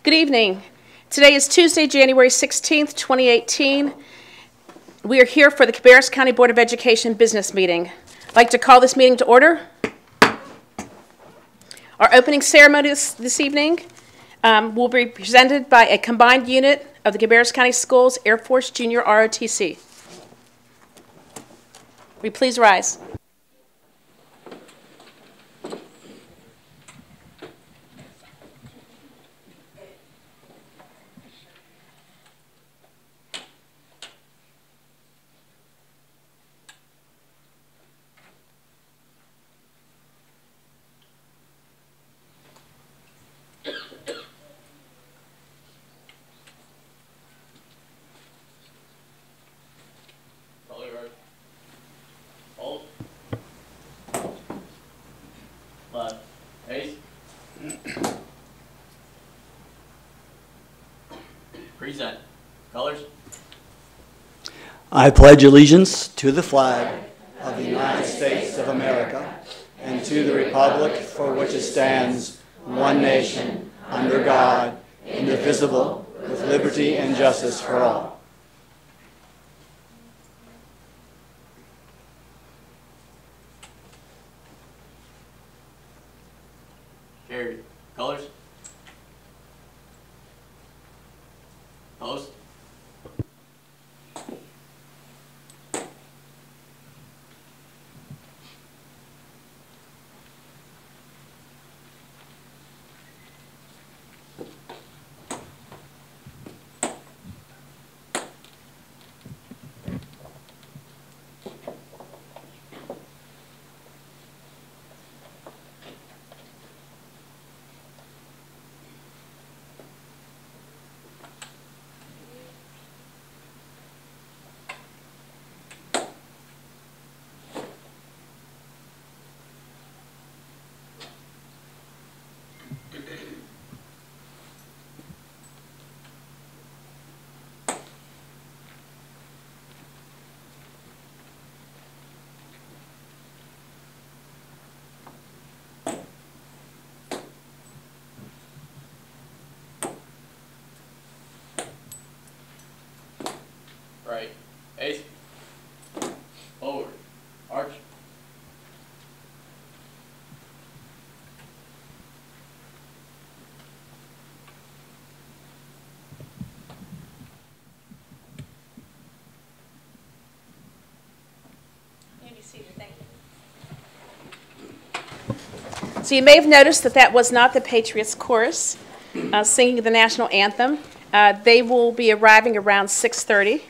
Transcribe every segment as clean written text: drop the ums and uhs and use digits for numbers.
Good evening. Today is Tuesday, January 16th, 2018. We are here for the Cabarrus County Board of Education business meeting. I'd like to call this meeting to order. Our opening ceremony this evening will be presented by a combined unit of the Cabarrus County Schools Air Force Junior ROTC. Will you please rise? Present. Colors. I pledge allegiance to the flag of the United States of America and to the republic for which it stands, one nation, under God, indivisible, with liberty and justice for all. Carried. Colors. Post. Right. Ace. Forward. Arch. So you may have noticed that was not the Patriots chorus singing the national anthem. They will be arriving around 6:30.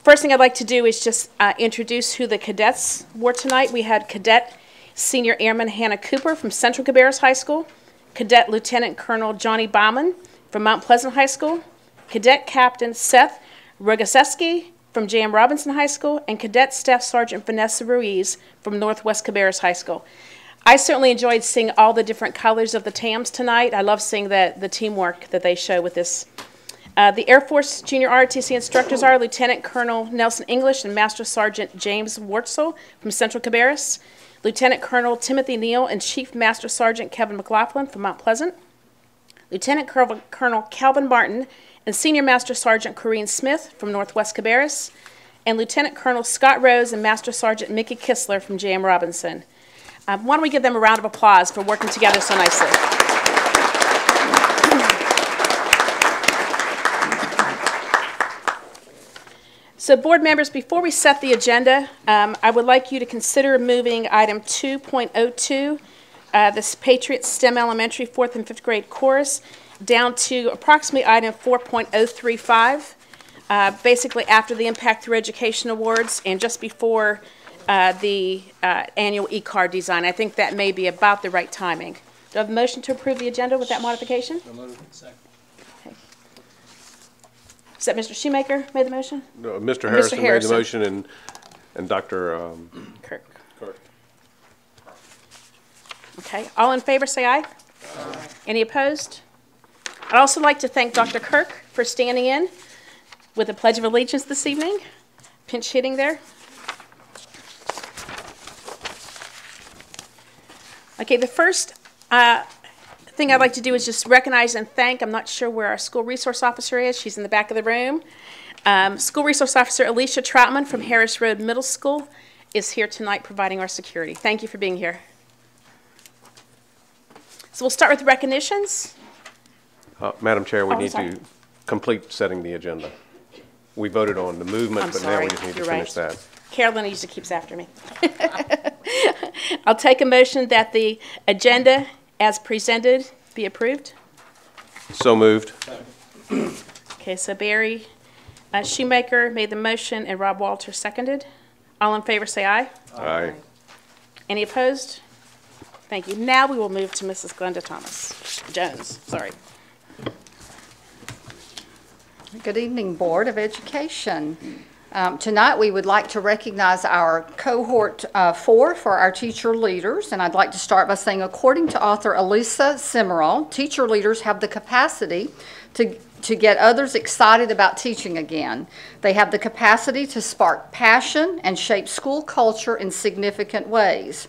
First thing I'd like to do is just introduce who the cadets were tonight. We had Cadet Senior Airman Hannah Cooper from Central Cabarrus High School, Cadet Lieutenant Colonel Johnny Bauman from Mount Pleasant High School, Cadet Captain Seth Rogaseski from J.M. Robinson High School, and Cadet Staff Sergeant Vanessa Ruiz from Northwest Cabarrus High School. I certainly enjoyed seeing all the different colors of the TAMs tonight. I love seeing the teamwork that they show with this. The Air Force Junior ROTC instructors are Lieutenant Colonel Nelson English and Master Sergeant James Wurtzel from Central Cabarrus, Lieutenant Colonel Timothy Neal and Chief Master Sergeant Kevin McLaughlin from Mount Pleasant, Lieutenant Colonel Calvin Martin and Senior Master Sergeant Corrine Smith from Northwest Cabarrus, and Lieutenant Colonel Scott Rose and Master Sergeant Mickey Kistler from J.M. Robinson. Why don't we give them a round of applause for working together so nicely. So board members, before we set the agenda, I would like you to consider moving item 2.02, this Patriots STEM Elementary 4th and 5th grade chorus, down to approximately item 4.035, basically after the Impact Through Education Awards and just before the annual e-card design. I think that may be about the right timing. Do I have a motion to approve the agenda with that modification? Second. Okay. Is that Mr. Shoemaker made the motion? No, Mr. Harrison made the motion, and Dr. Kirk. Kirk. Okay. All in favor, say aye. Aye. Any opposed? I'd also like to thank Dr. Kirk for standing in with the Pledge of Allegiance this evening. Pinch hitting there. Okay, the first thing I'd like to do is just recognize and thank, I'm not sure where our school resource officer is. She's in the back of the room. School resource officer Alicia Troutman from Harris Road Middle School is here tonight providing our security. Thank you for being here. So we'll start with recognitions. Madam Chair, we need sorry. to complete setting the agenda. We voted on the movement, I'm but sorry. now we just need to You're finish right. that. Carolyn usually keeps after me. I'll take a motion that the agenda as presented be approved. So moved. Okay, so Barry Shoemaker made the motion and Rob Walter seconded. All in favor say aye. Aye. Any opposed? Thank you. Now we will move to Mrs. Glenda Jones. Sorry. Good evening, Board of Education. Tonight we would like to recognize our cohort 4 for our teacher leaders, and I'd like to start by saying, according to author Elisa Cimarral, teacher leaders have the capacity to get others excited about teaching again. They have the capacity to spark passion and shape school culture in significant ways.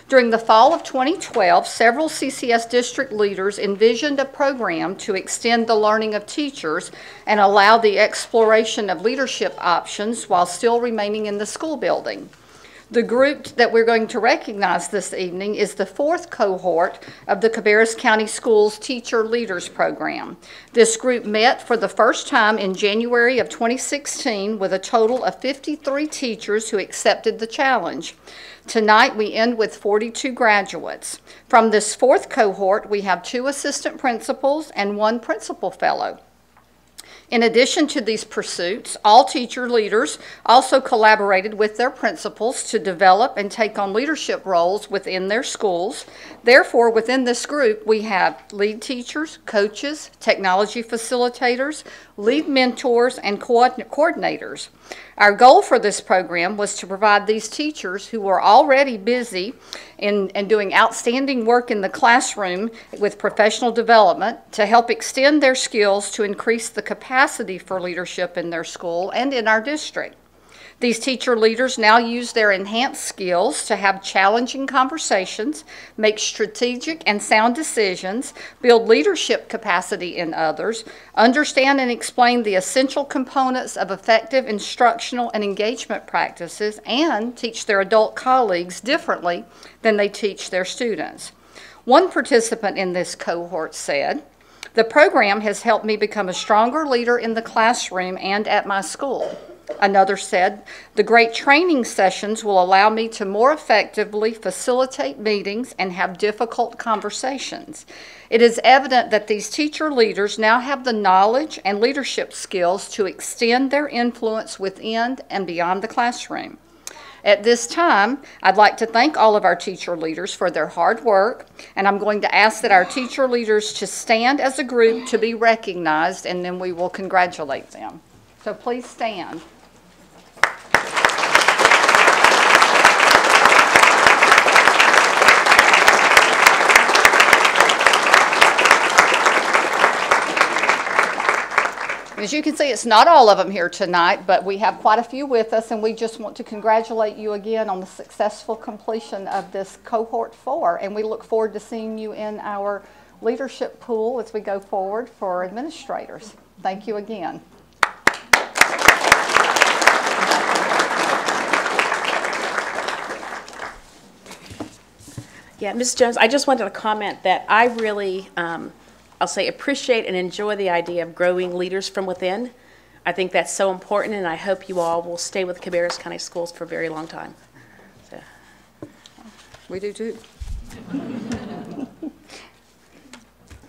During the fall of 2012, several CCS district leaders envisioned a program to extend the learning of teachers and allow the exploration of leadership options while still remaining in the school building. The group that we're going to recognize this evening is the 4th cohort of the Cabarrus County Schools Teacher Leaders Program. This group met for the first time in January of 2016 with a total of 53 teachers who accepted the challenge. Tonight we end with 42 graduates. From this 4th cohort, we have 2 assistant principals and 1 principal fellow. In addition to these pursuits, all teacher leaders also collaborated with their principals to develop and take on leadership roles within their schools. Therefore, within this group, we have lead teachers, coaches, technology facilitators, lead mentors, and coordinators. Our goal for this program was to provide these teachers who were already busy and doing outstanding work in the classroom with professional development to help extend their skills to increase the capacity for leadership in their school and in our district. These teacher leaders now use their enhanced skills to have challenging conversations, make strategic and sound decisions, build leadership capacity in others, understand and explain the essential components of effective instructional and engagement practices, and teach their adult colleagues differently than they teach their students. One participant in this cohort said, "The program has helped me become a stronger leader in the classroom and at my school." Another said, "The great training sessions will allow me to more effectively facilitate meetings and have difficult conversations. It is evident that these teacher leaders now have the knowledge and leadership skills to extend their influence within and beyond the classroom." At this time, I'd like to thank all of our teacher leaders for their hard work, and I'm going to ask that our teacher leaders to stand as a group to be recognized, and then we will congratulate them. So please stand. As you can see, it's not all of them here tonight, but we have quite a few with us, and we just want to congratulate you again on the successful completion of this cohort 4, and we look forward to seeing you in our leadership pool as we go forward for administrators. Thank you again. Yeah, Ms. Jones, I just wanted to comment that I really, I'll say, appreciate and enjoy the idea of growing leaders from within. I think that's so important, and I hope you all will stay with Cabarrus County Schools for a very long time. So. We do too.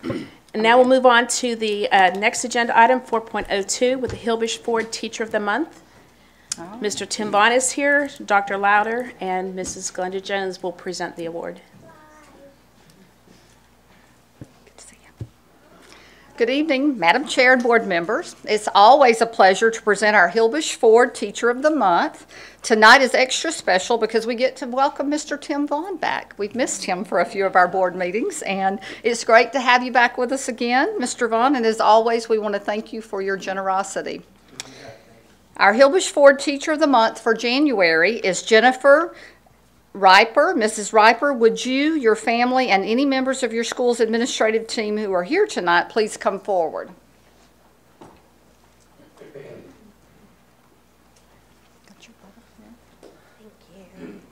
And now we'll move on to the next agenda item, 4.02, with the Hilbish Ford Teacher of the Month. Mr. Tim Vaughn is here, Dr. Louder, and Mrs. Glenda Jones will present the award. Good evening, Madam Chair and board members. It's always a pleasure to present our Hilbish Ford Teacher of the Month. Tonight is extra special because we get to welcome Mr. Tim Vaughn back. We've missed him for a few of our board meetings, and it's great to have you back with us again, Mr. Vaughn, and as always, we want to thank you for your generosity. Our Hilbish Ford Teacher of the Month for January is Jennifer Riper. Mrs. Riper, would you, your family, and any members of your school's administrative team who are here tonight please come forward?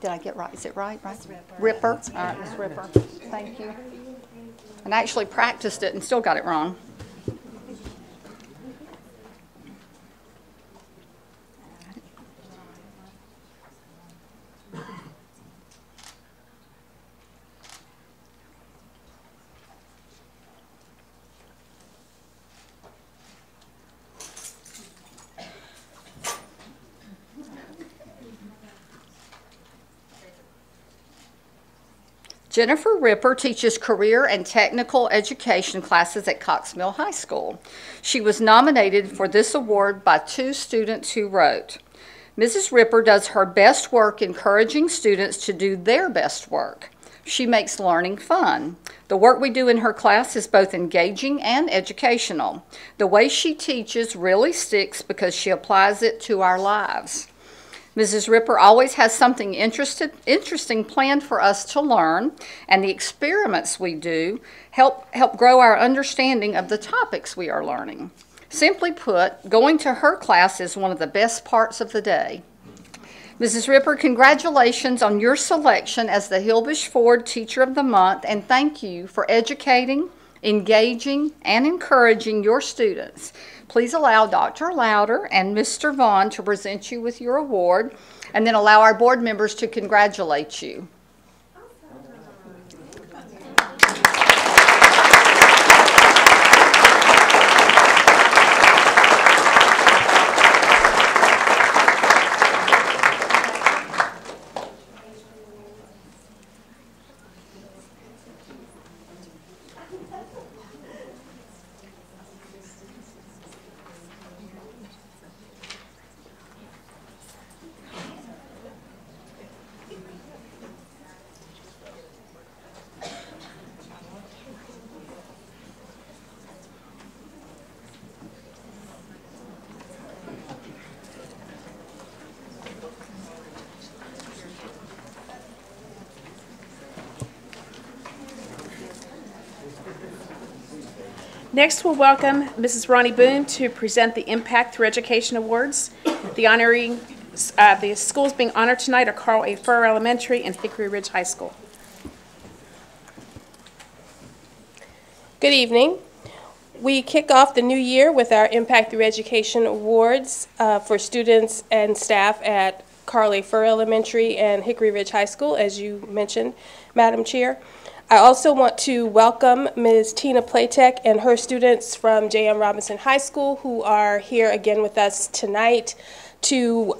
Did I get right? Is it right? Right? Ripper. All right, Ms. Ripper. Thank you. And I actually practiced it and still got it wrong. Jennifer Ripper teaches career and technical education classes at Cox Mill High School. She was nominated for this award by 2 students who wrote, "Mrs. Ripper does her best work encouraging students to do their best work. She makes learning fun. The work we do in her class is both engaging and educational. The way she teaches really sticks because she applies it to our lives." Mrs. Ripper always has something interesting planned for us to learn, and the experiments we do help grow our understanding of the topics we are learning. Simply put, going to her class is one of the best parts of the day. Mrs. Ripper, congratulations on your selection as the Hilbish Ford Teacher of the Month, and thank you for educating, engaging, and encouraging your students. Please allow Dr. Louder and Mr. Vaughn to present you with your award, and then allow our board members to congratulate you. Next, we'll welcome Mrs. Ronnie Boone to present the Impact Through Education Awards. The schools being honored tonight are Carl A. Furr Elementary and Hickory Ridge High School. Good evening. We kick off the new year with our Impact Through Education Awards for students and staff at Carl A. Furr Elementary and Hickory Ridge High School, as you mentioned, Madam Chair. I also want to welcome Ms. Tina Platek and her students from J.M. Robinson High School, who are here again with us tonight to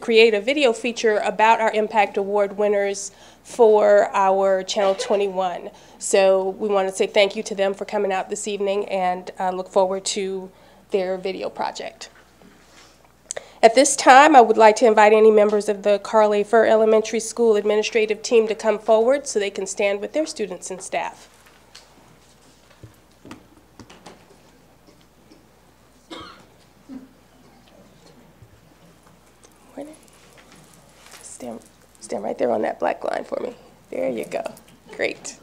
create a video feature about our Impact Award winners for our Channel 21. So we want to say thank you to them for coming out this evening, and look forward to their video project. At this time, I would like to invite any members of the Carl A. Furr Elementary School administrative team to come forward so they can stand with their students and staff. Stand right there on that black line for me. There you go. Great.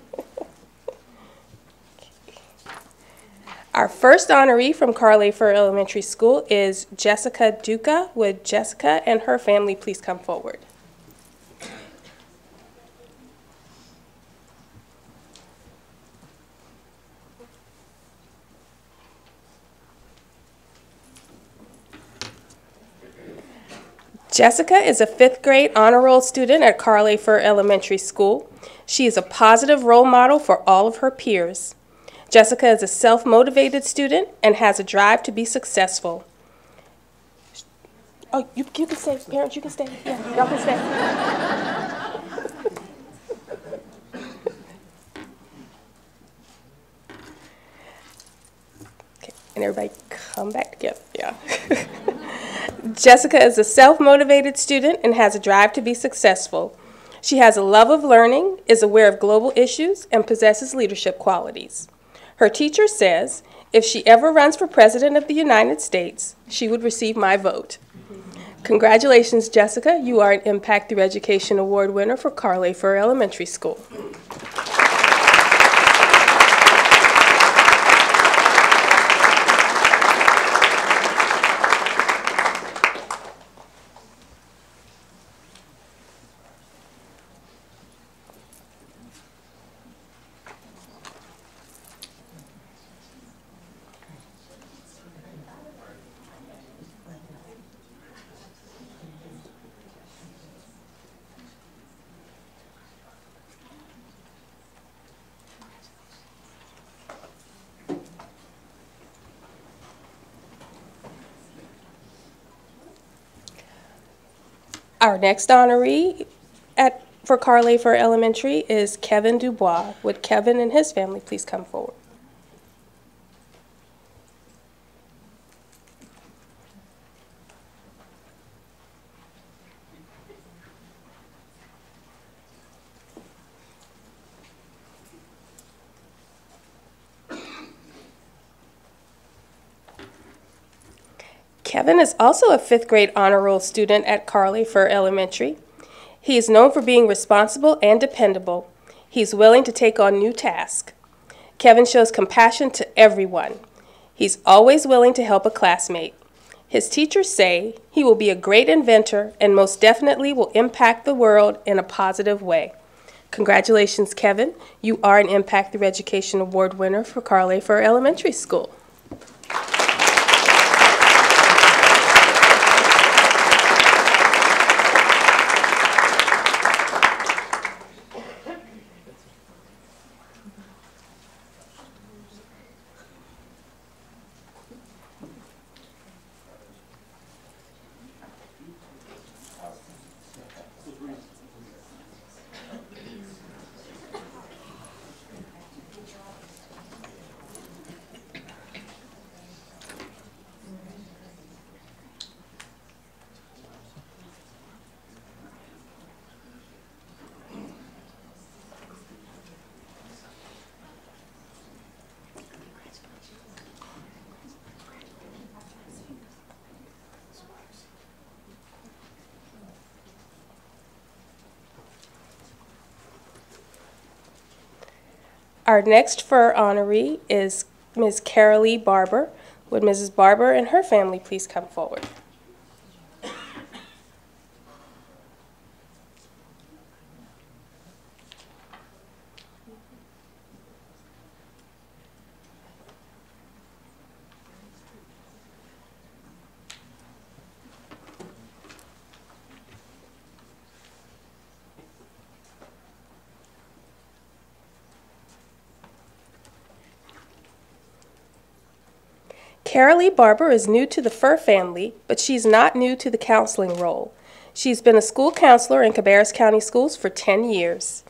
Our first honoree from Carl A. Furr Elementary School is Jessica Duca. Would Jessica and her family please come forward? Jessica is a 5th grade honor roll student at Carl A. Furr Elementary School. She is a positive role model for all of her peers. Jessica is a self-motivated student and has a drive to be successful. Oh, you can stay. Parents, you can stay. Yeah, y'all can stay. Okay, and everybody come back together. Yeah. Jessica is a self-motivated student and has a drive to be successful. She has a love of learning, is aware of global issues, and possesses leadership qualities. Her teacher says, if she ever runs for President of the United States, she would receive my vote. Congratulations, Jessica. You are an Impact Through Education Award winner for Carly Furr Elementary School. Our next honoree for Carly Furr Elementary is Kevin Dubois. Would Kevin and his family please come forward? Kevin is also a 5th grade honor roll student at Carly Furr Elementary. He is known for being responsible and dependable. He's willing to take on new tasks. Kevin shows compassion to everyone. He's always willing to help a classmate. His teachers say he will be a great inventor and most definitely will impact the world in a positive way. Congratulations, Kevin. You are an Impact Through Education Award winner for Carly Furr Elementary School. Our next Furr honoree is Ms. Carolee Barber. Would Mrs. Barber and her family please come forward? Carolee Barber is new to the Furr family, but she's not new to the counseling role. She's been a school counselor in Cabarrus County Schools for 10 years.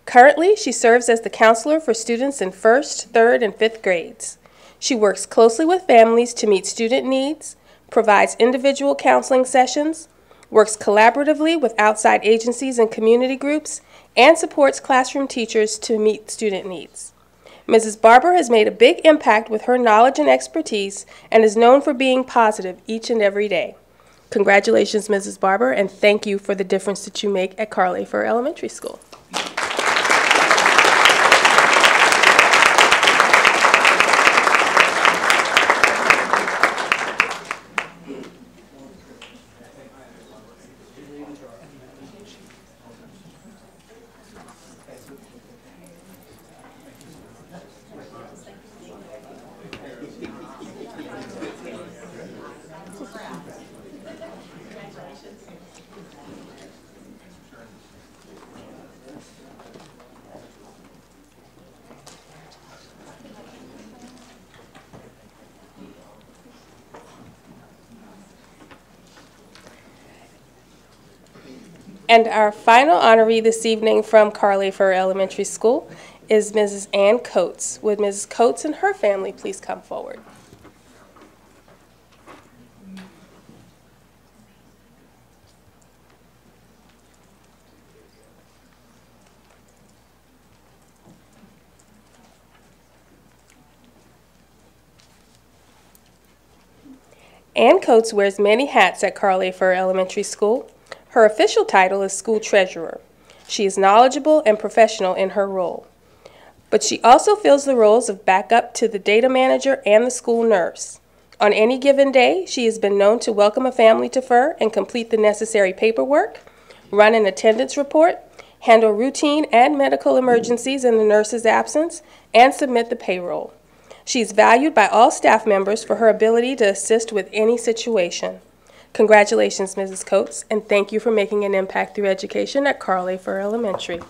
Currently, she serves as the counselor for students in 1st, 3rd, and 5th grades. She works closely with families to meet student needs, provides individual counseling sessions, works collaboratively with outside agencies and community groups, and supports classroom teachers to meet student needs. Mrs. Barber has made a big impact with her knowledge and expertise and is known for being positive each and every day. Congratulations, Mrs. Barber, and thank you for the difference that you make at Carly Furr Elementary School. And our final honoree this evening from Carly Furr Elementary School is Mrs. Ann Coates. Would Mrs. Coates and her family please come forward? Ann Coates wears many hats at Carl A. Furr Elementary School. Her official title is School Treasurer. She is knowledgeable and professional in her role. But she also fills the roles of backup to the data manager and the school nurse. On any given day, she has been known to welcome a family to Furr and complete the necessary paperwork, run an attendance report, handle routine and medical emergencies in the nurse's absence, and submit the payroll. She is valued by all staff members for her ability to assist with any situation. Congratulations, Mrs. Coates, and thank you for making an impact through education at Carl A. Furr Elementary.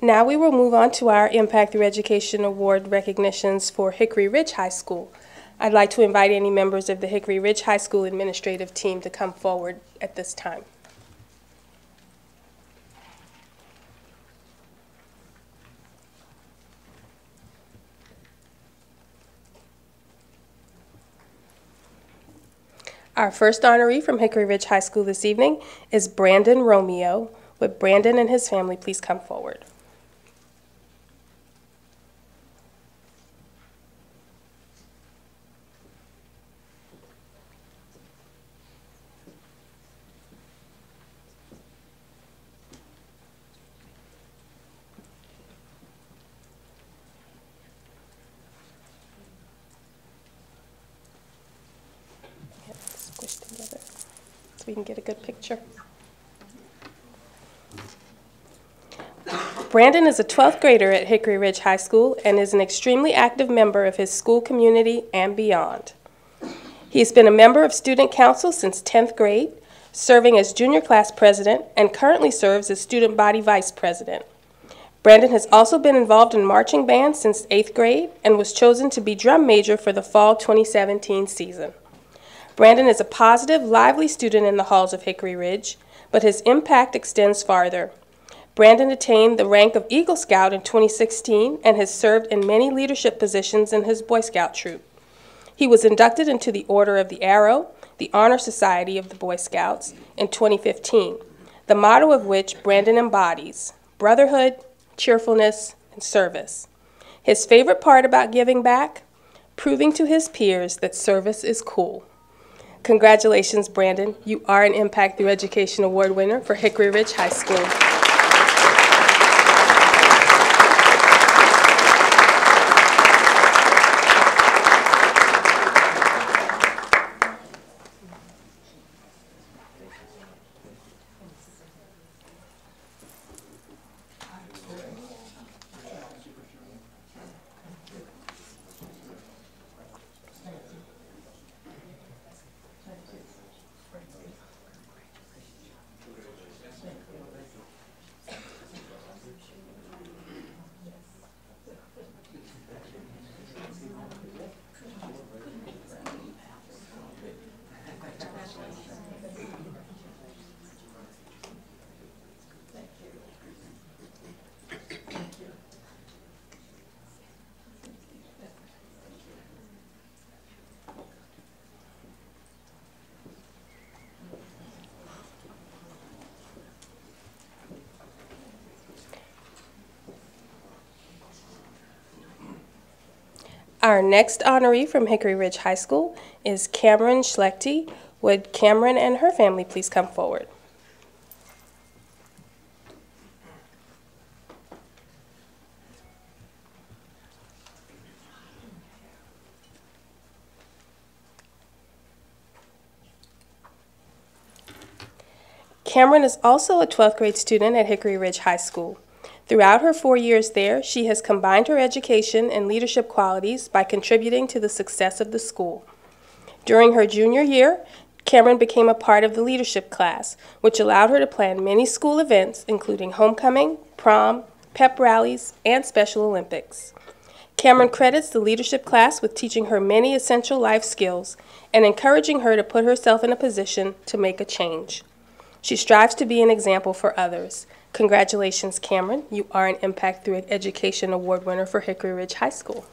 Now we will move on to our Impact Through Education Award recognitions for Hickory Ridge High School. I'd like to invite any members of the Hickory Ridge High School administrative team to come forward at this time. Our first honoree from Hickory Ridge High School this evening is Brandon Romeo. Would Brandon and his family please come forward? Squish together so we can get a good picture. Brandon is a 12th grader at Hickory Ridge High School and is an extremely active member of his school community and beyond. He has been a member of student council since 10th grade, serving as junior class president, and currently serves as student body vice president. Brandon has also been involved in marching band since 8th grade and was chosen to be drum major for the fall 2017 season. Brandon is a positive, lively student in the halls of Hickory Ridge, but his impact extends farther. Brandon attained the rank of Eagle Scout in 2016 and has served in many leadership positions in his Boy Scout troop. He was inducted into the Order of the Arrow, the Honor Society of the Boy Scouts, in 2015, the motto of which Brandon embodies: brotherhood, cheerfulness, and service. His favorite part about giving back? Proving to his peers that service is cool. Congratulations, Brandon. You are an Impact Through Education Award winner for Hickory Ridge High School. Our next honoree from Hickory Ridge High School is Cameron Schlechty. Would Cameron and her family please come forward? Cameron is also a 12th grade student at Hickory Ridge High School. Throughout her 4 years there, she has combined her education and leadership qualities by contributing to the success of the school. During her junior year, Cameron became a part of the leadership class, which allowed her to plan many school events, including homecoming, prom, pep rallies, and Special Olympics. Cameron credits the leadership class with teaching her many essential life skills and encouraging her to put herself in a position to make a change. She strives to be an example for others. Congratulations, Cameron. You are an Impact Through Education Award winner for Hickory Ridge High School.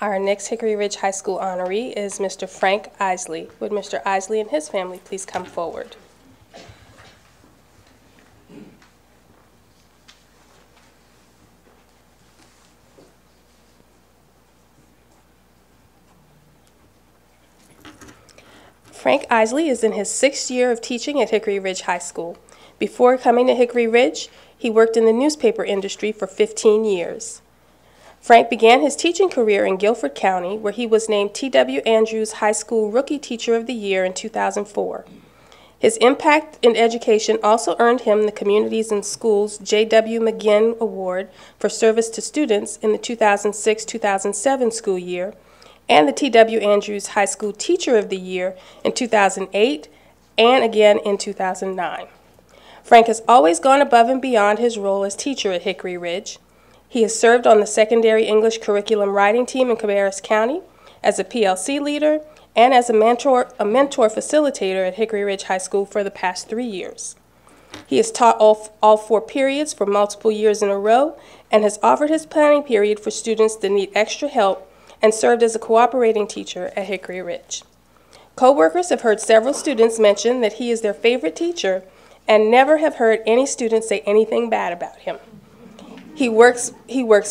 Our next Hickory Ridge High School honoree is Mr. Frank Isley. Would Mr. Isley and his family please come forward? Frank Isley is in his 6th year of teaching at Hickory Ridge High School. Before coming to Hickory Ridge, he worked in the newspaper industry for 15 years. Frank began his teaching career in Guilford County, where he was named T.W. Andrews High School Rookie Teacher of the Year in 2004. His impact in education also earned him the Communities and Schools J.W. McGinn Award for service to students in the 2006-2007 school year, and the T.W. Andrews High School Teacher of the Year in 2008 and again in 2009. Frank has always gone above and beyond his role as teacher at Hickory Ridge. He has served on the secondary English curriculum writing team in Cabarrus County, as a PLC leader, and as a mentor facilitator at Hickory Ridge High School for the past 3 years. He has taught all 4 periods for multiple years in a row and has offered his planning period for students that need extra help and served as a cooperating teacher at Hickory Ridge. Co-workers have heard several students mention that he is their favorite teacher and never have heard any students say anything bad about him. He works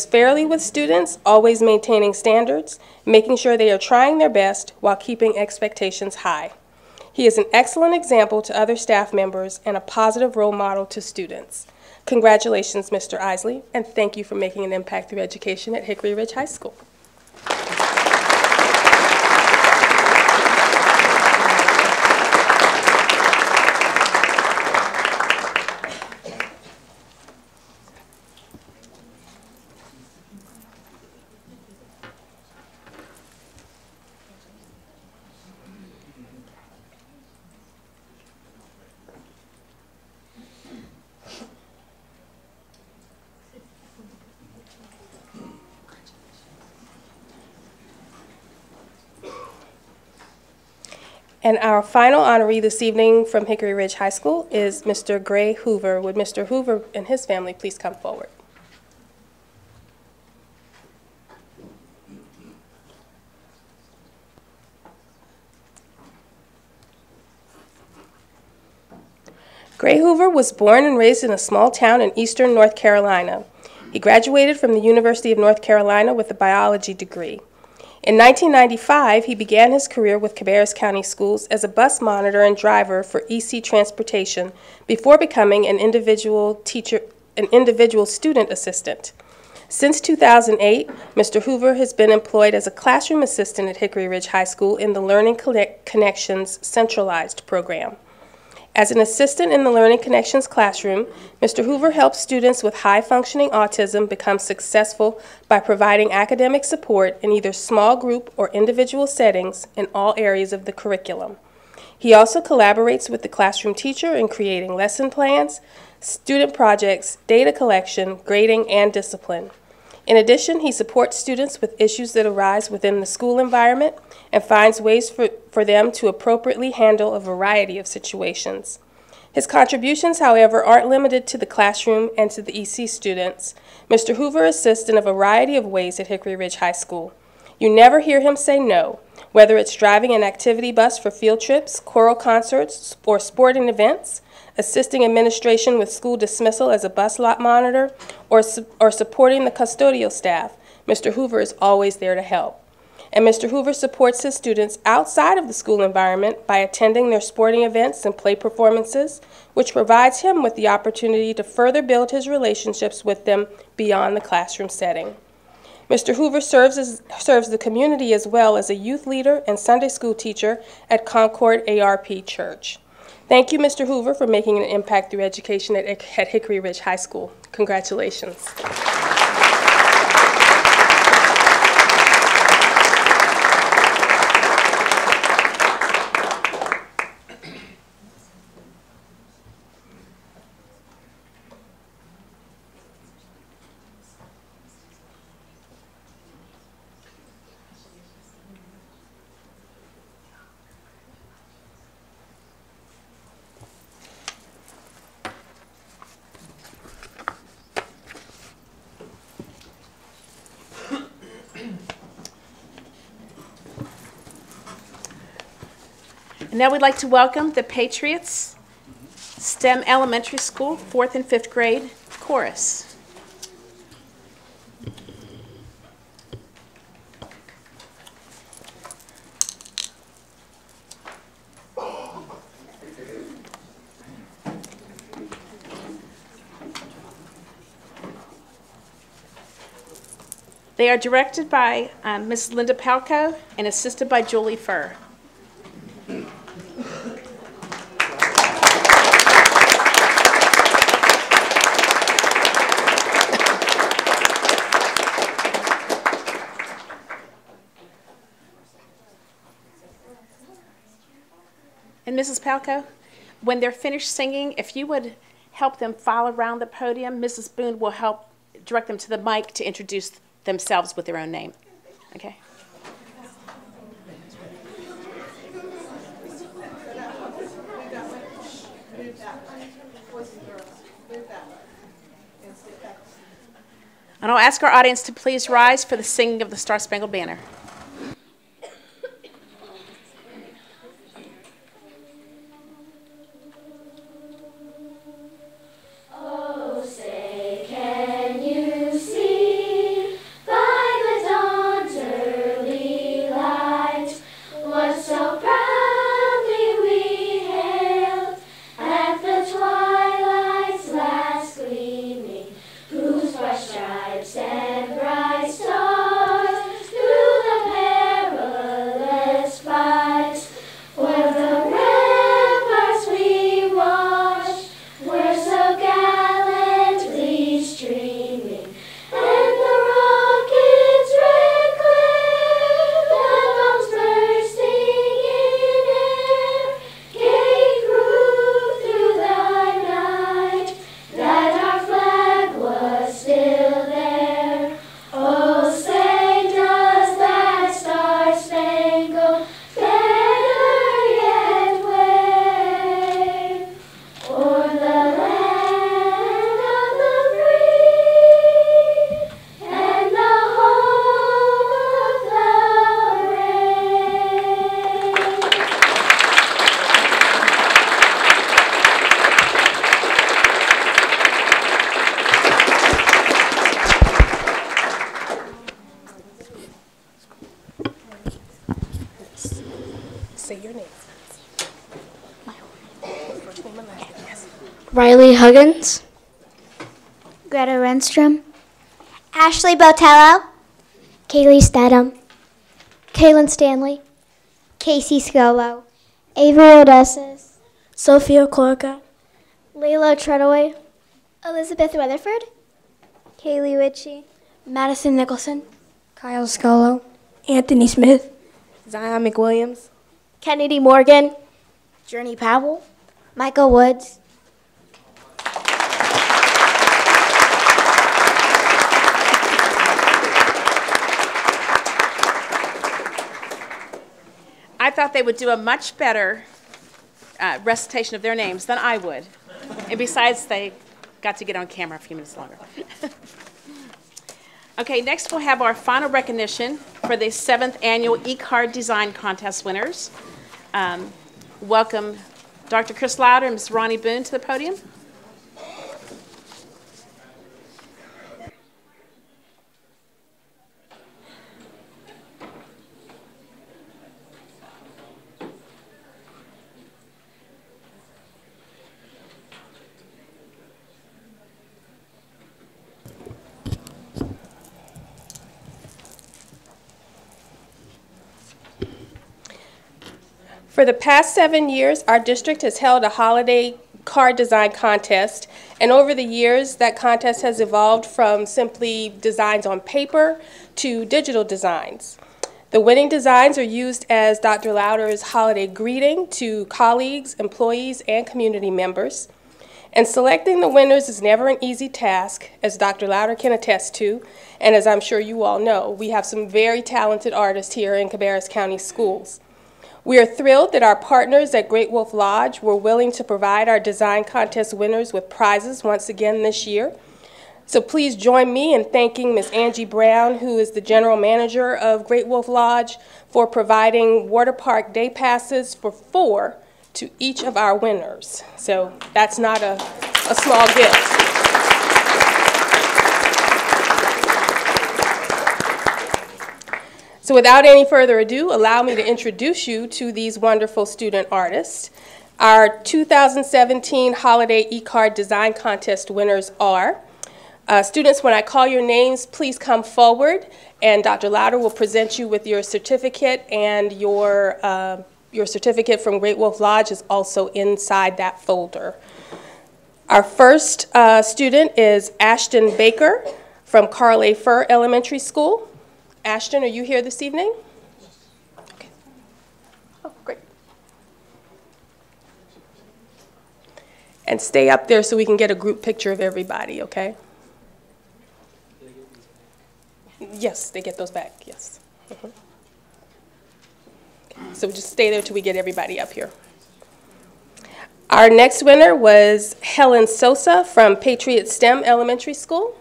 fairly with students, always maintaining standards, making sure they are trying their best while keeping expectations high. He is an excellent example to other staff members and a positive role model to students. Congratulations, Mr. Isley, and thank you for making an impact through education at Hickory Ridge High School. And our final honoree this evening from Hickory Ridge High School is Mr. Gray Hoover. Would Mr. Hoover and his family please come forward? Gray Hoover was born and raised in a small town in eastern North Carolina. He graduated from the University of North Carolina with a biology degree. In 1995, he began his career with Cabarrus County Schools as a bus monitor and driver for EC Transportation before becoming an individual student assistant. Since 2008, Mr. Hoover has been employed as a classroom assistant at Hickory Ridge High School in the Learning Connections Centralized program. As an assistant in the Learning Connections classroom, Mr. Hoover helps students with high-functioning autism become successful by providing academic support in either small group or individual settings in all areas of the curriculum. He also collaborates with the classroom teacher in creating lesson plans, student projects, data collection, grading, and discipline. In addition, he supports students with issues that arise within the school environment and finds ways for them to appropriately handle a variety of situations. His contributions, however, aren't limited to the classroom and to the EC students. Mr. Hoover assists in a variety of ways at Hickory Ridge High School. You never hear him say no, whether it's driving an activity bus for field trips, choral concerts, or sporting events, assisting administration with school dismissal as a bus lot monitor, or supporting the custodial staff. Mr. Hoover is always there to help. And Mr. Hoover supports his students outside of the school environment by attending their sporting events and play performances, which provides him with the opportunity to further build his relationships with them beyond the classroom setting. Mr. Hoover serves the community as well as a youth leader and Sunday school teacher at Concord ARP Church. Thank you, Mr. Hoover, for making an impact through education at Hickory Ridge High School. Congratulations. And now we'd like to welcome the Patriots STEM Elementary School 4th and 5th grade chorus. They are directed by Ms. Linda Palco and assisted by Julie Furr. And Mrs. Palco, when they're finished singing, if you would help them file around the podium, Mrs. Boone will help direct them to the mic to introduce themselves with their own name. Okay? And I'll ask our audience to please rise for the singing of the Star-Spangled Banner. Say your name. First name and last name. Yes. Riley Huggins, Greta Renstrom, Ashley Botello, Kaylee Stedham, Kaylin Stanley, Casey Scolo, Avery Odessis, Sophia Corca, Layla Treadaway, Elizabeth Weatherford, Kaylee Ritchie, Madison Nicholson, Kyle Scolo, Anthony Smith, Zion McWilliams, Kennedy Morgan, Journey Powell, Michael Woods. I thought they would do a much better recitation of their names than I would. And besides, they got to get on camera a few minutes longer. Okay, next we'll have our final recognition for the 7th Annual E-Card Design Contest winners. Welcome Dr. Chris Louder and Ms. Ronnie Boone to the podium. For the past 7 years, our district has held a holiday card design contest, and over the years, that contest has evolved from simply designs on paper to digital designs. The winning designs are used as Dr. Louder's holiday greeting to colleagues, employees, and community members. And selecting the winners is never an easy task, as Dr. Louder can attest to, and as I'm sure you all know, we have some very talented artists here in Cabarrus County Schools. We are thrilled that our partners at Great Wolf Lodge were willing to provide our design contest winners with prizes once again this year. So please join me in thanking Ms. Angie Brown, who is the general manager of Great Wolf Lodge, for providing water park day passes for 4 to each of our winners. So that's not a small gift. So without any further ado, allow me to introduce you to these wonderful student artists. Our 2017 Holiday E-Card Design Contest winners are, students, when I call your names, please come forward, and Dr. Louder will present you with your certificate, and your certificate from Great Wolf Lodge is also inside that folder. Our first student is Ashton Baker from Carl A. Furr Elementary School. Ashton, are you here this evening? Okay. Oh, great. And stay up there so we can get a group picture of everybody, okay? Yes, they get those back, yes. Okay. So just stay there till we get everybody up here. Our next winner was Helen Sosa from Patriots STEM Elementary School.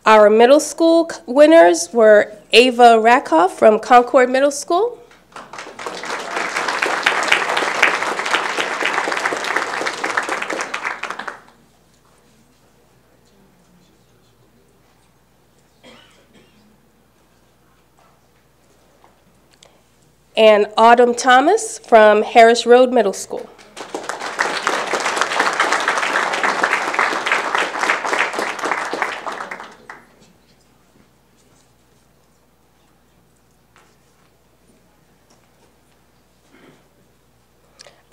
Our middle school winners were Ava Rakoff from Concord Middle School. And Autumn Thomas from Harris Road Middle School.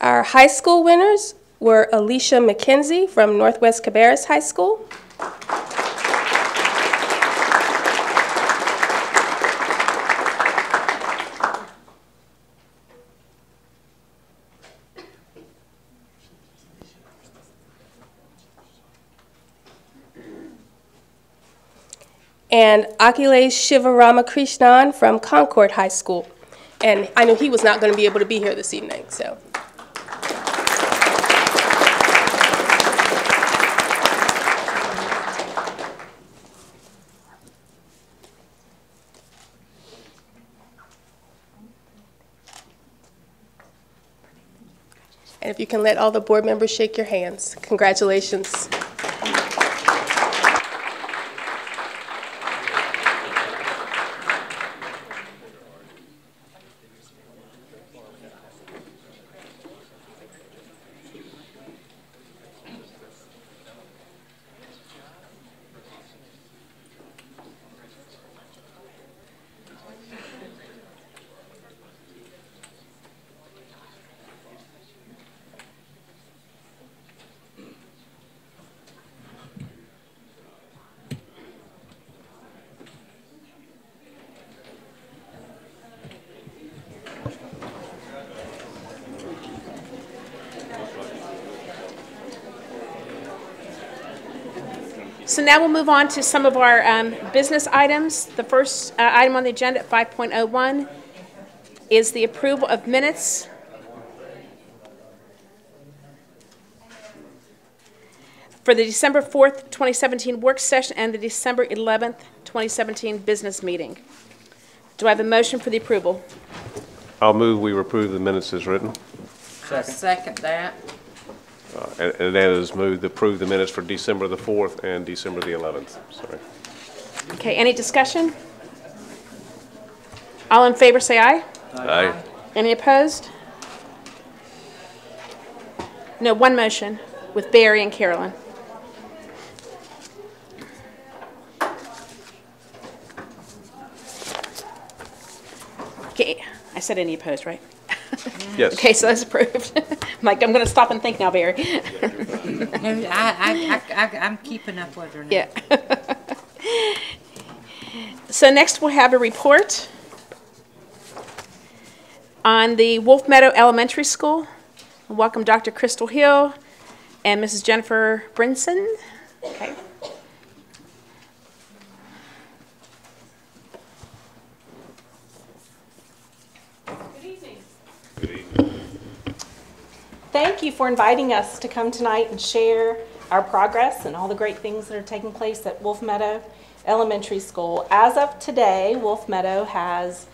Our high school winners were Alicia McKenzie from Northwest Cabarrus High School. And Akhilesh Shivaramakrishnan from Concord High School. And I know he was not going to be able to be here this evening, so. And if you can let all the board members shake your hands. Congratulations. So now we'll move on to some of our business items. The first item on the agenda at 5.01 is the approval of minutes for the December 4th, 2017 work session and the December 11th, 2017 business meeting. Do I have a motion for the approval? I'll move we approve the minutes as written. I second that. And that is moved to approve the minutes for December the 4th and December the 11th. Sorry. Okay, any discussion? All in favor say aye. Aye. Any opposed? No, one motion with Barry and Carolyn. Okay, I said any opposed, right? Yes. Okay, so that's approved. I'm going to stop and think now, Barry. No, I'm keeping up with her now. Yeah. So next we'll have a report on the Wolf Meadow Elementary School. Welcome Dr. Crystal Hill and Mrs. Jennifer Brinson. Okay. Thank you for inviting us to come tonight and share our progress and all the great things that are taking place at Wolf Meadow Elementary School. As of today, Wolf Meadow has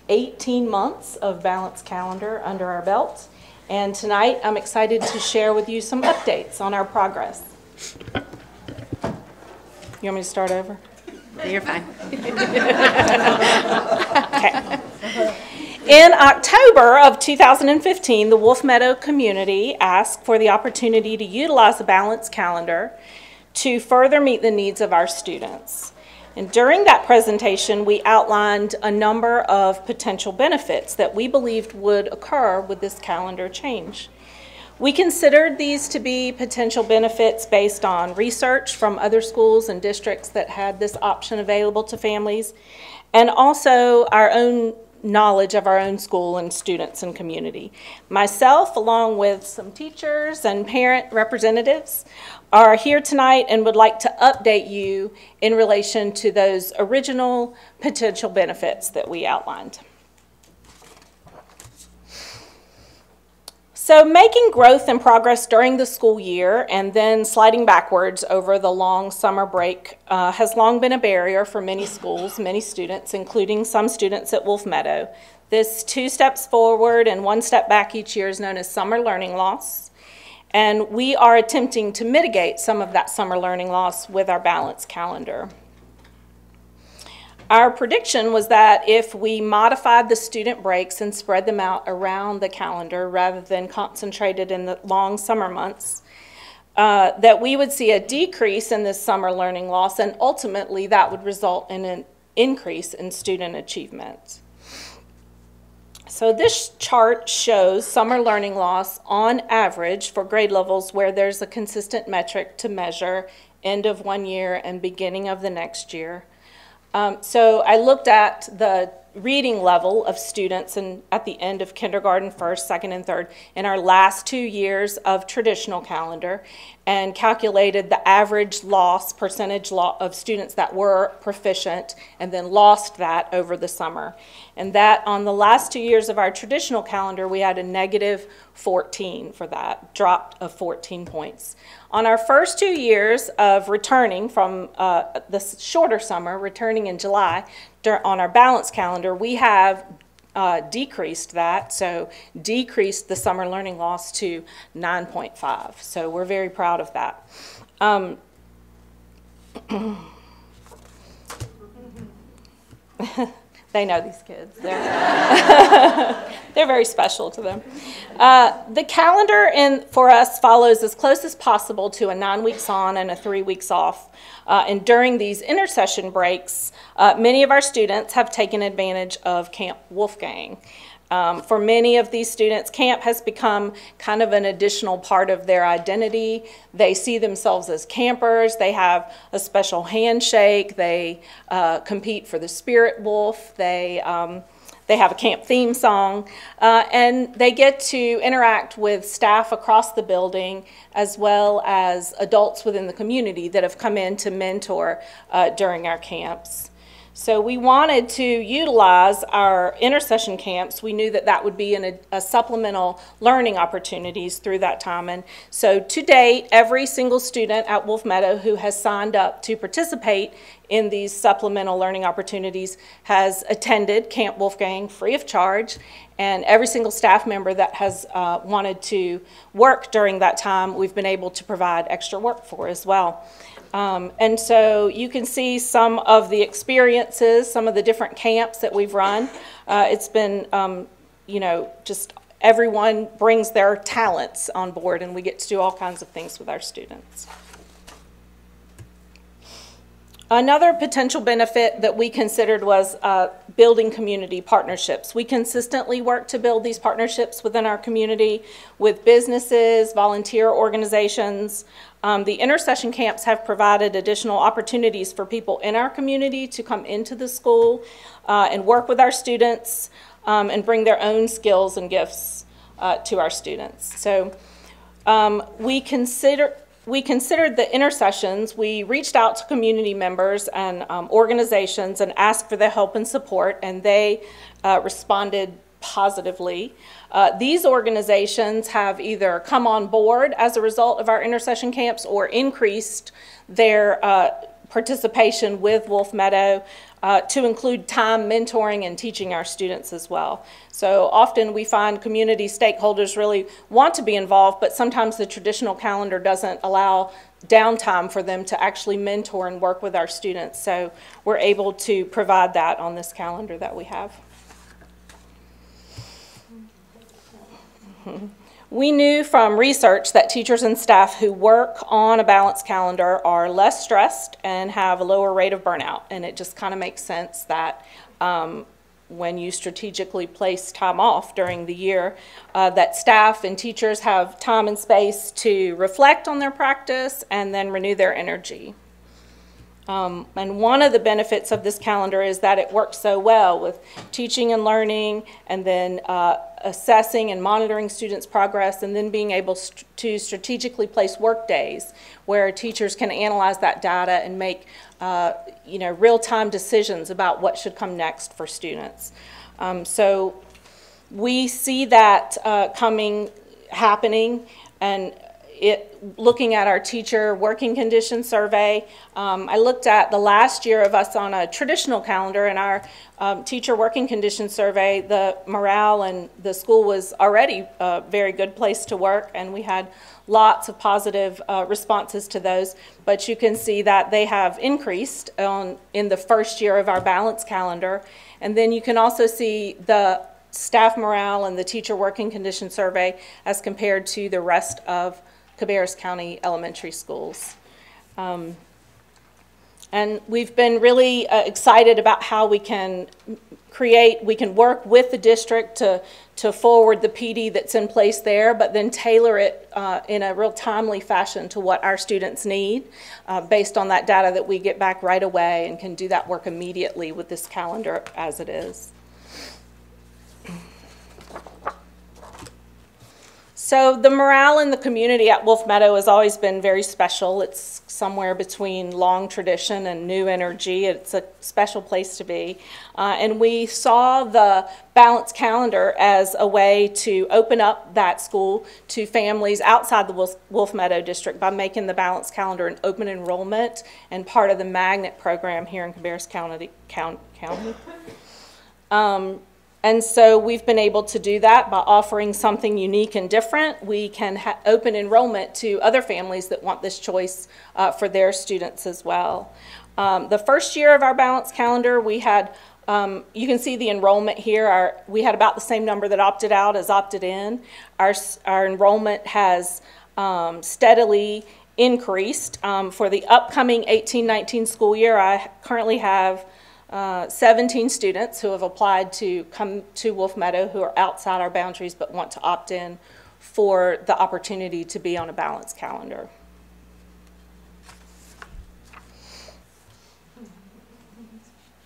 18 months of balanced calendar under our belt. And tonight, I'm excited to share with you some updates on our progress. You want me to start over? You're fine. Okay. In October of 2015, the Wolf Meadow community asked for the opportunity to utilize a balanced calendar to further meet the needs of our students. And during that presentation, we outlined a number of potential benefits that we believed would occur with this calendar change. We considered these to be potential benefits based on research from other schools and districts that had this option available to families, and also our own knowledge of our own school and students and community. Myself, along with some teachers and parent representatives, are here tonight and would like to update you in relation to those original potential benefits that we outlined. So making growth and progress during the school year and then sliding backwards over the long summer break has long been a barrier for many schools, many students, including some students at Wolf Meadow. This 2 steps forward and 1 step back each year is known as summer learning loss. And we are attempting to mitigate some of that summer learning loss with our balanced calendar. Our prediction was that if we modified the student breaks and spread them out around the calendar rather than concentrated in the long summer months, that we would see a decrease in this summer learning loss, and ultimately that would result in an increase in student achievement. So this chart shows summer learning loss on average for grade levels where there's a consistent metric to measure end of one year and beginning of the next year. So I looked at the reading level of students at the end of kindergarten, first, second, and third in our last 2 years of traditional calendar and calculated the average loss, percentage of students that were proficient and then lost that over the summer. And that on the last 2 years of our traditional calendar, we had a negative 14 for that, dropped of 14 points. On our first 2 years of returning from the shorter summer, returning in July, on our balanced calendar, we have decreased that, so decreased the summer learning loss to 9.5. So we're very proud of that. They know these kids. They're very special to them. The calendar for us follows as close as possible to a 9 weeks on and a 3 weeks off. And during these intersession breaks, many of our students have taken advantage of Camp Wolfgang. For many of these students, camp has become kind of an additional part of their identity. They see themselves as campers. They have a special handshake. They compete for the spirit wolf. They They have a camp theme song, and they get to interact with staff across the building as well as adults within the community that have come in to mentor during our camps. So we wanted to utilize our intersession camps. We knew that that would be a supplemental learning opportunities through that time. And so to date, every single student at Wolf Meadow who has signed up to participate in these supplemental learning opportunities has attended Camp Wolfgang free of charge. And every single staff member that has wanted to work during that time, we've been able to provide extra work for as well. And so you can see some of the experiences, some of the different camps that we've run. It's been, you know, just everyone brings their talents on board, and we get to do all kinds of things with our students. Another potential benefit that we considered was building community partnerships. We consistently work to build these partnerships within our community with businesses, volunteer organizations. The intersession camps have provided additional opportunities for people in our community to come into the school and work with our students and bring their own skills and gifts to our students. So we considered the intersessions. We reached out to community members and organizations and asked for their help and support, and they responded positively. These organizations have either come on board as a result of our intersession camps or increased their participation with Wolf Meadow to include time mentoring and teaching our students as well. So often we find community stakeholders really want to be involved, but sometimes the traditional calendar doesn't allow downtime for them to actually mentor and work with our students. So we're able to provide that on this calendar that we have. We knew from research that teachers and staff who work on a balanced calendar are less stressed and have a lower rate of burnout. And it just kind of makes sense that when you strategically place time off during the year, that staff and teachers have time and space to reflect on their practice and then renew their energy. And one of the benefits of this calendar is that it works so well with teaching and learning, and then assessing and monitoring students' progress, and then being able to strategically place work days where teachers can analyze that data and make real-time decisions about what should come next for students. So we see that happening, and looking at our teacher working condition survey, I looked at the last year of us on a traditional calendar, and our teacher working condition survey, the morale in the school was already a very good place to work, and we had lots of positive responses to those. But you can see that they have increased in the first year of our balanced calendar. And then you can also see the staff morale and the teacher working condition survey as compared to the rest of Cabarrus County elementary schools. And we've been really excited about how we can work with the district to forward the PD that's in place there, but then tailor it in a real timely fashion to what our students need based on that data that we get back right away, and can do that work immediately with this calendar as it is. So the morale in the community at Wolf Meadow has always been very special. It's somewhere between long tradition and new energy. It's a special place to be. And we saw the balanced calendar as a way to open up that school to families outside the Wolf Meadow district by making the balanced calendar an open enrollment and part of the magnet program here in Cabarrus County. And so we've been able to do that by offering something unique and different. We can open enrollment to other families that want this choice for their students as well. The first year of our balanced calendar, we had, you can see the enrollment here. We had about the same number that opted out as opted in. Our enrollment has steadily increased. For the upcoming 18-19 school year, I currently have 17 students who have applied to come to Wolf Meadow who are outside our boundaries but want to opt in for the opportunity to be on a balanced calendar.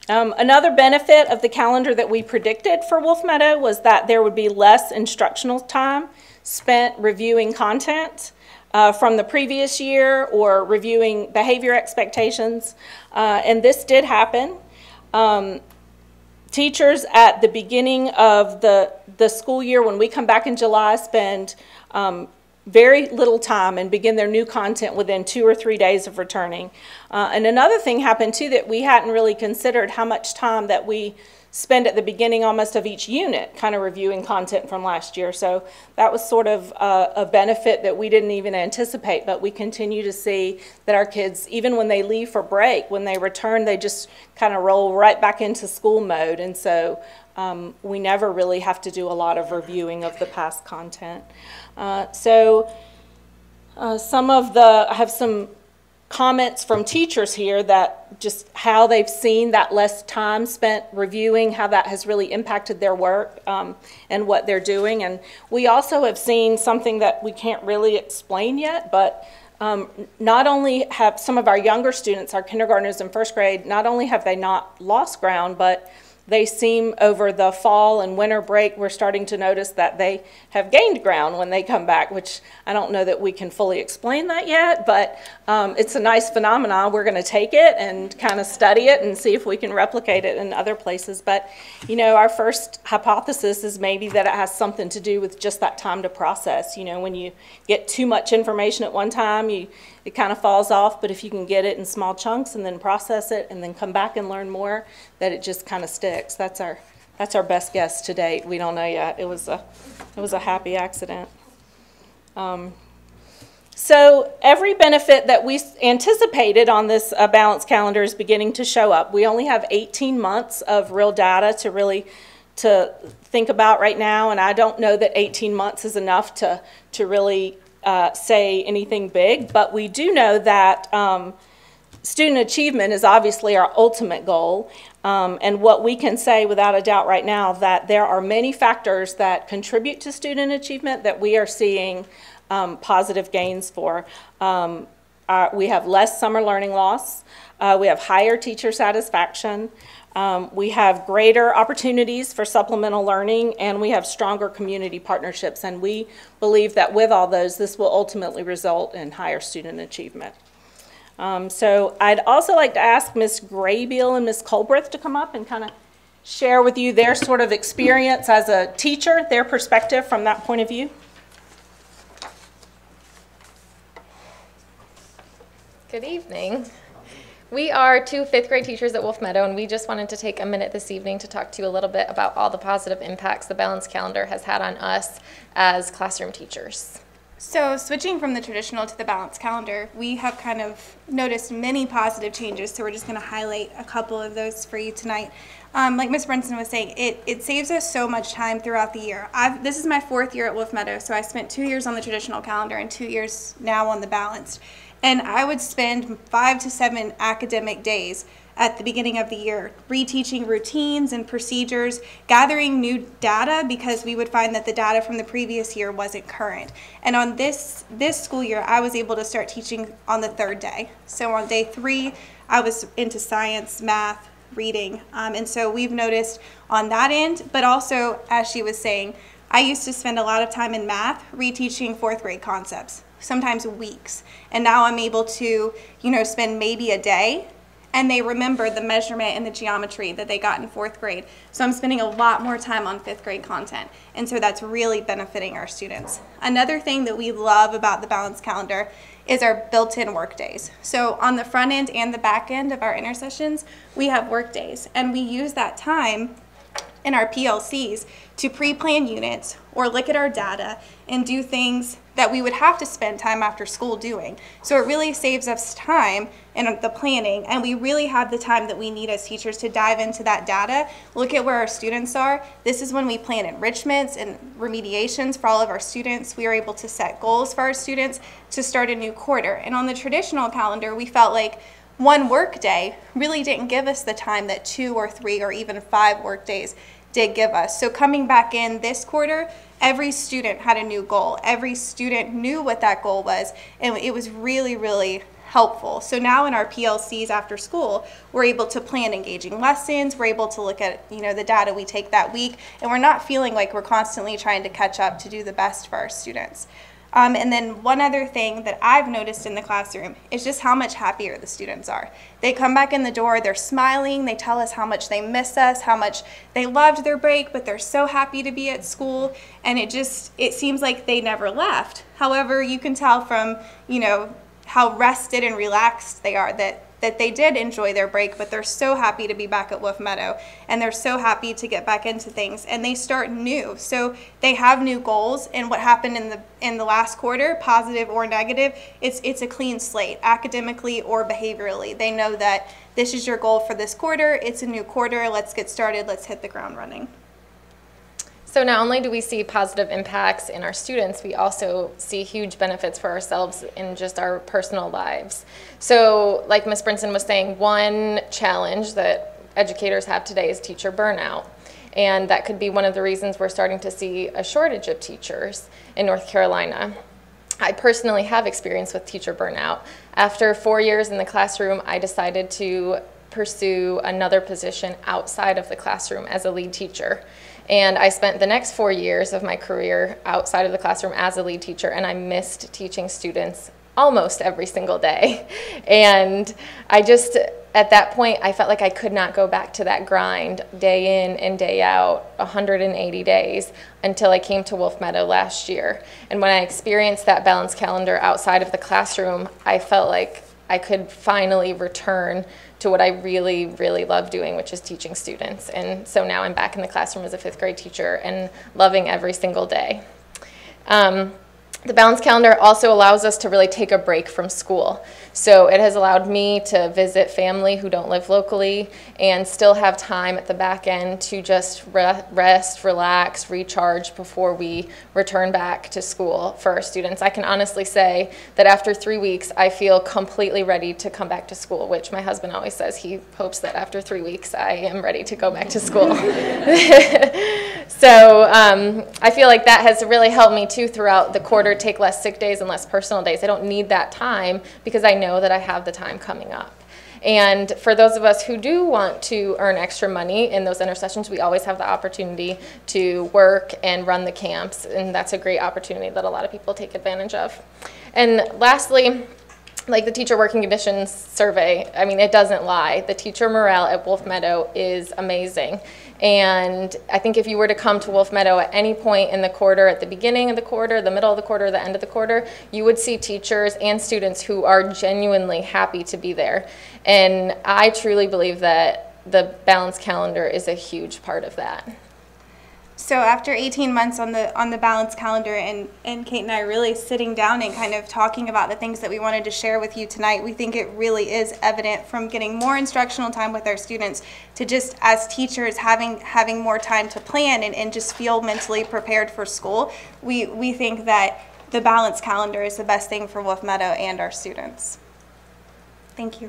Another benefit of the calendar that we predicted for Wolf Meadow was that there would be less instructional time spent reviewing content from the previous year or reviewing behavior expectations, and this did happen. Teachers at the beginning of the school year, when we come back in July, spend very little time and begin their new content within 2 or 3 days of returning. And another thing happened too that we hadn't really considered, how much time that we spend at the beginning almost of each unit kind of reviewing content from last year. So that was sort of a benefit that we didn't even anticipate, but we continue to see that our kids, even when they leave for break, when they return, they just kind of roll right back into school mode. And so we never really have to do a lot of reviewing of the past content. I have some comments from teachers here that just how they've seen that less time spent reviewing, how that has really impacted their work and what they're doing. And we also have seen something that we can't really explain yet, but not only have some of our younger students, our kindergartners in first grade, not only have they not lost ground, but they seem over the fall and winter break, we're starting to notice that they have gained ground when they come back, which I don't know that we can fully explain that yet, but it's a nice phenomenon. We're going to take it and kind of study it and see if we can replicate it in other places. But, you know, our first hypothesis is maybe that it has something to do with just that time to process. You know, when you get too much information at one time, it kind of falls off, but if you can get it in small chunks and then process it and then come back and learn more, that it just kind of sticks. That's our best guess to date. We don't know yet. It was a happy accident. So every benefit that we anticipated on this balanced calendar is beginning to show up. We only have 18 months of real data to think about right now, and I don't know that 18 months is enough to really say anything big, but we do know that student achievement is obviously our ultimate goal, and what we can say without a doubt right now that there are many factors that contribute to student achievement that we are seeing positive gains for. We have less summer learning loss, we have higher teacher satisfaction, we have greater opportunities for supplemental learning, and we have stronger community partnerships. And we believe that with all those, this will ultimately result in higher student achievement. So I'd also like to ask Ms. Graybeal and Ms. Colbreth to come up and kind of share with you their sort of experience as a teacher, their perspective from that point of view. Good evening. We are 2 fifth grade teachers at Wolf Meadow, and we just wanted to take a minute this evening to talk to you a little bit about all the positive impacts the balanced calendar has had on us as classroom teachers. So switching from the traditional to the balanced calendar, we have kind of noticed many positive changes, so we're just going to highlight a couple of those for you tonight. Like Ms. Brinson was saying, it saves us so much time throughout the year. This is my 4th year at Wolf Meadow, so I spent 2 years on the traditional calendar and 2 years now on the balanced. And I would spend 5 to 7 academic days at the beginning of the year reteaching routines and procedures, gathering new data because we would find that the data from the previous year wasn't current. And on this school year, I was able to start teaching on the 3rd day. So on day 3, I was into science, math, reading. And so we've noticed on that end, but also, as she was saying, I used to spend a lot of time in math reteaching 4th grade concepts, sometimes weeks. And now I'm able to, spend maybe a day, and they remember the measurement and the geometry that they got in 4th grade. So I'm spending a lot more time on 5th grade content. And so that's really benefiting our students. Another thing that we love about the balanced calendar is our built-in work days. So on the front end and the back end of our intersessions, we have work days. And we use that time in our PLCs to pre-plan units or look at our data and do things that we would have to spend time after school doing. So it really saves us time in the planning, and we really have the time that we need as teachers to dive into that data, look at where our students are. This is when we plan enrichments and remediations for all of our students. We are able to set goals for our students to start a new quarter. And on the traditional calendar, we felt like one work day really didn't give us the time that 2 or 3 or even 5 work days did give us. So coming back in this quarter, every student had a new goal. Every student knew what that goal was, and it was really, really helpful. So now in our PLCs after school, we're able to plan engaging lessons, we're able to look at, the data we take that week, and we're not feeling like we're constantly trying to catch up to do the best for our students. And then one other thing that I've noticed in the classroom is just how much happier the students are. They come back in the door, they're smiling, they tell us how much they miss us, how much they loved their break, but they're so happy to be at school, and it seems like they never left. However, you can tell from, how rested and relaxed they are that they did enjoy their break, but they're so happy to be back at Wolf Meadow, and they're so happy to get back into things, and they start new. So they have new goals, and what happened in the last quarter, positive or negative, it's a clean slate, academically or behaviorally. They know that this is your goal for this quarter, it's a new quarter, let's get started, let's hit the ground running. So not only do we see positive impacts in our students, we also see huge benefits for ourselves in just our personal lives. So like Ms. Brinson was saying, one challenge that educators have today is teacher burnout. And that could be one of the reasons we're starting to see a shortage of teachers in North Carolina. I personally have experience with teacher burnout. After 4 years in the classroom, I decided to pursue another position outside of the classroom as a lead teacher. And I spent the next 4 years of my career outside of the classroom as a lead teacher, and I missed teaching students almost every single day. And at that point, I felt like I could not go back to that grind day in and day out, 180 days, until I came to Wolf Meadow last year. And when I experienced that balanced calendar outside of the classroom, I felt like I could finally return to what I really, really love doing, which is teaching students. And so now I'm back in the classroom as a 5th grade teacher and loving every single day. The balanced calendar also allows us to really take a break from school. So it has allowed me to visit family who don't live locally and still have time at the back end to just rest, relax, recharge before we return back to school for our students. I can honestly say that after 3 weeks, I feel completely ready to come back to school, which my husband always says he hopes that after 3 weeks, I am ready to go back to school. So I feel like that has really helped me too throughout the quarter, take less sick days and less personal days. I don't need that time because I know that I have the time coming up. And for those of us who do want to earn extra money in those intersessions, we always have the opportunity to work and run the camps, and that's a great opportunity that a lot of people take advantage of. And lastly, like the teacher working conditions survey, I mean, it doesn't lie. The teacher morale at Wolf Meadow is amazing. And I think if you were to come to Wolf Meadow at any point in the quarter, at the beginning of the quarter, the middle of the quarter, the end of the quarter, you would see teachers and students who are genuinely happy to be there. And I truly believe that the balanced calendar is a huge part of that. So after 18 months on the balanced calendar and Kate and I really sitting down and kind of talking about the things that we wanted to share with you tonight, we think it really is evident from getting more instructional time with our students to just as teachers having more time to plan and just feel mentally prepared for school. We think that the balanced calendar is the best thing for Wolf Meadow and our students. Thank you.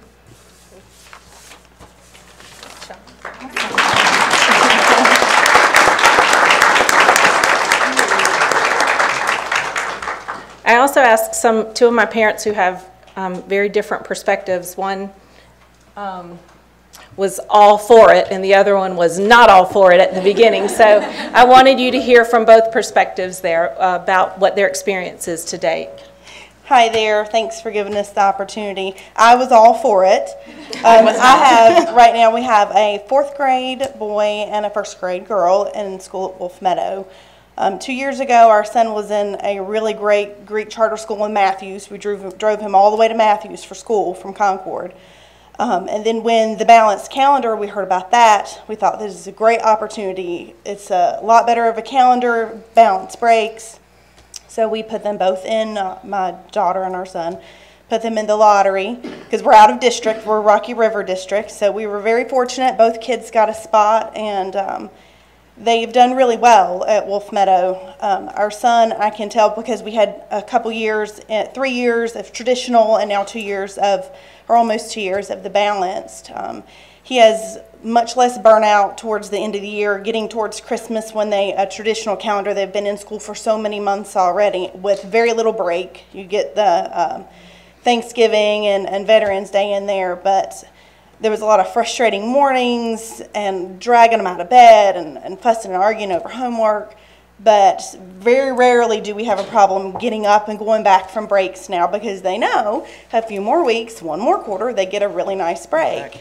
I also asked two of my parents who have very different perspectives. One was all for it, and the other one was not all for it at the beginning. So I wanted you to hear from both perspectives there about what their experience is to date. Hi there. Thanks for giving us the opportunity. I was all for it. Right now we have a 4th grade boy and a 1st grade girl in school at Wolf Meadow. 2 years ago, our son was in a really great Greek charter school in Matthews. We drove him all the way to Matthews for school from Concord. And then when the balanced calendar, we heard about that, we thought this is a great opportunity. It's a lot better of a calendar, balanced breaks. So we put them both in, my daughter and our son, put them in the lottery because we're out of district. We're Rocky River district. So we were very fortunate. Both kids got a spot, and they've done really well at Wolf Meadow. Our son, I can tell because we had a couple years, 3 years of traditional and now 2 years of, or almost 2 years of the balanced. He has much less burnout towards the end of the year, getting towards Christmas when a traditional calendar, they've been in school for so many months already with very little break. You get the Thanksgiving and Veterans Day in there, but there was a lot of frustrating mornings and dragging them out of bed and fussing and arguing over homework. But very rarely do we have a problem getting up and going back from breaks now, because they know a few more weeks, one more quarter, they get a really nice break.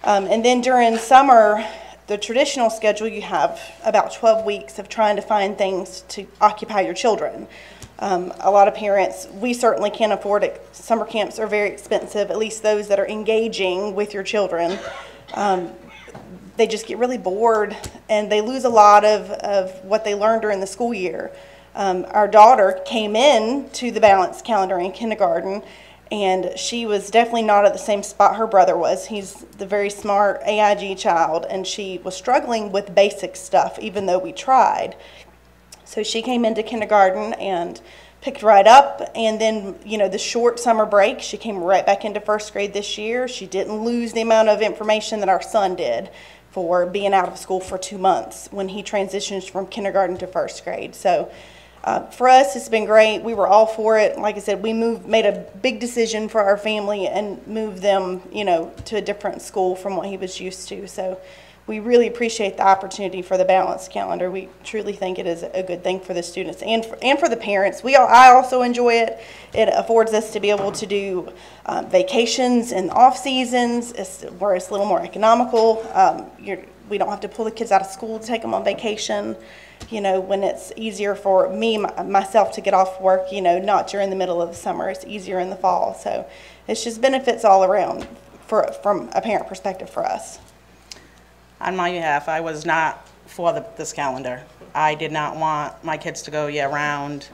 And then during summer, the traditional schedule, you have about 12 weeks of trying to find things to occupy your children. A lot of parents, we certainly can't afford it. Summer camps are very expensive, at least those that are engaging with your children. They just get really bored, and they lose a lot of what they learned during the school year. Our daughter came in to the balanced calendar in kindergarten, and she was definitely not at the same spot her brother was. He's the very smart AIG child, and she was struggling with basic stuff, even though we tried. So she came into kindergarten and picked right up, and then, you know, the short summer break, she came right back into first grade this year. She didn't lose the amount of information that our son did for being out of school for 2 months when he transitions from kindergarten to first grade. So for us, it's been great. We were all for it. Like I said, we made a big decision for our family and moved them, you know, to a different school from what he was used to. So we really appreciate the opportunity for the balanced calendar. We truly think it is a good thing for the students and for the parents. I also enjoy it. It affords us to be able to do vacations and off seasons where it's a little more economical. We don't have to pull the kids out of school to take them on vacation. You know, when it's easier for myself to get off work, you know, not during the middle of the summer. It's easier in the fall. So it's just benefits all around from a parent perspective for us. On my behalf, I was not for this calendar. I did not want my kids to go year-round,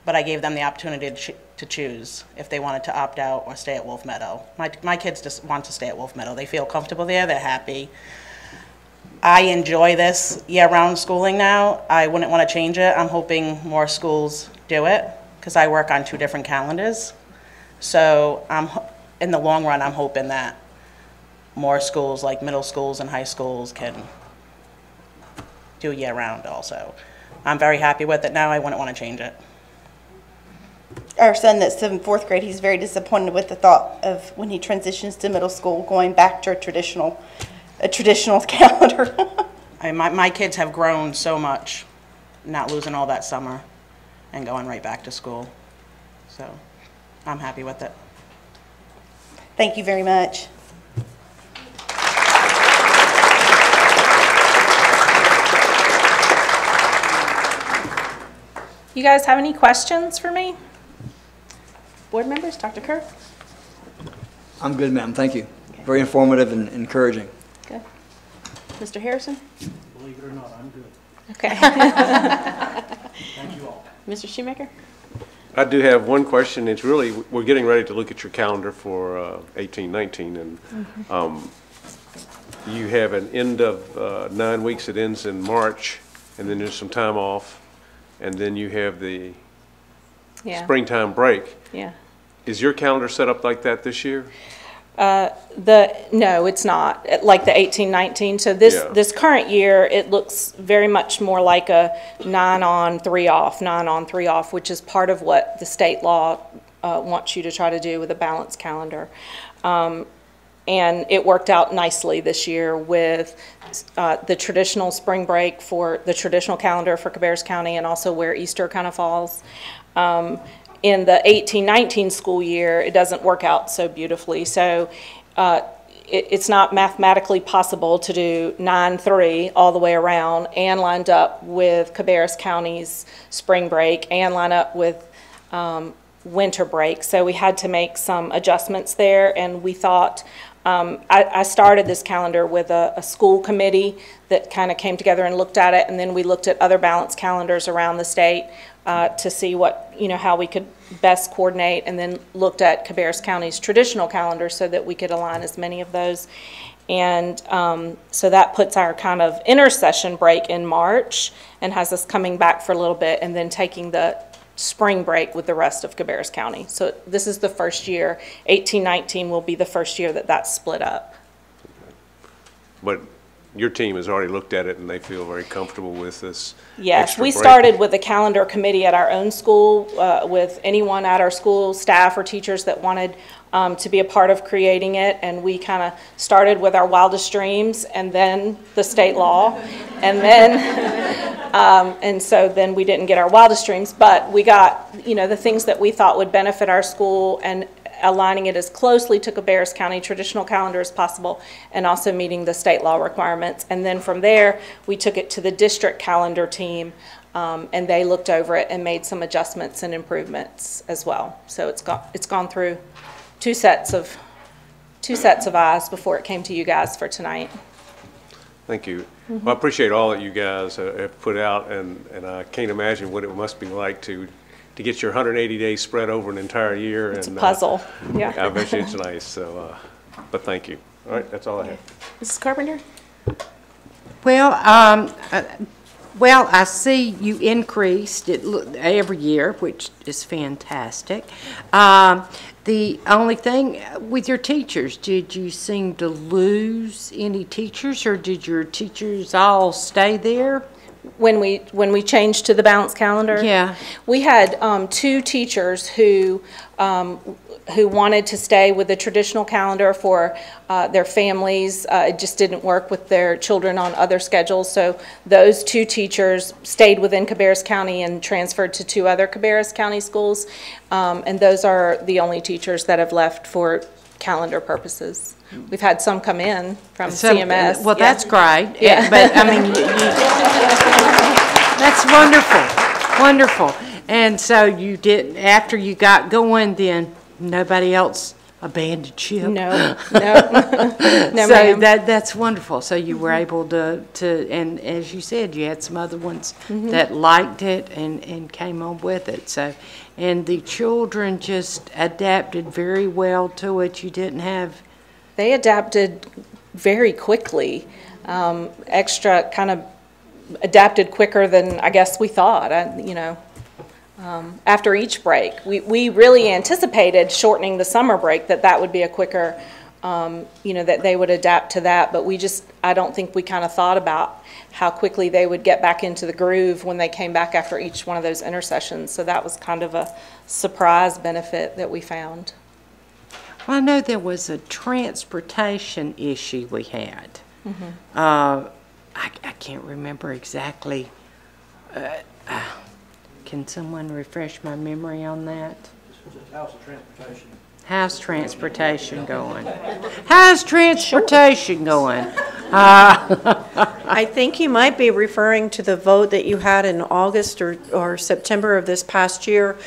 but I gave them the opportunity to choose if they wanted to opt out or stay at Wolf Meadow. My kids just want to stay at Wolf Meadow. They feel comfortable there. They're happy. I enjoy this year-round schooling now. I wouldn't want to change it. I'm hoping more schools do it because I work on 2 different calendars. So in the long run, I'm hoping that more schools, like middle schools and high schools, can do year-round also. I'm very happy with it now. I wouldn't want to change it. Our son that's in 4th grade, he's very disappointed with the thought of when he transitions to middle school, going back to a traditional calendar. My kids have grown so much, not losing all that summer and going right back to school. So I'm happy with it. Thank you very much. You guys have any questions for me? Board members, Dr. Kerr? I'm good, ma'am. Thank you. Very informative and encouraging. Good. Mr. Harrison? Believe it or not, I'm good. Okay. Thank you all. Mr. Shoemaker? I do have one question. It's really, we're getting ready to look at your calendar for 18-19, and you have an end of 9 weeks that ends in March, and then there's some time off, and then you have the springtime break. Yeah. Is your calendar set up like that this year? No, it's not like the 18-19. So this current year, it looks very much more like a 9 on 3 off, 9 on 3 off, which is part of what the state law wants you to try to do with a balanced calendar. And it worked out nicely this year with the traditional spring break for the traditional calendar for Cabarrus County, and also where Easter kind of falls. In the 18-19 school year, it doesn't work out so beautifully. So it's not mathematically possible to do 9-3 all the way around and lined up with Cabarrus County's spring break and line up with winter break. So we had to make some adjustments there, and we thought, I started this calendar with a school committee that kind of came together and looked at it, and then we looked at other balanced calendars around the state to see how we could best coordinate, and then looked at Cabarrus County's traditional calendar so that we could align as many of those. And so that puts our kind of intersession break in March and has us coming back for a little bit and then taking the spring break with the rest of Cabarrus County. So this is the first year. 18-19 will be the first year that that's split up. But your team has already looked at it and they feel very comfortable with this. Yes, we started with a calendar committee at our own school with anyone at our school, staff or teachers that wanted to be a part of creating it, and we kind of started with our wildest dreams and then the state law, and then and so then we didn't get our wildest dreams, but we got, you know, the things that we thought would benefit our school and aligning it as closely to Cabarrus County traditional calendar as possible, and also meeting the state law requirements. And then from there, we took it to the district calendar team, and they looked over it and made some adjustments and improvements as well. So it's gone through two sets of eyes before it came to you guys for tonight. Thank you. Well, I appreciate all that you guys have put out, and I can't imagine what it must be like to get your 180 days spread over an entire year. It's a puzzle. Yeah. I bet you it's nice. So, but thank you. All right, that's all I have. Mrs. Carpenter? Well, I see you increased it every year, which is fantastic. The only thing with your teachers, did you seem to lose any teachers, or did your teachers all stay there? When we changed to the balanced calendar, yeah, we had 2 teachers who wanted to stay with the traditional calendar for their families. It just didn't work with their children on other schedules, so those 2 teachers stayed within Cabarrus County and transferred to 2 other Cabarrus County schools, and those are the only teachers that have left for calendar purposes. We've had some come in from CMS. Well, yeah. That's great. Yeah. But I mean, that's wonderful, wonderful. And so you did, after you got going, then nobody else abandoned ship? No, no. No, so that's wonderful. So you were able to, and as you said, you had some other ones that liked it and came on with it. So, and the children just adapted very well to it. You didn't have... They adapted very quickly. Extra kind of adapted quicker than I guess we thought. After each break, we really anticipated shortening the summer break, that would be a quicker, that they would adapt to that. But I don't think we kind of thought about how quickly they would get back into the groove when they came back after each one of those intersessions. So that was kind of a surprise benefit that we found. Well, I know there was a transportation issue we had. I can't remember exactly. Can someone refresh my memory on that? This was a House of Transportation. How's transportation going? How's transportation going? I think you might be referring to the vote that you had in August or September of this past year,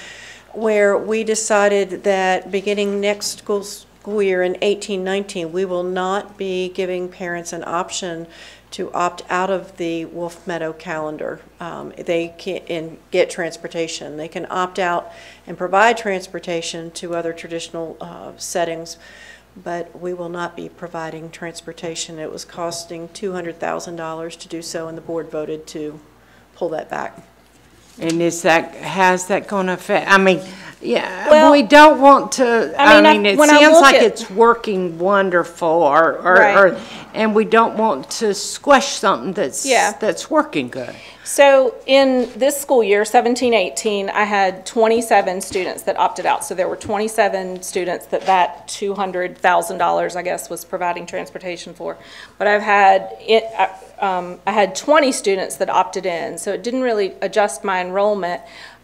where we decided that beginning next school year in 18-19, we will not be giving parents an option to opt out of the Wolf Meadow calendar. They can get transportation. They can opt out and provide transportation to other traditional settings, but we will not be providing transportation. It was costing $200,000 to do so, and the board voted to pull that back. And how's that going to affect? I mean, yeah, well, we don't want to. It sounds like it's working wonderful, right. And we don't want to squash something that's working good. So in this school year, 17-18, I had 27 students that opted out. So there were 27 students that $200,000, I guess, was providing transportation for. But I had 20 students that opted in, so it didn't really adjust my enrollment.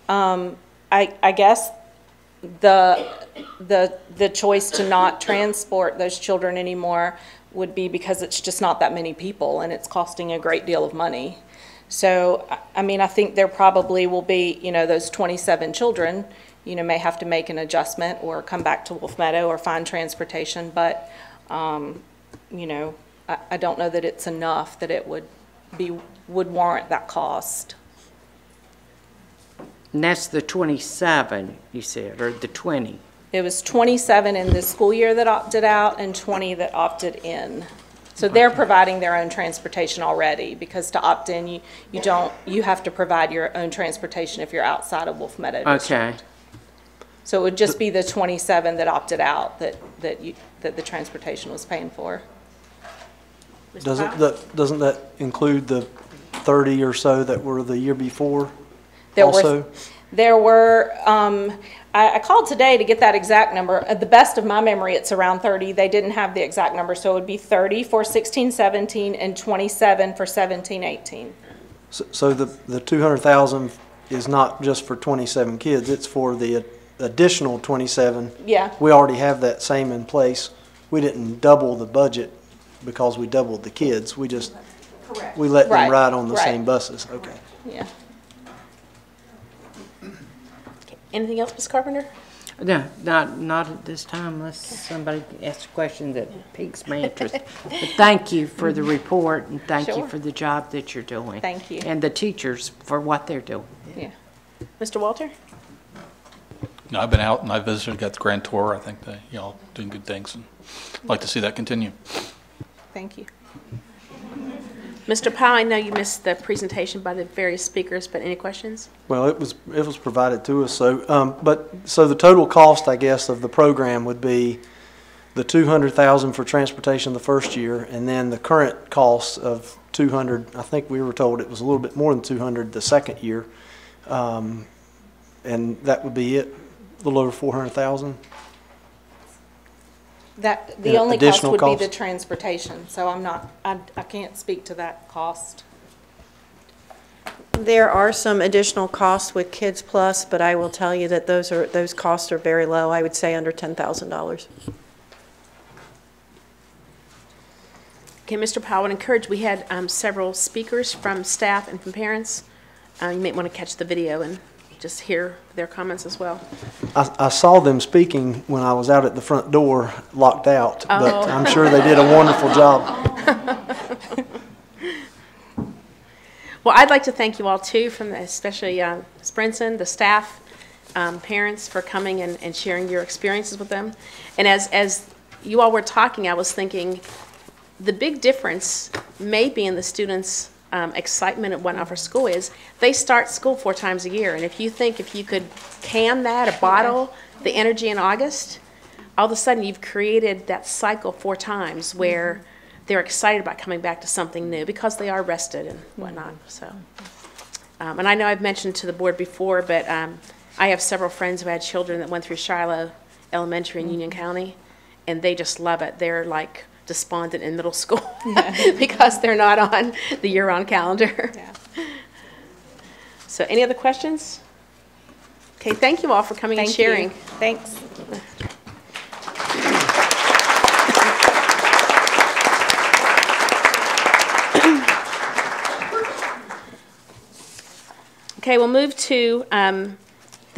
I guess the choice to not transport those children anymore would be because it's just not that many people and it's costing a great deal of money. So, I think there probably will be, those 27 children, may have to make an adjustment or come back to Wolf Meadow or find transportation, but, I don't know that it's enough that it would warrant that cost. And that's the 27, you said, or the 20? It was 27 in this school year that opted out and 20 that opted in. So they're providing their own transportation already, because to opt in, you have to provide your own transportation if you're outside of Wolf Meadow District. Okay. So it would just be the 27 that opted out that the transportation was paying for. Mr. Powell? Doesn't that include the 30 or so that were the year before There also? There were, I called today to get that exact number. At the best of my memory, it's around 30. They didn't have the exact number, so it would be 30 for 16-17 and 27 for 17-18. So the 200,000 is not just for 27 kids, it's for the additional 27. Yeah. We already have that same in place. We didn't double the budget because we doubled the kids. We just, Correct. we let them Right, ride on the right. same buses. Okay. Yeah. Anything else, Ms. Carpenter? No, not at this time unless somebody asks a question that piques my interest. But thank you for the report and thank you Sure. for the job that you're doing. Thank you. And the teachers for what they're doing. Yeah. Mr. Walter? No, I've been out and I visited, got the grand tour. I think they, y'all doing good things, and I'd like to see that continue. Thank you. Mr. Powell, I know you missed the presentation by the various speakers, but any questions? Well, it was provided to us. So, so the total cost, I guess, of the program would be the 200,000 for transportation the first year, and then the current cost of 200. I think we were told it was a little bit more than 200 the second year, and that would be it, a little over 400,000. That, the only cost additional would be cost? the transportation, so I can't speak to that cost. There are some additional costs with Kids Plus, but I will tell you that those costs are very low. I would say under $10,000. Okay, Mr. Powell, I would encourage, we had several speakers from staff and from parents. You may want to catch the video and just hear their comments as well. I saw them speaking when I was out at the front door, locked out, but Oh. I'm sure they did a wonderful job. Well, I'd like to thank you all too, especially Ms. Brinson, the staff, parents, for coming and sharing your experiences with them. And as you all were talking, I was thinking the big difference may be in the students' excitement and whatnot for school is they start school 4 times a year. And if you could can that or bottle the energy in August, all of a sudden you've created that cycle 4 times where they're excited about coming back to something new because they are rested and whatnot. So, and I know I've mentioned to the board before, but I have several friends who had children that went through Shiloh Elementary in Union County, and they just love it. They're like despondent in middle school because they're not on the year-round calendar. Yeah. So any other questions? Okay, thank you all for coming and sharing. Thanks. Okay, we'll move to the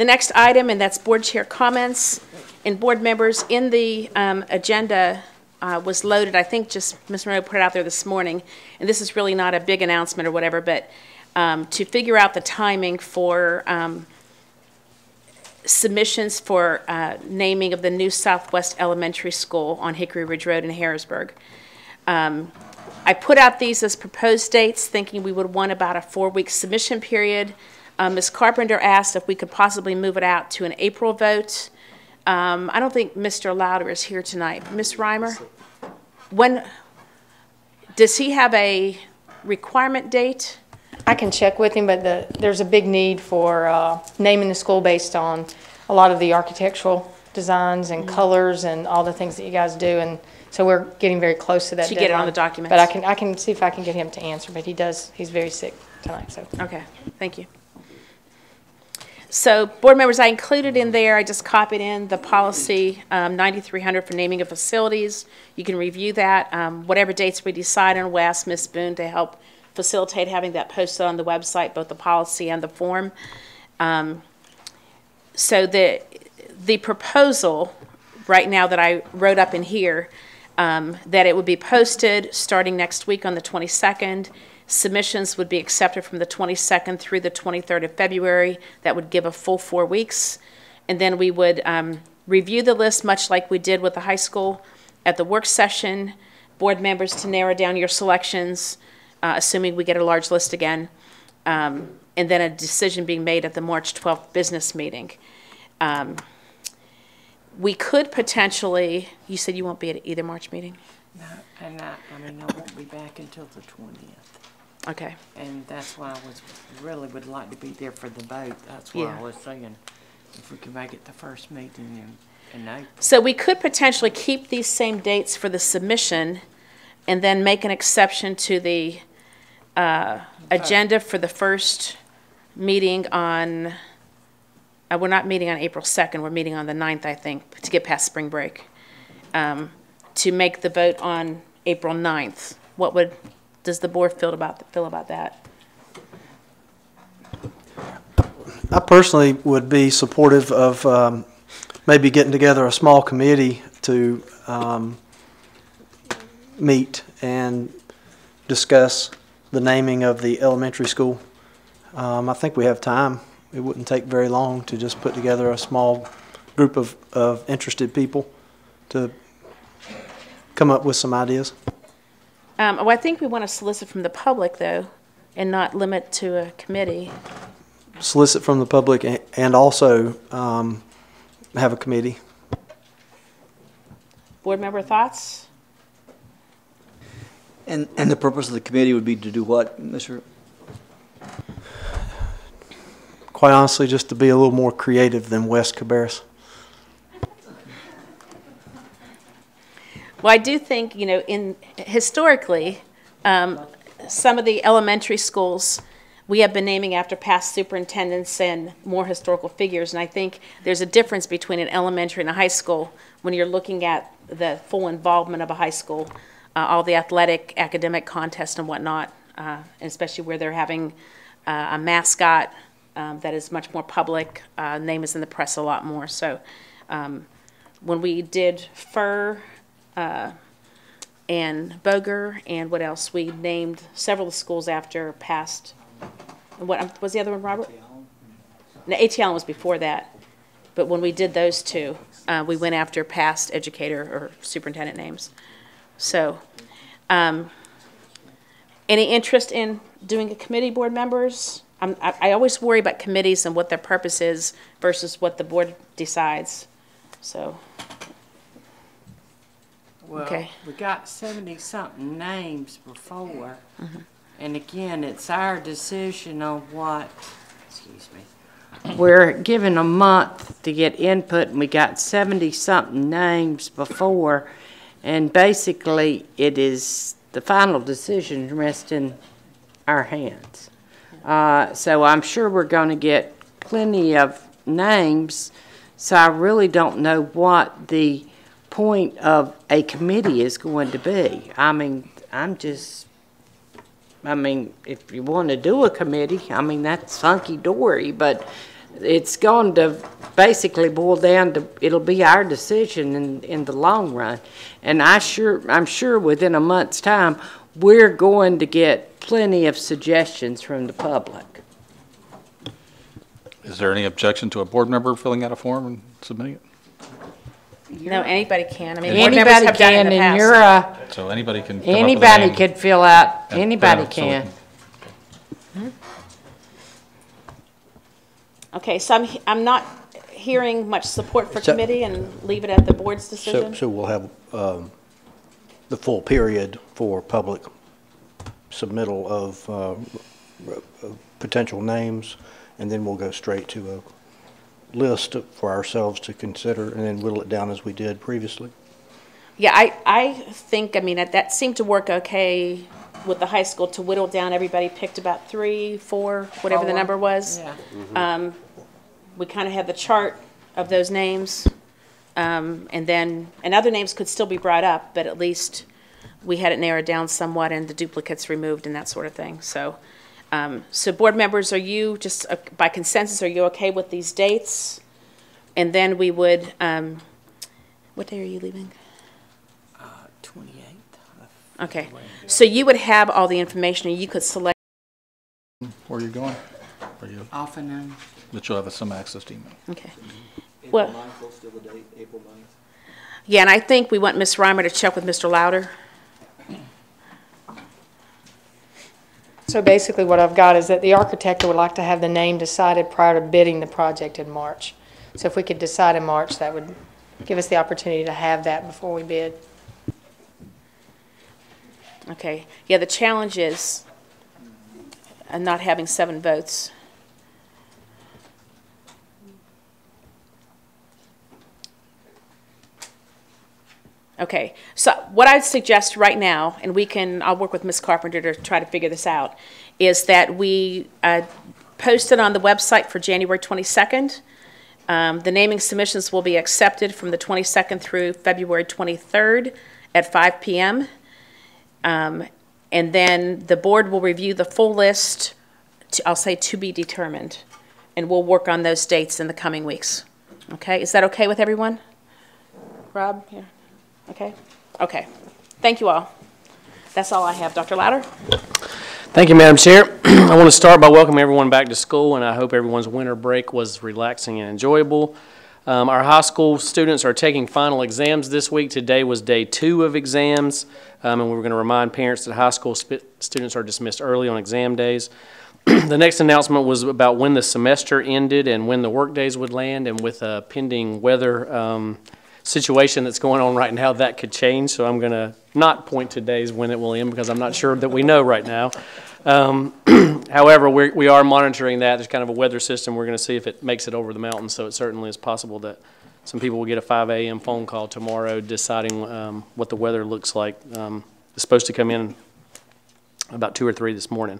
next item, and that's board chair comments. And board members, in the agenda was loaded, I think just Ms. Meadow put it out there this morning, and this is really not a big announcement or whatever, but to figure out the timing for submissions for naming of the new Southwest Elementary School on Hickory Ridge Road in Harrisburg. I put out these as proposed dates, thinking we would want about a 4-week submission period. Ms. Carpenter asked if we could possibly move it out to an April vote. I don't think Mr. Louder is here tonight. Ms. Reimer, when does he have a requirement date? I can check with him, but there's a big need for naming the school based on a lot of the architectural designs and colors and all the things that you guys do, and so we're getting very close to that So you get it on deadline. the documents. But I can see if I can get him to answer, but he's very sick tonight, so. Okay, thank you. So, board members, I included in there, I just copied in the policy 9300 for naming of facilities. You can review that. Whatever dates we decide on, we'll ask Ms. Boone to help facilitate having that posted on the website, both the policy and the form. So the proposal right now that I wrote up in here, that it would be posted starting next week on the 22nd. Submissions would be accepted from the 22nd through the 23rd of February. That would give a full 4 weeks. And then we would review the list, much like we did with the high school, at the work session, board members to narrow down your selections, assuming we get a large list again, and then a decision being made at the March 12th business meeting. We could potentially, you said you won't be at either March meeting? No, and I mean, I won't be back until the 20th. Okay. And that's why I was, really would like to be there for the vote. That's why I was saying, if we could make it the first meeting in April. So we could potentially keep these same dates for the submission and then make an exception to the agenda for the first meeting on, we're not meeting on April 2nd, we're meeting on the 9th, I think, to get past spring break, to make the vote on April 9th. Does the board feel about that? I personally would be supportive of maybe getting together a small committee to meet and discuss the naming of the elementary school. I think we have time. It wouldn't take very long to just put together a small group of interested people to come up with some ideas. Well, I think we want to solicit from the public, though, and not limit to a committee. Solicit from the public and also have a committee. Board member thoughts? And the purpose of the committee would be to do what, Mr.? Quite honestly, just to be a little more creative than West Cabarrus. Well, I do think, historically, some of the elementary schools we have been naming after past superintendents and more historical figures, and I think there's a difference between an elementary and a high school when you're looking at the full involvement of a high school, all the athletic, academic contests and whatnot, and especially where they're having a mascot that is much more public, name is in the press a lot more. So when we did Fur, and Boger, and what else? We named several schools after past. What was the other one, Robert? No, A.T. Allen was before that. But when we did those two, we went after past educator or superintendent names. So, any interest in doing a committee, board members? I always worry about committees and what their purpose is versus what the board decides. So. Well, okay. We got 70-something names before, and again, it's our decision on what, excuse me, we're given a month to get input, and we got 70-something names before, and basically, it is the final decision rests in our hands. So I'm sure we're going to get plenty of names, so I really don't know what the point of a committee is going to be. I mean, if you want to do a committee, that's hunky-dory, but it's going to basically boil down to, it'll be our decision in the long run. And I'm sure within a month's time, we're going to get plenty of suggestions from the public. Is there any objection to a board member filling out a form and submitting it? No, anybody can. Anybody can, and you're a. So anybody can. Anybody could fill out. Anybody can. Okay, so I'm not hearing much support for committee, and leave it at the board's decision. So we'll have the full period for public submittal of potential names, and then we'll go straight to a list for ourselves to consider, and then whittle it down as we did previously. Yeah, I think, that seemed to work okay with the high school to whittle down. Everybody picked about 3, 4, whatever the number was. Yeah. We kind of had the chart of those names, and other names could still be brought up, but at least we had it narrowed down somewhat and the duplicates removed and that sort of thing. So. So board members, are you just by consensus, are you okay with these dates? And then we would, what day are you leaving? 28th. Okay. So you would have all the information and you could select. Where are you going? Off and on. But you'll have some access to email. Okay. April 9th, still the date, April 9th. Yeah, and I think we want Ms. Reimer to check with Mr. Louder. So basically what I've got is that the architect would like to have the name decided prior to bidding the project in March. So if we could decide in March, that would give us the opportunity to have that before we bid. Okay. Yeah, the challenge is not having 7 votes. Okay, so what I'd suggest right now, and I'll work with Ms. Carpenter to try to figure this out, is that we post it on the website for January 22nd. The naming submissions will be accepted from the 22nd through February 23rd at 5 p.m. And then the board will review the full list, I'll say to be determined, and we'll work on those dates in the coming weeks. Okay, is that okay with everyone? Rob, here. Okay? Okay. Thank you all. That's all I have. Dr. Louder? Thank you, Madam Chair. I want to start by welcoming everyone back to school, and I hope everyone's winter break was relaxing and enjoyable. Our high school students are taking final exams this week. Today was day 2 of exams, and we're going to remind parents that high school students are dismissed early on exam days. The next announcement was about when the semester ended and when the work days would land, and with a pending weather situation that's going on right now, that could change. So I'm going to not point to days when it will end because I'm not sure that we know right now. However, we are monitoring that. There's kind of a weather system. We're going to see if it makes it over the mountain. So it certainly is possible that some people will get a 5 a.m. phone call tomorrow deciding what the weather looks like. It's supposed to come in about 2 or 3 this morning.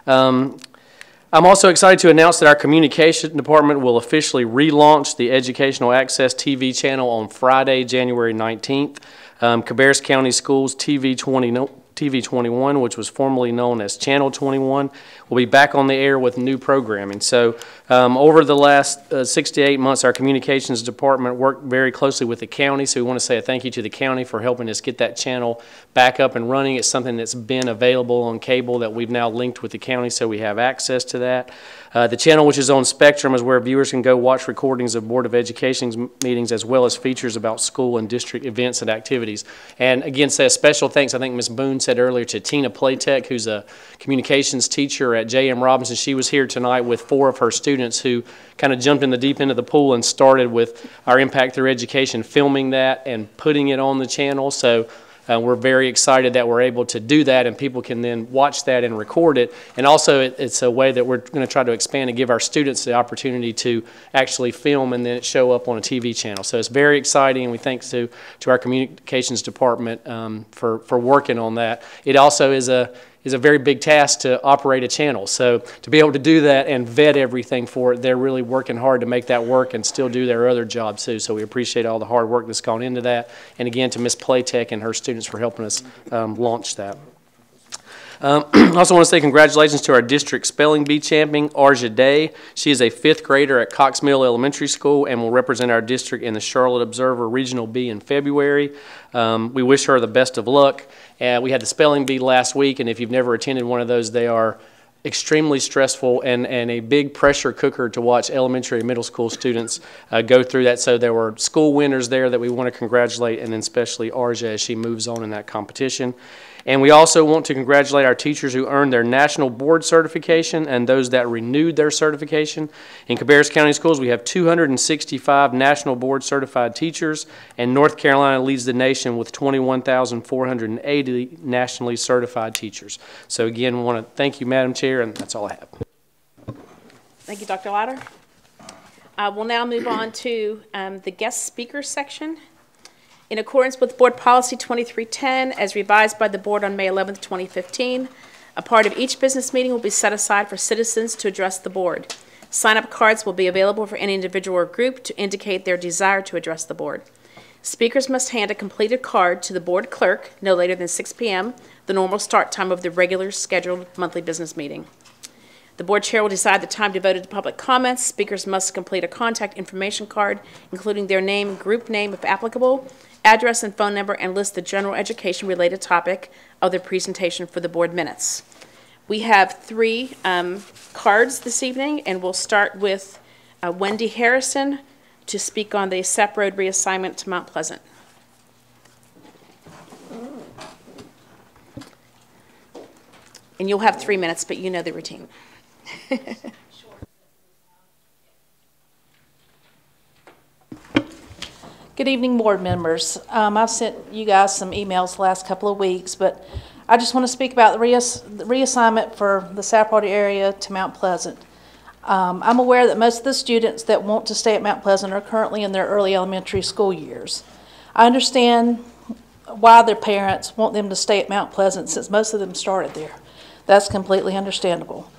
I'm also excited to announce that our communication department will officially relaunch the Educational Access TV channel on Friday, January 19th. Cabarrus County Schools TV 21, which was formerly known as Channel 21, will be back on the air with new programming. So over the last 6 to 8 months, our communications department worked very closely with the county. So we want to say a thank you to the county for helping us get that channel back up and running. It's something that's been available on cable that we've now linked with the county, so we have access to that. The channel, which is on Spectrum, is where viewers can go watch recordings of Board of Education meetings as well as features about school and district events and activities. And again, say a special thanks, I think Ms. Boone said earlier, to Tina Playtech, who's a communications teacher at J.M. Robinson. She was here tonight with 4 of her students who kind of jumped in the deep end of the pool and started with our Impact Through Education, filming that and putting it on the channel. So we're very excited that we're able to do that, and people can then watch that and record it. And also, it's a way that we're going to try to expand and give our students the opportunity to actually film and then it show up on a TV channel. So it's very exciting, and we thanks to our communications department for working on that. It also is a very big task to operate a channel. So to be able to do that and vet everything for it, they're really working hard to make that work and still do their other jobs too. So we appreciate all the hard work that's gone into that. And again, to Ms. Playtech and her students for helping us launch that. I also want to say congratulations to our district spelling bee champion, Arja Day. She is a 5th grader at Cox Mill Elementary School and will represent our district in the Charlotte Observer Regional Bee in February. We wish her the best of luck. We had the spelling bee last week, and if you've never attended one of those, they are extremely stressful and a big pressure cooker to watch elementary and middle school students go through that. So there were school winners there that we want to congratulate, and then especially Arja as she moves on in that competition. And we also want to congratulate our teachers who earned their national board certification and those that renewed their certification. In Cabarrus County Schools, we have 265 national board certified teachers, and North Carolina leads the nation with 21,480 nationally certified teachers. So again, we want to thank you, Madam Chair, and that's all I have. Thank you, Dr. Louder. We'll now move on to the guest speaker section. In accordance with Board Policy 2310, as revised by the Board on May 11, 2015, a part of each business meeting will be set aside for citizens to address the Board. Sign-up cards will be available for any individual or group to indicate their desire to address the Board. Speakers must hand a completed card to the Board Clerk no later than 6 p.m., the normal start time of the regular scheduled monthly business meeting. The Board Chair will decide the time devoted to public comments. Speakers must complete a contact information card, including their name, group name if applicable, address and phone number, and list the general education-related topic of the presentation for the Board minutes. We have 3 cards this evening, and we'll start with Wendy Harrison to speak on the SEP Road reassignment to Mount Pleasant. And you'll have 3 minutes, but you know the routine. Good evening, board members. I've sent you guys some emails the last couple of weeks, but I just want to speak about the reassignment for the Southport area to Mount Pleasant. I'm aware that most of the students that want to stay at Mount Pleasant are currently in their early elementary school years. I understand why their parents want them to stay at Mount Pleasant since most of them started there. That's completely understandable.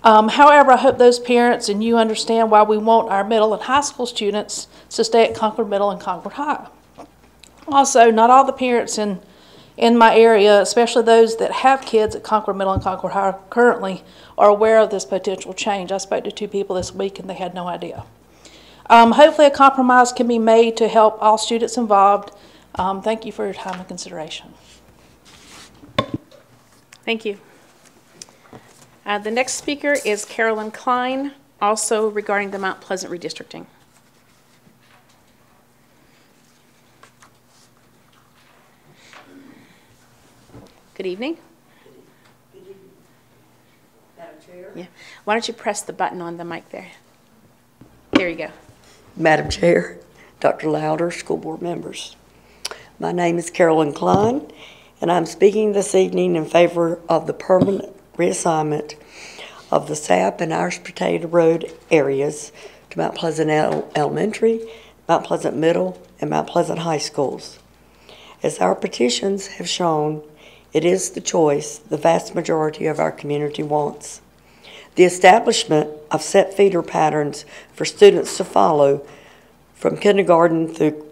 However, I hope those parents and you understand why we want our middle and high school students to stay at Concord Middle and Concord High. Also, not all the parents in my area, especially those that have kids at Concord Middle and Concord High currently, are aware of this potential change. I spoke to 2 people this week and they had no idea. Hopefully a compromise can be made to help all students involved. Thank you for your time and consideration. Thank you. The next speaker is Carolyn Klein, also regarding the Mount Pleasant redistricting. Good evening. Good evening. Madam Chair. Yeah. Why don't you press the button on the mic there? There you go. Madam Chair, Dr. Louder, school board members. My name is Carolyn Klein, and I'm speaking this evening in favor of the permanent reassignment of the Sap and Irish Potato Road areas to Mount Pleasant Elementary, Mount Pleasant Middle, and Mount Pleasant High Schools. As our petitions have shown, it is the choice the vast majority of our community wants. The establishment of set feeder patterns for students to follow from kindergarten through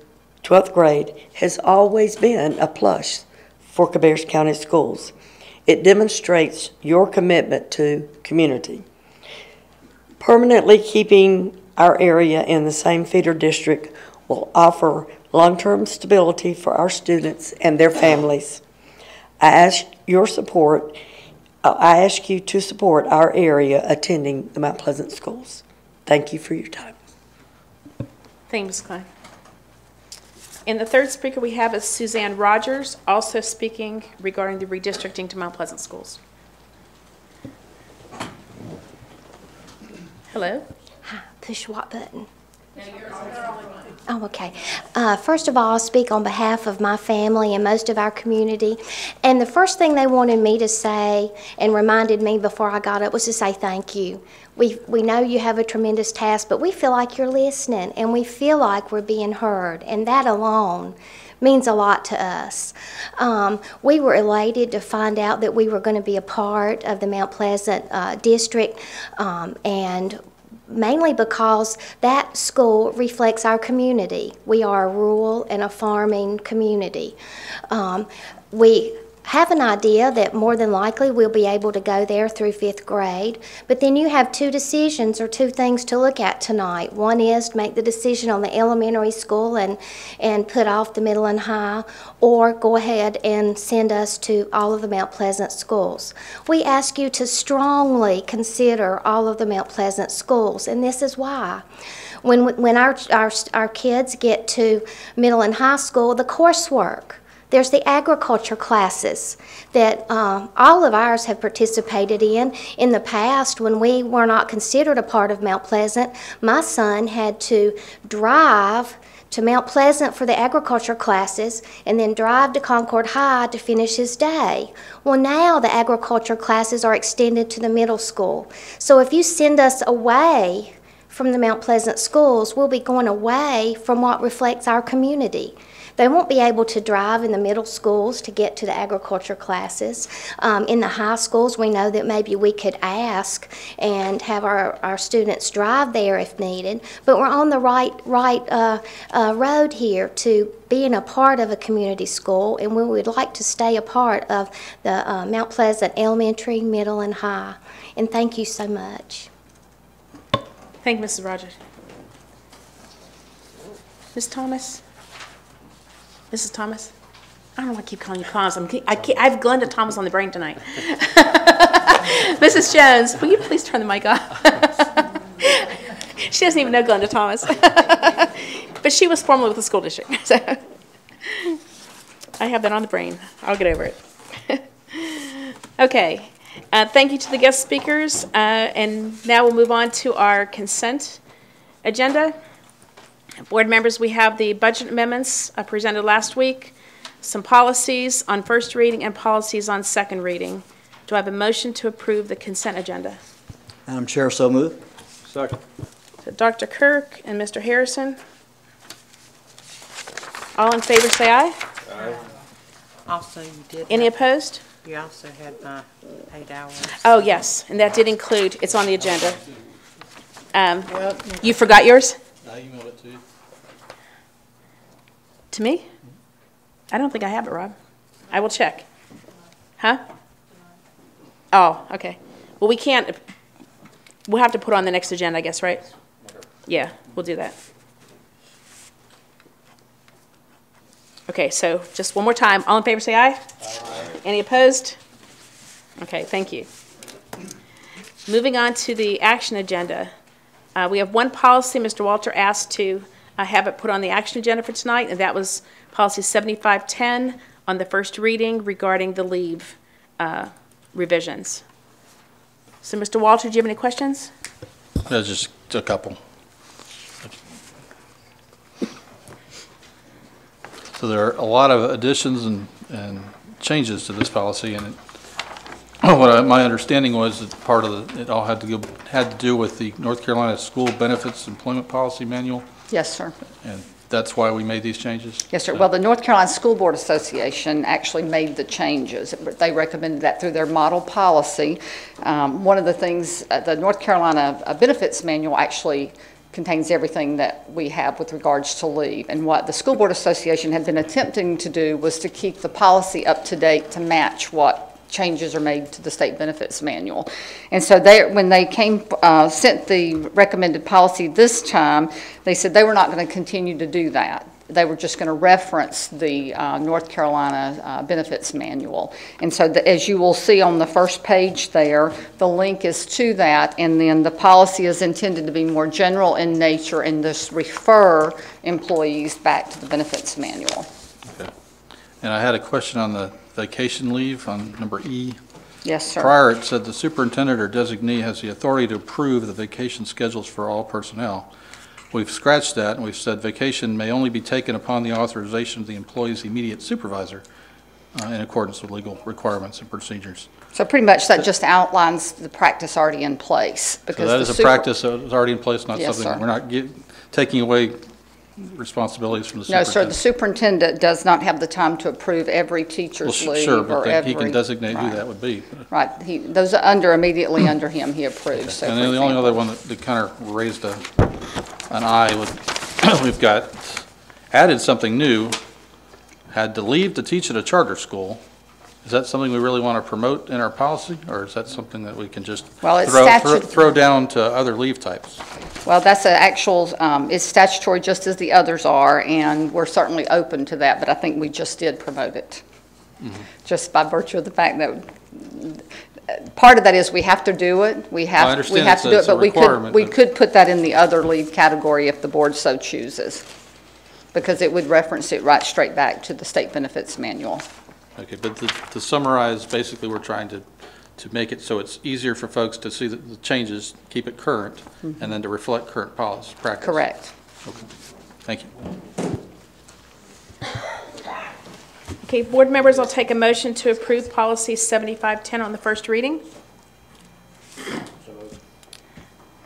12th grade has always been a plus for Cabarrus County schools. It demonstrates your commitment to community. Permanently keeping our area in the same feeder district will offer long-term stability for our students and their families. I ask you to support our area attending the Mount Pleasant schools. Thank you for your time. Thank you, Ms. Klein. And the third speaker we have is Suzanne Rogers, also speaking regarding the redistricting to Mount Pleasant schools. Hello. Hi, push what button? Oh, okay. First of all, I'll speak on behalf of my family and most of our community. And the first thing they wanted me to say and reminded me before I got up was to say thank you. We know you have a tremendous task, but we feel like you're listening and we feel like we're being heard. And that alone means a lot to us. We were elated to find out that we were going to be a part of the Mount Pleasant district, and mainly because that school reflects our community. We are a rural and a farming community. We have an idea that more than likely we'll be able to go there through 5th grade, but then you have 2 decisions or 2 things to look at tonight. One is to make the decision on the elementary school and put off the middle and high, or go ahead and send us to all of the Mount Pleasant schools. We ask you to strongly consider all of the Mount Pleasant schools, and this is why. When our kids get to middle and high school, the coursework, there's the agriculture classes that all of ours have participated in. In the past, when we were not considered a part of Mount Pleasant, my son had to drive to Mount Pleasant for the agriculture classes and then drive to Concord High to finish his day. Well, now the agriculture classes are extended to the middle school. So if you send us away from the Mount Pleasant schools, we'll be going away from what reflects our community. They won't be able to drive in the middle schools to get to the agriculture classes. In the high schools, we know that maybe we could ask and have our students drive there if needed, but we're on the right road here to being a part of a community school, and we would like to stay a part of the Mount Pleasant Elementary, Middle, and High. And thank you so much. Thank you, Mrs. Rogers. Ms. Thomas? Mrs. Thomas? I don't know why I keep calling you Thomas. I have Glenda Thomas on the brain tonight. Mrs. Jones, will you please turn the mic off? She doesn't even know Glenda Thomas. But she was formerly with the school district. So I have that on the brain. I'll get over it. Okay. Thank you to the guest speakers. And now we'll move on to our consent agenda. Board members, we have the budget amendments presented last week. some policies on first reading and policies on second reading. Do I have a motion to approve the consent agenda? Madam Chair, so move. Second. So Dr. Kirk and Mr. Harrison. All in favor say aye. Aye. Also, you did. Any opposed? You also had 8 hours. Oh, yes, and that did include, it's on the agenda. You forgot yours? I emailed it to you. To me? I don't think I have it, Rob. I will check. Huh? Oh, okay. Well, we can't, we'll have to put on the next agenda, I guess, right? Yeah, we'll do that. Okay, so just one more time. All in favor say aye. Aye. Any opposed? Okay, thank you. Moving on to the action agenda. We have one policy Mr. Walter asked to have it put on the action agenda for tonight, and that was policy 7510 on the first reading regarding the leave revisions. So, Mr. Walter, do you have any questions? Just a couple. So there are a lot of additions and changes to this policy, and my understanding was that part of it all had to do with the North Carolina School Benefits Employment Policy Manual. Yes, sir. And that's why we made these changes? Yes, sir. Well, the North Carolina School Board Association actually made the changes. They recommended that through their model policy. One of the things, the North Carolina Benefits Manual actually contains everything that we have with regards to leave. And what the School Board Association had been attempting to do was to keep the policy up to date to match what changes are made to the state benefits manual. And so when they sent the recommended policy this time, they said they were not going to continue to do that. They were just going to reference the North Carolina benefits manual. And so as you will see on the first page there, the link is to that, and then the policy is intended to be more general in nature and just refer employees back to the benefits manual. Okay. And I had a question on the vacation leave on number E. Yes, sir. Prior, it said the superintendent or designee has the authority to approve the vacation schedules for all personnel. We've scratched that, and we've said vacation may only be taken upon the authorization of the employee's immediate supervisor in accordance with legal requirements and procedures. So pretty much that just outlines the practice already in place. So that is a practice that is already in place, not Yes, something, sir. we're not taking away responsibilities from the No, superintendent. sir, the superintendent does not have the time to approve every teacher's leave Sure, or but every. he can designate who right. that would be. Right, those are immediately under him, he approves. So And for then the only example- other one that kind of raised an eye, we've got added something new, had to leave to teach at a charter school. Is that something we really want to promote in our policy, or is that something that we can just Well, it's throw down to other leave types? Well, that's an actual, it's statutory just as the others are, and we're certainly open to that, but I think we just did promote it. Just by virtue of the fact that part of that is we have to do it. We have to do it, but we could put that in the other leave category if the board so chooses, because it would reference it right straight back to the state benefits manual. Okay, but to summarize, basically we're trying to make it so it's easier for folks to see the changes, keep it current, and then to reflect current policy practice. Correct. Okay. Thank you. Okay, board members, I'll take a motion to approve policy 7510 on the first reading.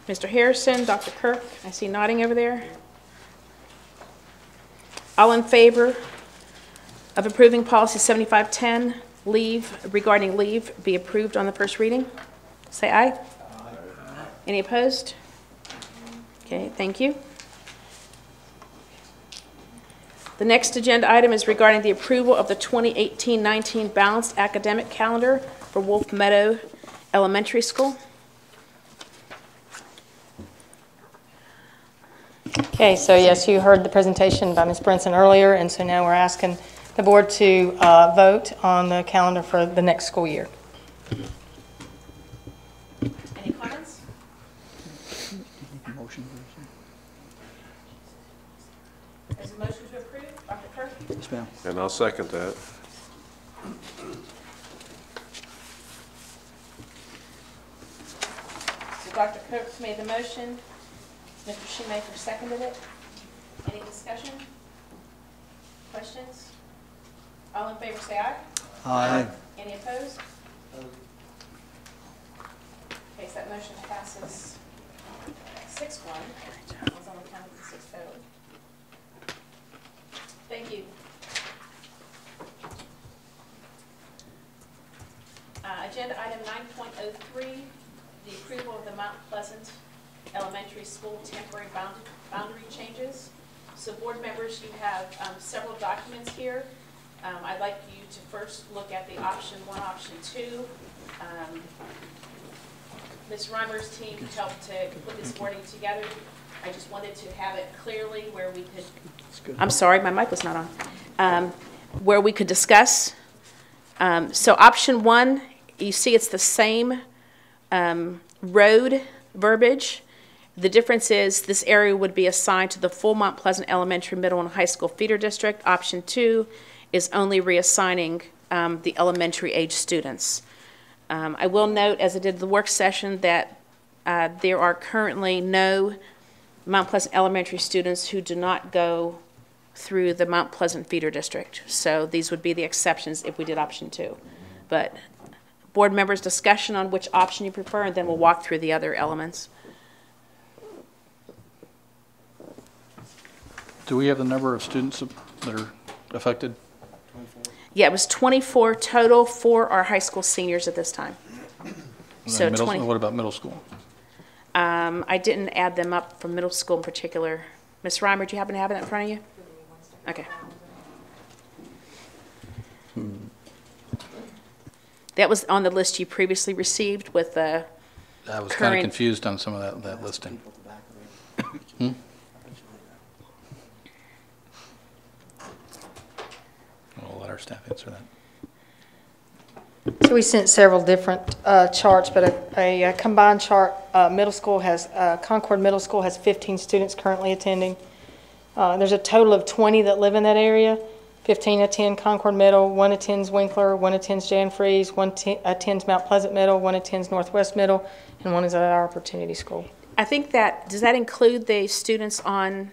Mr. Harrison, Dr. Kirk, I see nodding over there. All in favor of approving policy 7510, regarding leave, be approved on the first reading? Say aye. Aye. Any opposed? Okay, thank you. The next agenda item is regarding the approval of the 2018-19 balanced academic calendar for Wolf Meadow Elementary School. Okay, so yes, you heard the presentation by Ms. Brinson earlier, and so now we're asking the board to vote on the calendar for the next school year. Any comments? There's a motion to approve. Dr. Kirk? Yes, ma'am. And I'll second that. So Dr. Kirk made the motion. Mr. Shoemaker seconded it. Any discussion? Questions? All in favor say aye. Aye. Any opposed? Okay, so that motion passes 6-1. I was only counting the 6 total. Thank you. Agenda item 9.03, the approval of the Mount Pleasant Elementary School temporary boundary changes. So board members, you have several documents here. I'd like you to first look at the option 1, option 2. Ms. Reimer's team helped to put this wording together. I just wanted to have it clearly where we could, I'm sorry, my mic was not on, where we could discuss. So option 1, you see it's the same road verbiage. The difference is this area would be assigned to the full Mount Pleasant Elementary, Middle, and High School feeder district. Option 2 is only reassigning the elementary age students. I will note, as I did the work session, that there are currently no Mount Pleasant Elementary students who do not go through the Mount Pleasant feeder district. So these would be the exceptions if we did option 2. But board members' discussion on which option you prefer, and then we'll walk through the other elements. Do we have the number of students that are affected? Yeah, it was 24 total for our high school seniors at this time. So what about middle school? I didn't add them up from middle school in particular. Ms. Reimer, do you happen to have it in front of you? Okay. That was on the list you previously received with the I was kind of confused on some of that listing. We'll let our staff answer that. So we sent several different charts, but a combined chart, middle school has, Concord Middle School has 15 students currently attending. There's a total of 20 that live in that area. 15 attend Concord Middle, 1 attends Winkler, 1 attends Jan Fries, 1 attends Mount Pleasant Middle, 1 attends Northwest Middle, and 1 is at our Opportunity School. I think that, does that include the students on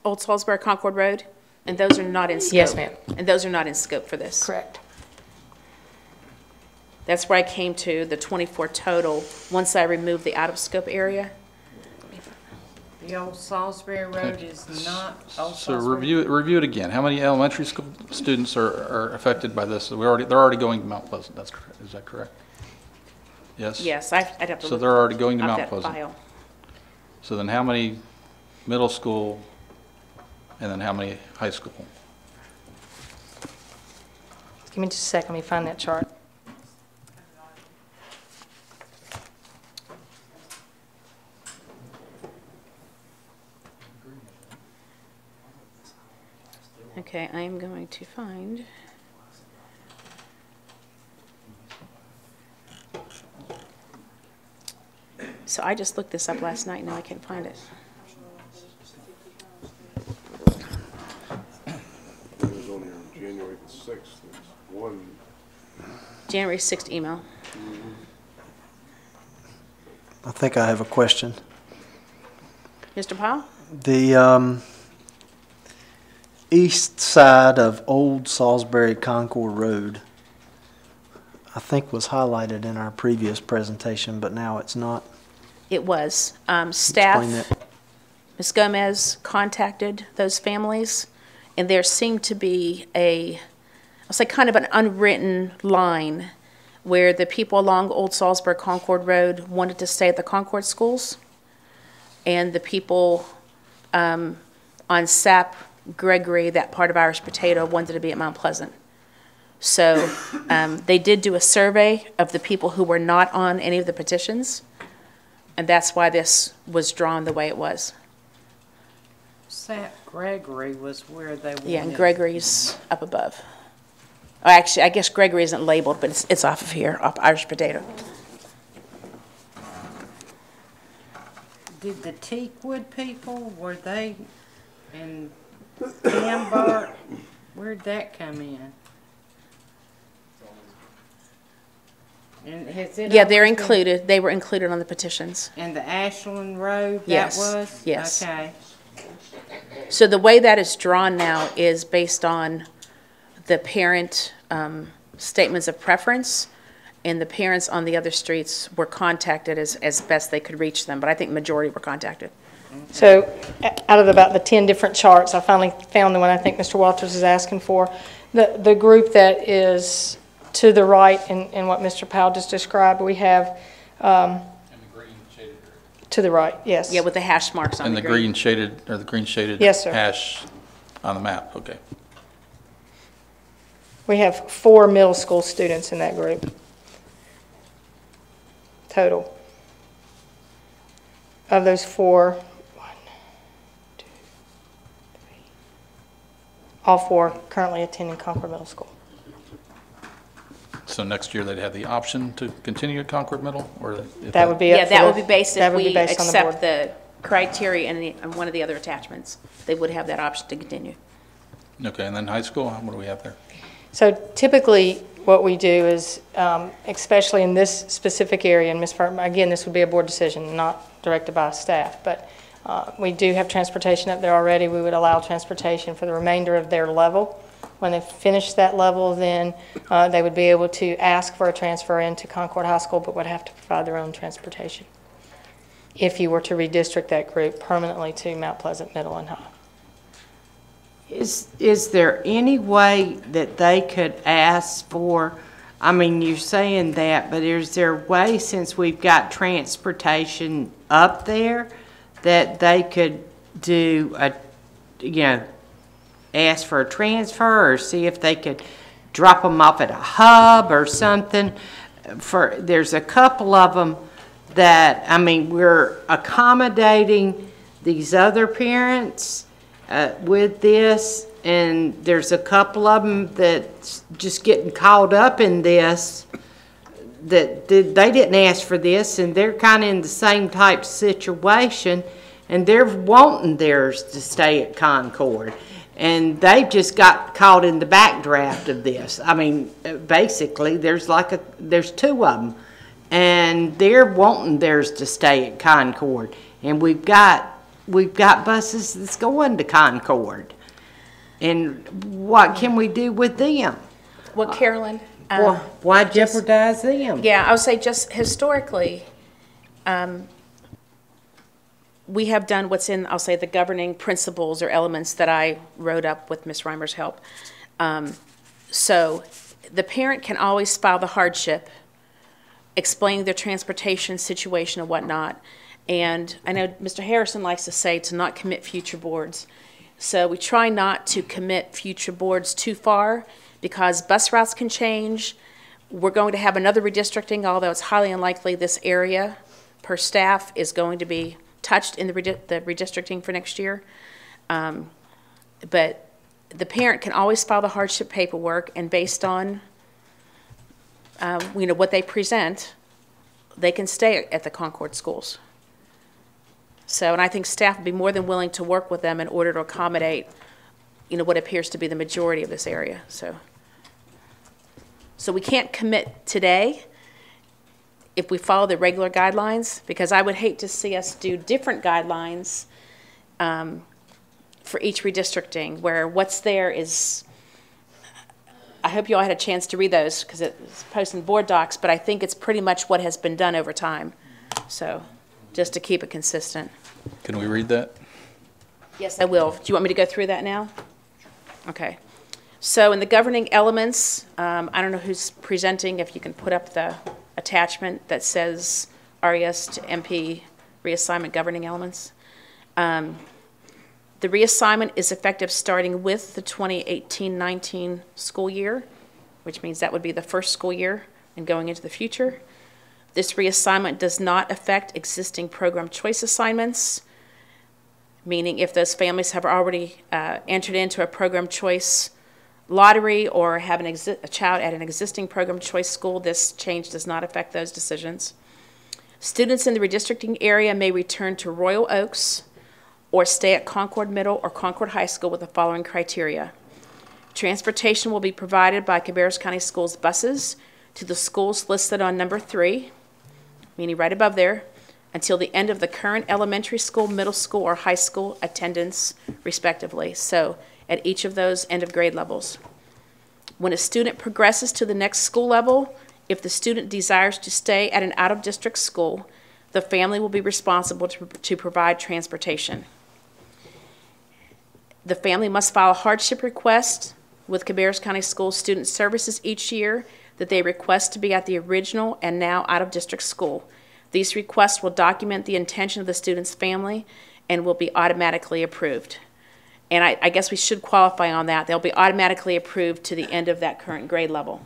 Old Salisbury Concord Road? And those are not in scope? Yes, ma'am. And those are not in scope for this? Correct. That's where I came to the 24 total, once I removed the out-of-scope area. The Old Salisbury Road is not Old So Salisbury? review it again. How many elementary school students are affected by this? They're already going to Mount Pleasant. That's correct. Is that correct? Yes? Yes, I'd have to So look they're already going to up Mount that Pleasant. file. So then how many middle school and then how many high school? Give me just a second, let me find that chart. Okay, I am going to find. So I just looked this up last night, now I can't find it. It was on here January the 6th. There's one. January 6th email. I think I have a question. Mr. Powell? The east side of Old Salisbury Concord Road, I think was highlighted in our previous presentation, but now it's not. It was. Explain Staff, that. Ms. Gomez contacted those families, and there seemed to be I'll say kind of an unwritten line where the people along Old Salisbury Concord Road wanted to stay at the Concord schools, and the people on SAP Gregory, that part of Irish Potato, wanted to be at Mount Pleasant. So they did do a survey of the people who were not on any of the petitions, and that's why this was drawn the way it was. St. Gregory was where they wanted. Yeah, and Gregory's up above. Oh, actually, I guess Gregory isn't labeled, but it's off of here, off Irish Potato. Did the Teakwood people, were they in Amber? Where'd that come in? And has it Yeah, they're always been- included. They were included on the petitions. And the Ashland Road, Yes, that was? yes. Okay. So the way that is drawn now is based on the parent statements of preference, and the parents on the other streets were contacted as best they could reach them, but I think majority were contacted. So out of about the 10 different charts, I finally found the one I think Mr. Walters is asking for. The group that is to the right in what Mr. Powell just described, we have to the right, yes. Yeah, with the hash marks on and the green shaded, or the green shaded Yes, sir. hash on the map, okay. We have 4 middle school students in that group total. Of those 4, 1, 2, 3, all 4 currently attending Concord Middle School. So next year they'd have the option to continue at Concord Middle, or if That would be Yeah, that would be based that if would be we based on the accept board. the criteria and one of the other attachments. They would have that option to continue. Okay, and then high school, what do we have there? So typically, what we do is, especially in this specific area, and Ms. Burton, again, this would be a board decision, not directed by staff, but we do have transportation up there already. We would allow transportation for the remainder of their level. When they finish that level, then they would be able to ask for a transfer into Concord High School, but would have to provide their own transportation if you were to redistrict that group permanently to Mount Pleasant Middle and High. Is there any way that they could ask for, I mean, you're saying that, but is there a way, since we've got transportation up there, that they could do a, ask for a transfer, or see if they could drop them off at a hub or something? There's a couple of them that, I mean, we're accommodating these other parents with this, and there's a couple of them that's just getting caught up in this, that they didn't ask for this, and they're kind of in the same type situation, and they're wanting theirs to stay at Concord, and they've just got caught in the backdraft of this. I mean, basically, there's 2 of them, and they're wanting theirs to stay at Concord, and we've got buses that's going to Concord. And what can we do with them? Well, Carolyn. Why jeopardize them? Yeah, I would say just historically, we have done what's in, I'll say, the governing principles or elements that I wrote up with Ms. Reimer's help. So the parent can always file the hardship, explaining their transportation situation and whatnot. And I know Mr. Harrison likes to say to not commit future boards. So we try not to commit future boards too far because bus routes can change. We're going to have another redistricting, although it's highly unlikely this area per staff is going to be touched in the redistricting for next year. But the parent can always file the hardship paperwork, and based on what they present, they can stay at the Concord schools. So, and I think staff would be more than willing to work with them in order to accommodate, what appears to be the majority of this area. So we can't commit today if we follow the regular guidelines, because I would hate to see us do different guidelines for each redistricting, where what's there is, I hope you all had a chance to read those because it's posted in board docs, but I think it's pretty much what has been done over time. So just to keep it consistent. Can we read that? Yes, I will. Do you want me to go through that now? Okay. So in the governing elements, I don't know who's presenting, if you can put up the attachment that says RES to MP reassignment governing elements. The reassignment is effective starting with the 2018-19 school year, which means that would be the first school year and going into the future. This reassignment does not affect existing program choice assignments, meaning if those families have already entered into a program choice lottery or have a child at an existing program choice school, this change does not affect those decisions. Students in the redistricting area may return to Royal Oaks or stay at Concord Middle or Concord High School with the following criteria. Transportation will be provided by Cabarrus County Schools buses to the schools listed on number 3, meaning right above there, until the end of the current elementary school, middle school, or high school attendance, respectively. So at each of those end of grade levels. When a student progresses to the next school level, if the student desires to stay at an out-of-district school, the family will be responsible to provide transportation. The family must file a hardship request with Cabarrus County School Student Services each year that they request to be at the original and now out-of-district school. These requests will document the intention of the student's family and will be automatically approved. And I guess we should qualify on that. They'll be automatically approved to the end of that current grade level.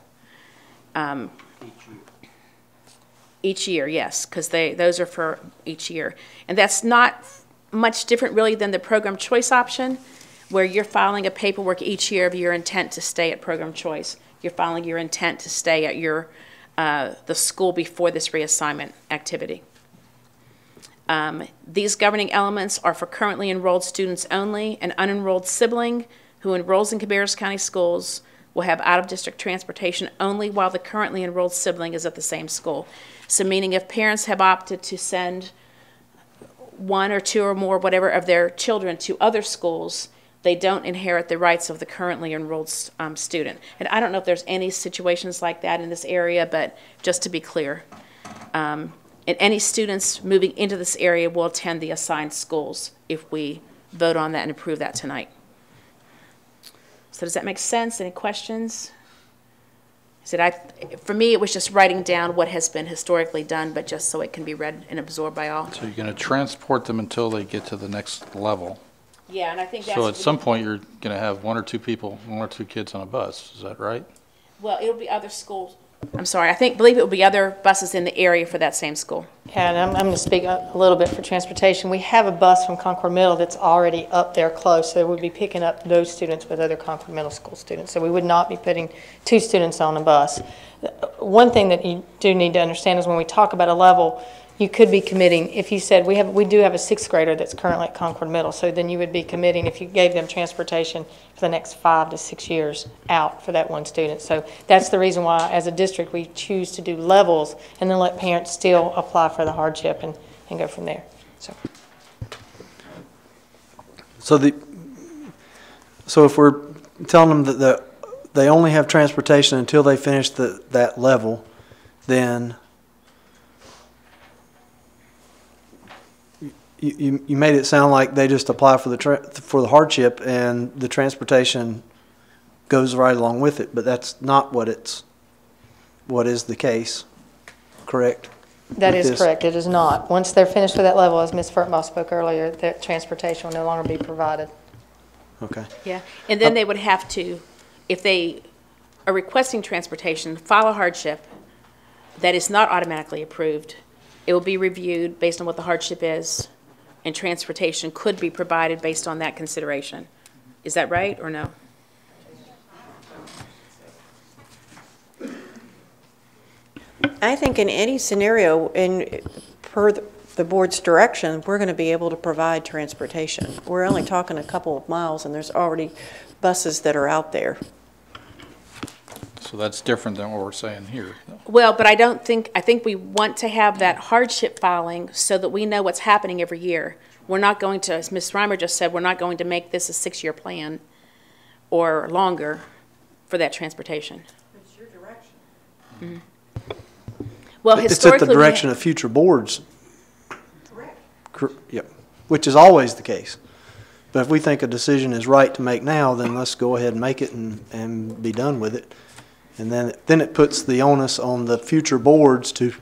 Each year, yes, because those are for each year. And that's not much different really than the program choice option, where you're filing a paperwork each year of your intent to stay at program choice. You're filing your intent to stay at your the school before this reassignment activity. These governing elements are for currently enrolled students only. An unenrolled sibling who enrolls in Cabarrus County Schools will have out-of-district transportation only while the currently enrolled sibling is at the same school. So meaning if parents have opted to send one or two or more, whatever, of their children to other schools, they don't inherit the rights of the currently enrolled student. And I don't know if there's any situations like that in this area, but just to be clear. And any students moving into this area will attend the assigned schools if we vote on that and approve that tonight. So does that make sense? Any questions? For me, it was just writing down what has been historically done, but just so it can be read and absorbed by all. So you're going to transport them until they get to the next level. Yeah, and I think that's... So at some point, you're going to have one or two kids on a bus. Is that right? Well, it'll be other schools. I'm sorry, believe it will be other buses in the area for that same school. Yeah, and I'm going to speak a little bit for transportation. We have a bus from Concord Middle that's already up there close, so we'll be picking up those students with other Concord Middle School students. So we would not be putting two students on a bus. One thing that you do need to understand is when we talk about a level, you could be committing, if you said, we do have a sixth grader that's currently at Concord Middle, so then you would be committing, if you gave them transportation for the next 5 to 6 years out for that one student. So that's the reason why, as a district, we choose to do levels and then let parents still apply for the hardship and go from there. So if we're telling them that they only have transportation until they finish that level, then you made it sound like they just apply for the hardship and the transportation goes right along with it, but that's not what is the case, correct? That is correct. It is not. Once they're finished with that level, as Ms. Furtbaugh spoke earlier, that transportation will no longer be provided. Okay. Yeah, and then they would have to, if they are requesting transportation, file a hardship that is not automatically approved. It will be reviewed based on what the hardship is, and transportation could be provided based on that consideration. Is that right or no? I think in any scenario, per the board's direction, we're going to be able to provide transportation. We're only talking a couple of miles, and there's already buses that are out there. So that's different than what we're saying here. Well, but I think we want to have that hardship filing so that we know what's happening every year. We're not going to, as Ms. Reimer just said, we're not going to make this a 6-year plan or longer for that transportation. It's your direction. Mm-hmm. Well, it's at the direction of future boards. Correct. Yep. Which is always the case. But if we think a decision is right to make now, then let's go ahead and make it and be done with it. And then it puts the onus on the future boards to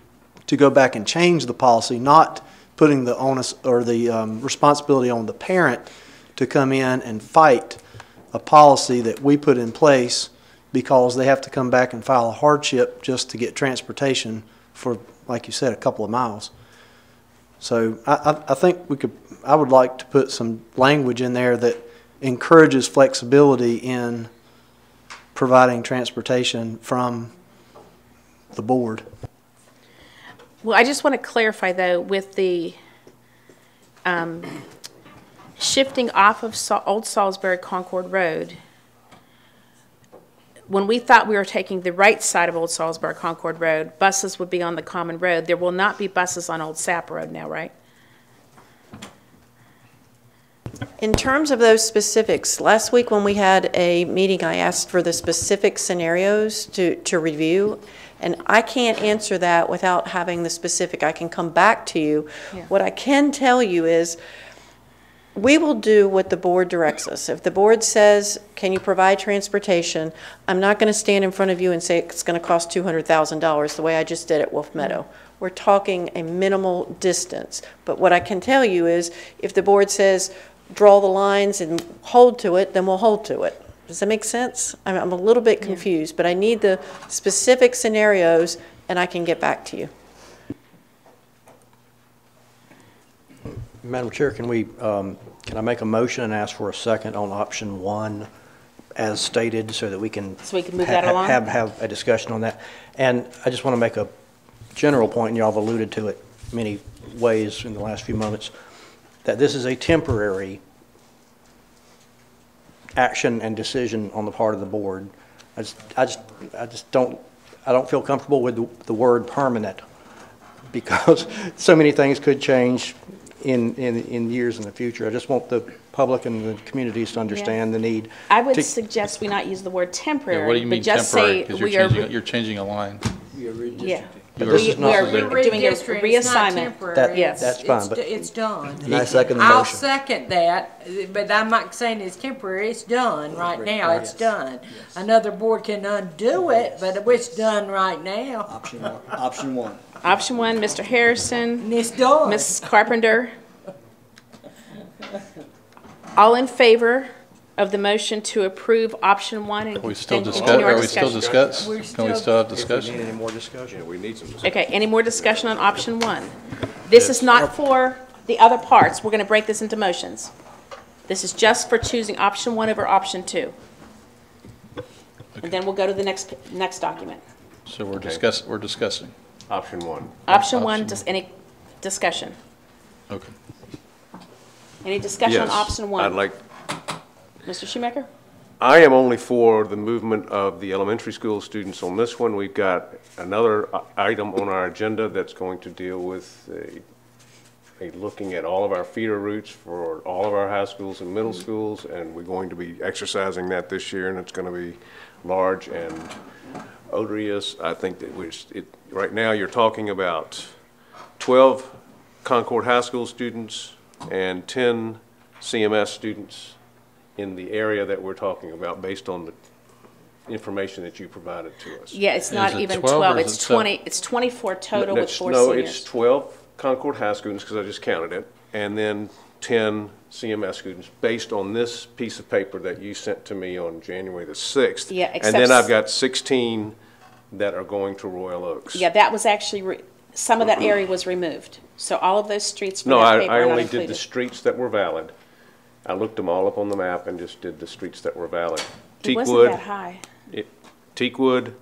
go back and change the policy, not putting the onus or the responsibility on the parent to come in and fight a policy that we put in place because they have to come back and file a hardship just to get transportation for, like you said, a couple of miles. So I think I would like to put some language in there that encourages flexibility in providing transportation from the board. Well, I just want to clarify, though, with the shifting off of Old Salisbury Concord Road, when we thought we were taking the right side of Old Salisbury Concord Road, buses would be on the common road. There will not be buses on Old Sap Road now, right? In terms of those specifics, last week when we had a meeting, I asked for the specific scenarios to review, and I can't answer that without having the specific. I can come back to you. Yeah. What I can tell you is we will do what the board directs us. If the board says, can you provide transportation, I'm not going to stand in front of you and say it's going to cost $200,000 the way I just did at Wolf Meadow. We're talking a minimal distance. But what I can tell you is if the board says, draw the lines and hold to it, then we'll hold to it. Does that make sense? I'm a little bit confused, but I need the specific scenarios and I can get back to you. Madam Chair, can I make a motion and ask for a second on option 1 as stated so that we can move that along? have a discussion on that? And I just want to make a general point, and y'all have alluded to it many ways in the last few moments, that this is a temporary action and decision on the part of the board. I don't feel comfortable with the word permanent because so many things could change in years in the future. I just want the public and the communities to understand the need. I would suggest we not use the word temporary, Yeah, what do you mean but just temporary? say Because we you're changing a line. Yeah. But this is not- we are doing a reassignment. That's fine, but It's done. And I second the I'll motion. second that, but I'm not saying it's temporary, it's done right now, it's Yes. done. Another board can undo it, but it's done right now. Option 1. Option 1, Mr. Harrison. It's done. Ms. Carpenter. All in favor of the motion to approve option 1 and Are we still continue discuss? our Are we still discussion? discuss? Can we still have if we discussion? need any more discussion. Yeah, we need some discussion. Okay, any more discussion on option 1? This is not for the other parts. We're going to break this into motions. This is just for choosing option 1 over option 2. And then we'll go to the next document. So we're discussing. Option 1. Option 1, just any discussion? Okay. Any discussion on Yes, option 1? I'd like, Mr. Shoemaker? I am only for the movement of the elementary school students on this one. We've got another item on our agenda that's going to deal with looking at all of our feeder routes for all of our high schools and middle schools, and we're going to be exercising that this year, and it's going to be large and odorous. I think that right now you're talking about 12 Concord High School students and 10 CMS students in the area that we're talking about based on the information that you provided to us. Yeah, it's not even 12, it's 20, it's 24 total with 4 No, seniors. it's 12 Concord High students, because I just counted it, and then 10 CMS students, based on this piece of paper that you sent to me on January the 6th. Yeah, and then I've got 16 that are going to Royal Oaks. Yeah, that was actually, some of that area was removed. So all of those streets from No, that paper I are not only included. did the streets that were valid. I looked them all up on the map and just did the streets that were valid. It wasn't that high. Teakwood,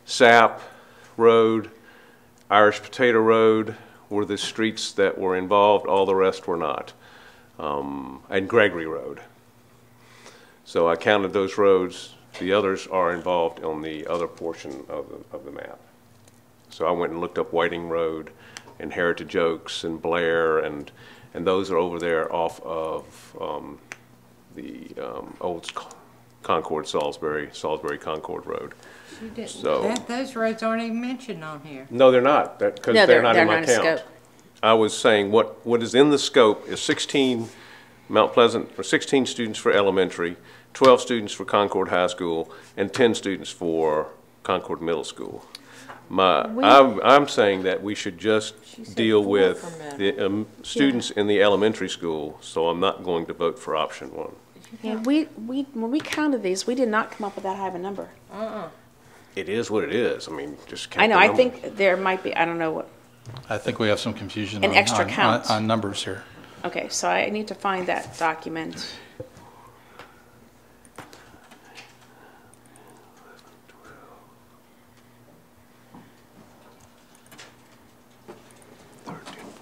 Sap Road, Irish Potato Road were the streets that were involved. All the rest were not. And Gregory Road. So I counted those roads. The others are involved on the other portion of the map. So I went and looked up Whiting Road and Heritage Oaks and Blair, and those are over there off of the old Concord, Salisbury Concord Road. So Those roads aren't even mentioned on here. no, they're not, because No, they're not they're in my not in count. scope. I was saying what is in the scope is 16 Mount Pleasant, or 16 students for elementary, 12 students for Concord High School, and 10 students for Concord Middle School. I'm saying that we should just deal with the students in the elementary school, so I'm not going to vote for option 1. Yeah, when we counted these, we did not come up with that high of a number. It is what it is. I mean, just count I know, the I number. think there might be, I don't know what, I think we have some confusion An extra count. on numbers here. okay, so I need to find that document.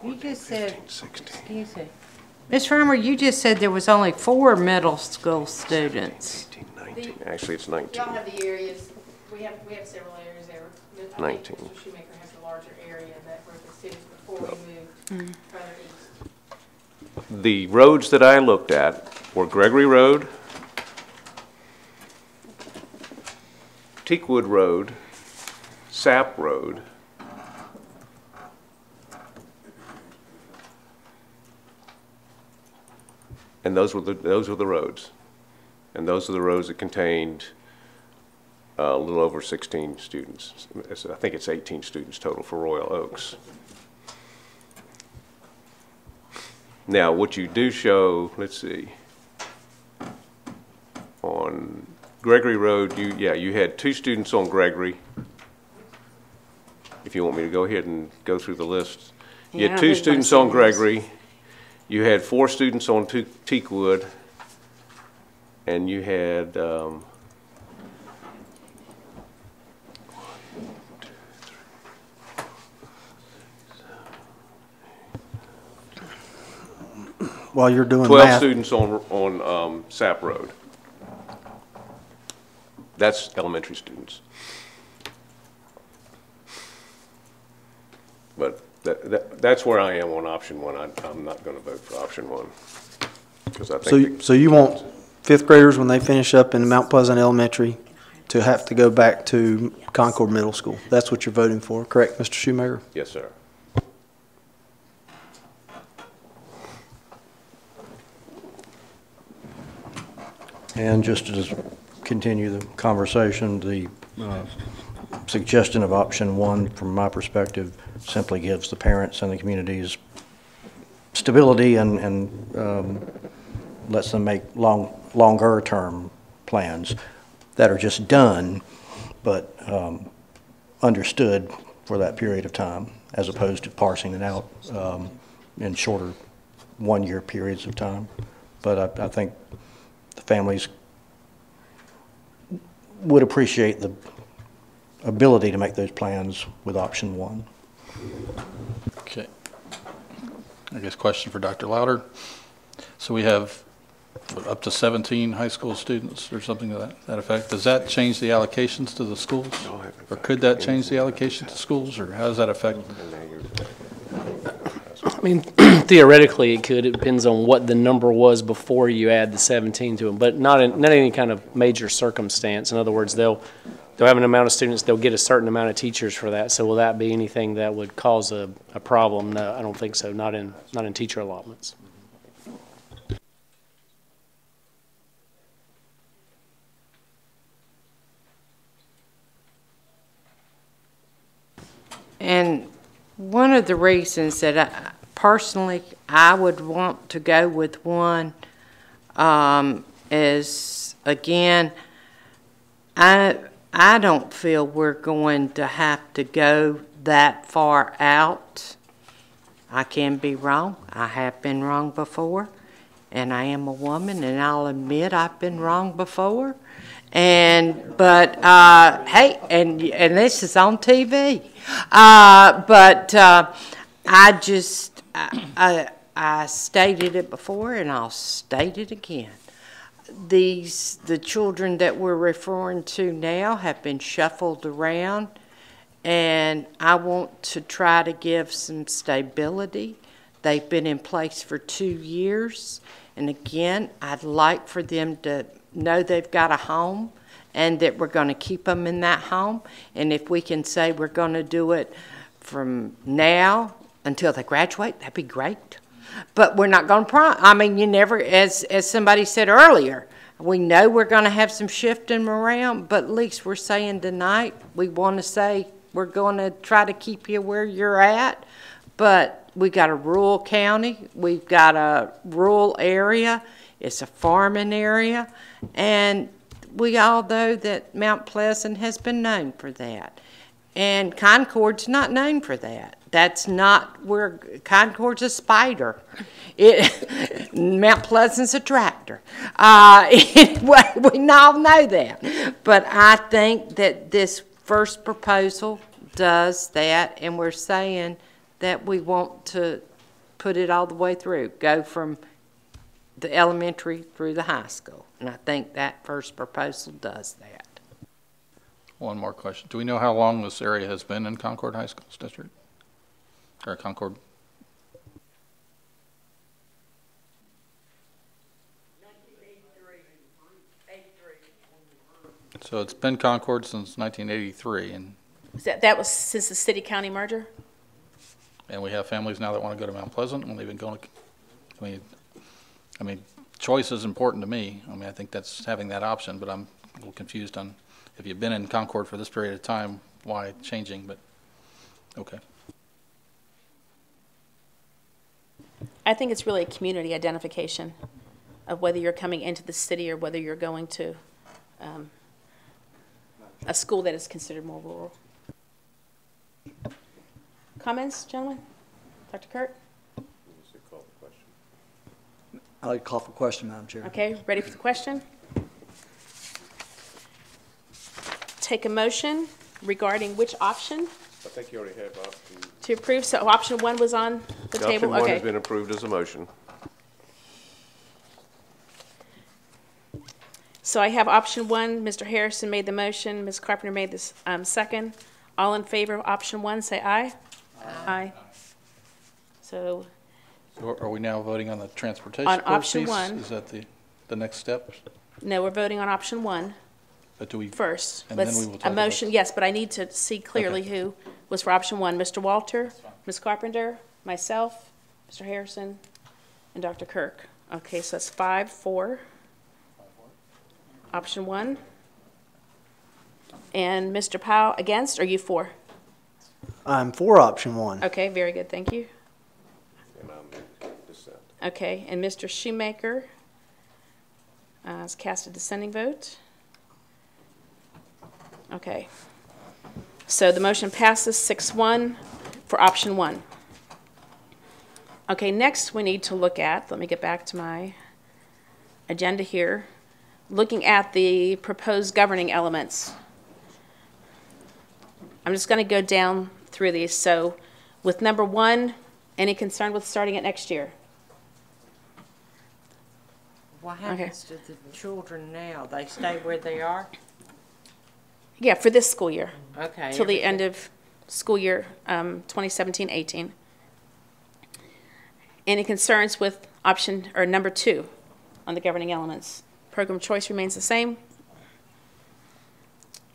You just said, excuse me. Ms. Reimer, you just said there was only 4 middle school students. 19. Actually, it's 19. Y'all have the areas, we have several areas there. I think 19. Mr. Shoemaker has a larger area that were the cities before we moved further east. The roads that I looked at were Gregory Road, Teakwood Road, Sap Road, and those were the roads. And those are the roads that contained a little over 16 students. I think it's 18 students total for Royal Oaks. Now, what you do show, let's see, on Gregory Road, you had 2 students on Gregory. If you want me to go ahead and go through the list. You had 2 students on Gregory. You had 4 students on Teakwood. And you had while you're doing 12 math. Students on Sap Road. That's elementary students. But that's where I am on option 1. I'm not going to vote for option 1 because I think. So you want 5th graders when they finish up in Mount Pleasant Elementary to have to go back to Concord Middle School. That's what you're voting for, correct, Mr. Shoemaker? Yes, sir. And just to continue the conversation, the suggestion of option 1, from my perspective, simply gives the parents and the communities stability and lets them make longer term plans that are just done, but understood for that period of time, as opposed to parsing it out in shorter 1-year periods of time. But I think the families would appreciate the ability to make those plans with option 1. Okay. I guess question for Dr. Louder. So we have up to 17 high school students or something to that effect. Does that change the allocations to the schools? Or could that change the allocation to schools, or how does that affect? I mean, theoretically it could. It depends on what the number was before you add the 17 to them, but not any kind of major circumstance. In other words, they'll have an amount of students, they'll get a certain amount of teachers for that. So will that be anything that would cause a problem? No, I don't think so. Not in teacher allotments. And one of the reasons that personally I would want to go with 1 is, again, I don't feel we're going to have to go that far out. I can be wrong. I have been wrong before, and I am a woman, and I'll admit I've been wrong before. But hey, and this is on TV. I stated it before, and I'll state it again. The children that we're referring to now have been shuffled around, and I want to try to give some stability. They've been in place for 2 years, and again, I'd like for them to know they've got a home and that we're going to keep them in that home. And if we can say we're going to do it from now until they graduate, that'd be great. But we're not going to I mean, you never, as somebody said earlier, we know we're going to have some shifting around, but at least we're saying tonight, we want to say we're going to try to keep you where you're at. But we got a rural county, we've got a rural area, it's a farming area, and we all know that Mount Pleasant has been known for that. And Concord's not known for that. That's not where Concord's a spider. Mount Pleasant's a tractor. We all know that. But I think that this first proposal does that, and we're saying that we want to put it all the way through, go from the elementary through the high school. And I think that first proposal does that. One more question. Do we know how long this area has been in Concord High School's district? Or Concord? So it's been Concord since 1983, and That was since the city-county merger? we have families now that want to go to Mount Pleasant when they've been going to, I mean, choice is important to me. I mean, I think that's having that option, but I'm a little confused on if you've been in Concord for this period of time, why changing, but okay. I think it's really a community identification of whether you're coming into the city or whether you're going to a school that is considered more rural. Comments, gentlemen? Dr. Kurt? I'd like to call for a question, Madam Chair. Okay, ready for the question? Take a motion regarding which option I think you already have option. to approve. So option 1 was on the table? Option 1 Okay. has been approved as a motion. So I have option 1. Mr. Harrison made the motion. Ms. Carpenter made this second. All in favor of option 1, say aye. Aye. So So are we now voting on the transportation On course option piece? 1. Is that the next step? no, we're voting on option 1 But do we first. And then Let's, we will talk a about- motion, yes, but I need to see clearly who was for option 1. Mr. Walter, Ms. Carpenter, myself, Mr. Harrison, and Dr. Kirk. Okay, so that's 5-4. Option 1. And Mr. Powell against, or you for? I'm for option 1. Okay, very good, thank you. And I'm dissent. Okay, and Mr. Shoemaker has cast a dissenting vote. Okay. So the motion passes 6-1 for option 1. Okay, next we need to look at, let me get back to my agenda here, looking at the proposed governing elements. I'm just going to go down through these. So with number 1, any concern with starting it next year? What happens to the children now? They stay where they are? Yeah, for this school year. Okay. Till the end of school year 2017-18. Any concerns with option, or number 2 on the governing elements? Program choice remains the same.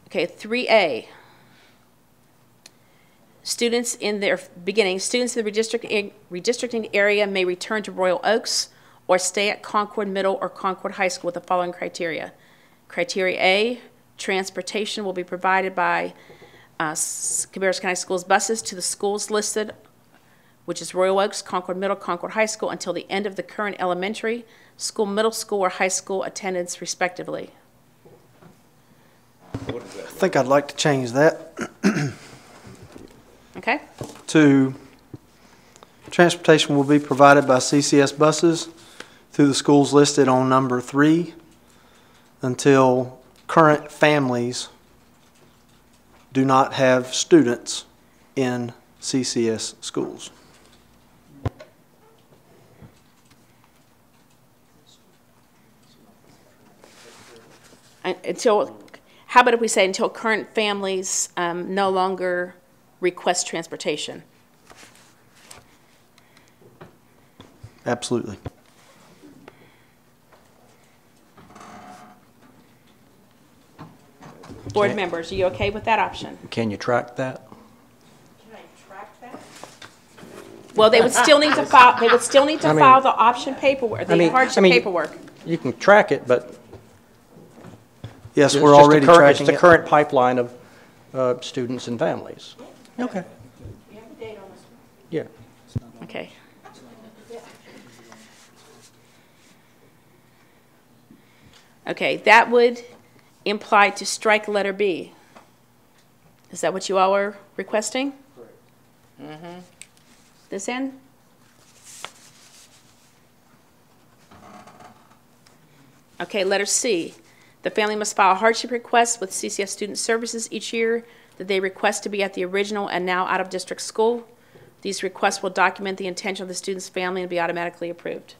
Okay, 3A. Students in the redistricting area may return to Royal Oaks or stay at Concord Middle or Concord High School with the following criteria. Criteria A, transportation will be provided by Cabarrus County Schools buses to the schools listed, which is Royal Oaks, Concord Middle, Concord High School, until the end of the current elementary school, middle school, or high school attendance respectively. I think I'd like to change that. Okay. To transportation will be provided by CCS buses through the schools listed on number 3 until current families do not have students in CCS schools. How about if we say until current families no longer request transportation? Absolutely. Board members, are you okay with that option? Can you track that? Well, they would still need to file, they would still need to I mean- file the option paperwork, the hardship paperwork. You can track it, but. Yes, it's we're just the already current- tracking It's the it. current pipeline of students and families. Okay. Yeah. Okay. Okay, that would imply to strike letter B. Is that what you all are requesting? Mm-hmm. This end? Okay, letter C. The family must file a hardship request with CCS Student Services each year that they request to be at the original and now out-of-district school. These requests will document the intention of the student's family and be automatically approved.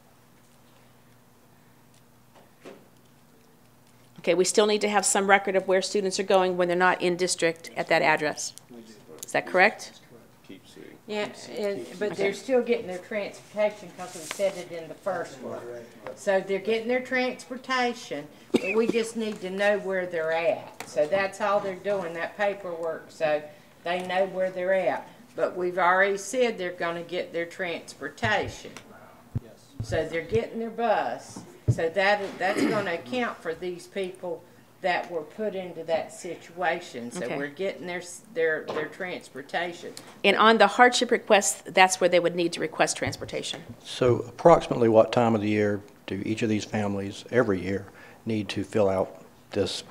Okay, we still need to have some record of where students are going when they're not in district at that address. Is that correct? Yeah, but they're still getting their transportation because we said it in the first one. So they're getting their transportation, but we just need to know where they're at. So that's all they're doing, that paperwork, so they know where they're at. But we've already said they're gonna get their transportation. So they're getting their bus, so that's gonna account for these people that were put into that situation. So Okay. we're getting their transportation. And on the hardship request, that's where they would need to request transportation. So approximately what time of the year do each of these families, every year, need to fill out this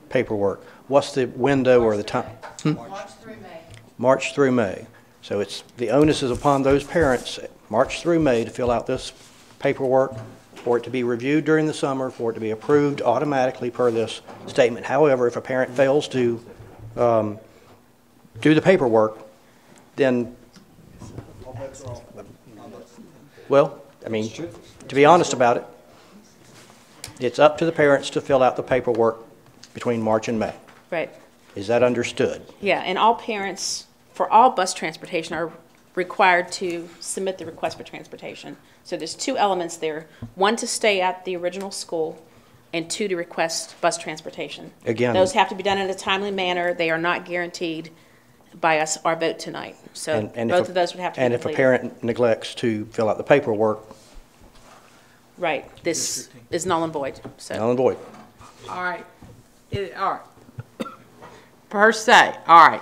paperwork? What's the window or the time? March through May. March through May. So it's, the onus is upon those parents, March through May, to fill out this paperwork, for it to be reviewed during the summer, for it to be approved automatically per this statement. However, if a parent fails to do the paperwork, then, well, I mean, to be honest about it, it's up to the parents to fill out the paperwork between March and May. Right. Is that understood? Yeah, and all parents for all bus transportation are required to submit the request for transportation. So there's two elements there. One, to stay at the original school, and two, to request bus transportation. Again, those have to be done in a timely manner. They are not guaranteed by us, our vote tonight. So both of those would have to be And if a completed. parent neglects to fill out the paperwork, Right, this is null and void, so. null and void. All right, all right. Per se, all right.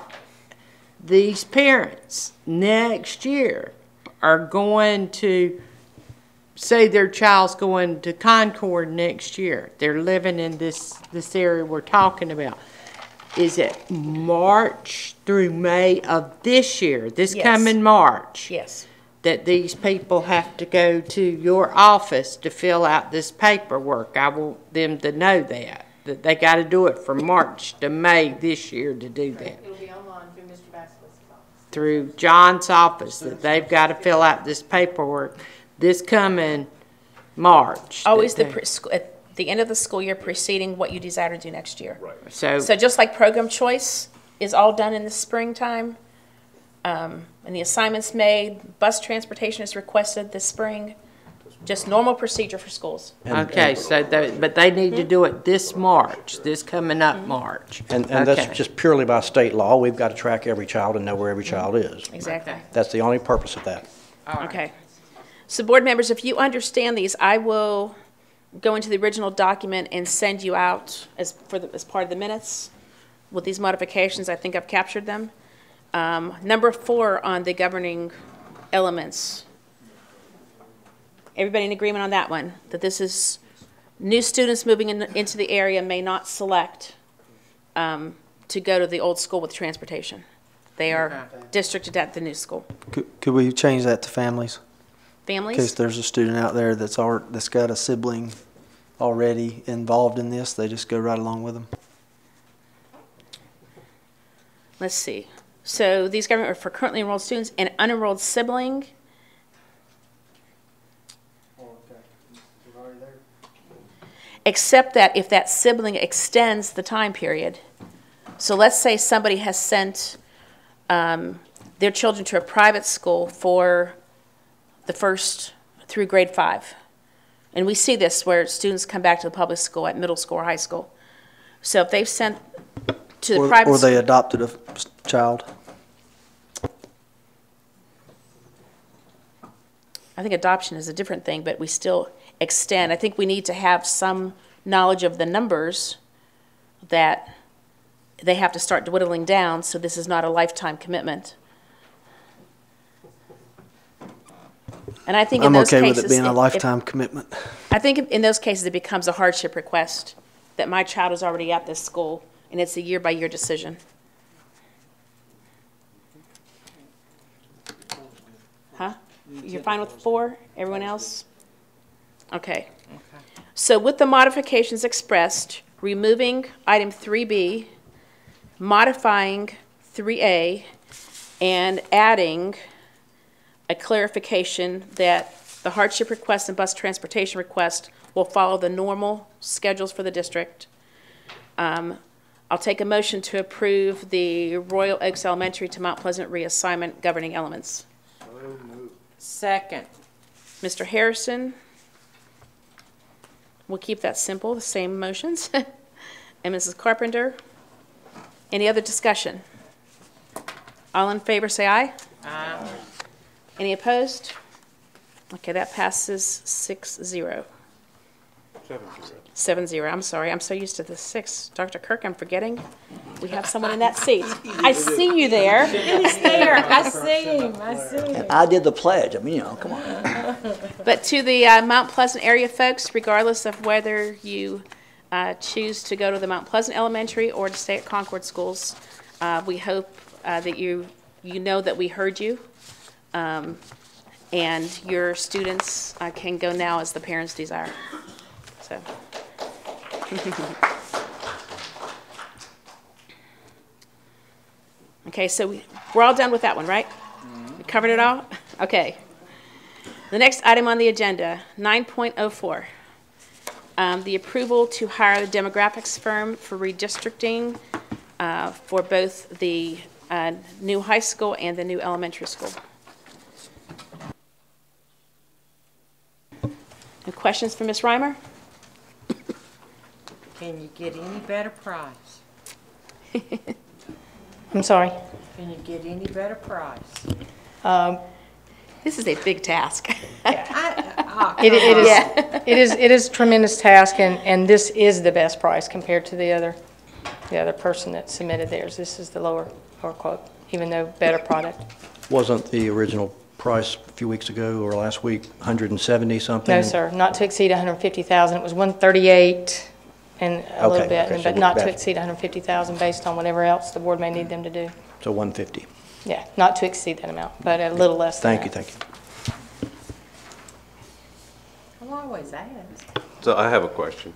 These parents next year are going to, say their child's going to Concord next year. They're living in this area we're talking about. Is it March through May of this year, this Yes. coming March? Yes. That these people have to go to your office to fill out this paperwork. I want them to know that they got to do it from March to May this year to do that. It'll be online through Mr. Basilisk's office. Through John's office, that they've got to fill out this paperwork this coming March. Always at the end of the school year preceding what you desire to do next year. Right. So just like program choice is all done in the springtime, and the assignments made, bus transportation is requested this spring, just normal procedure for schools. Okay, but they need to do it this March, this coming up March. And that's just purely by state law. We've got to track every child and know where every child is. Exactly. That's the only purpose of that. Okay. So board members, if you understand these, I will go into the original document and send you out as part of the minutes with these modifications. I think I've captured them. Number 4 on the governing elements. Everybody in agreement on that one? That this is new students moving into the area may not select to go to the old school with transportation. They are districted at the new school. Could we change that to families? Families? In case there's a student out there that's got a sibling already involved in this, they just go right along with them. Let's see. So these government are for currently enrolled students and unenrolled sibling. Except that if that sibling extends the time period. So let's say somebody has sent their children to a private school for the first through grade 5. And we see this where students come back to the public school at middle school or high school. So if they've sent to the private or school. they adopted a child. I think adoption is a different thing, but we still extend. I think we need to have some knowledge of the numbers that they have to start dwindling down, so this is not a lifetime commitment. And I think in those cases, I'm okay with it being a lifetime commitment. I think in those cases it becomes a hardship request that my child is already at this school, and it's a year-by-year decision. Huh? You're fine with 4? Everyone else? Okay. So with the modifications expressed, removing item 3B, modifying 3A, and adding a clarification that the hardship request and bus transportation request will follow the normal schedules for the district. I'll take a motion to approve the Royal Oaks Elementary to Mount Pleasant reassignment governing elements. Second. Mr. Harrison. We'll keep that simple, the same motions. And Mrs. Carpenter. Any other discussion? All in favor, say aye. Aye. Any opposed? Okay, that passes 6-0. 7-0, I'm sorry. I'm so used to the 6. Dr. Kirk, I'm forgetting. We have someone in that seat. I see you there. He's there. I see him. I see him. I did the pledge. I mean, you know, come on. But to the Mount Pleasant area folks, regardless of whether you choose to go to the Mount Pleasant Elementary or to stay at Concord Schools, we hope that you know that we heard you, and your students can go now as the parents desire. So. Okay, so we're all done with that one, right? We covered it all? Okay. The next item on the agenda, 9.04. The approval to hire the demographics firm for redistricting for both the new high school and the new elementary school. Any questions for Ms. Reimer? Can you get any better price? I'm sorry? Can you get any better price? This is a big task. It is a tremendous task, and this is the best price compared to the other person that submitted theirs. This is the lower quote, even though better product. Wasn't the original price a few weeks ago or last week 170 something? No, sir, not to exceed 150,000. It was 138 and a little bit, so but not to exceed 150,000 based on whatever else the board may need them to do. So 150. Yeah, not to exceed that amount, but a little less than that. Thank you. I'll always ask. So I have a question.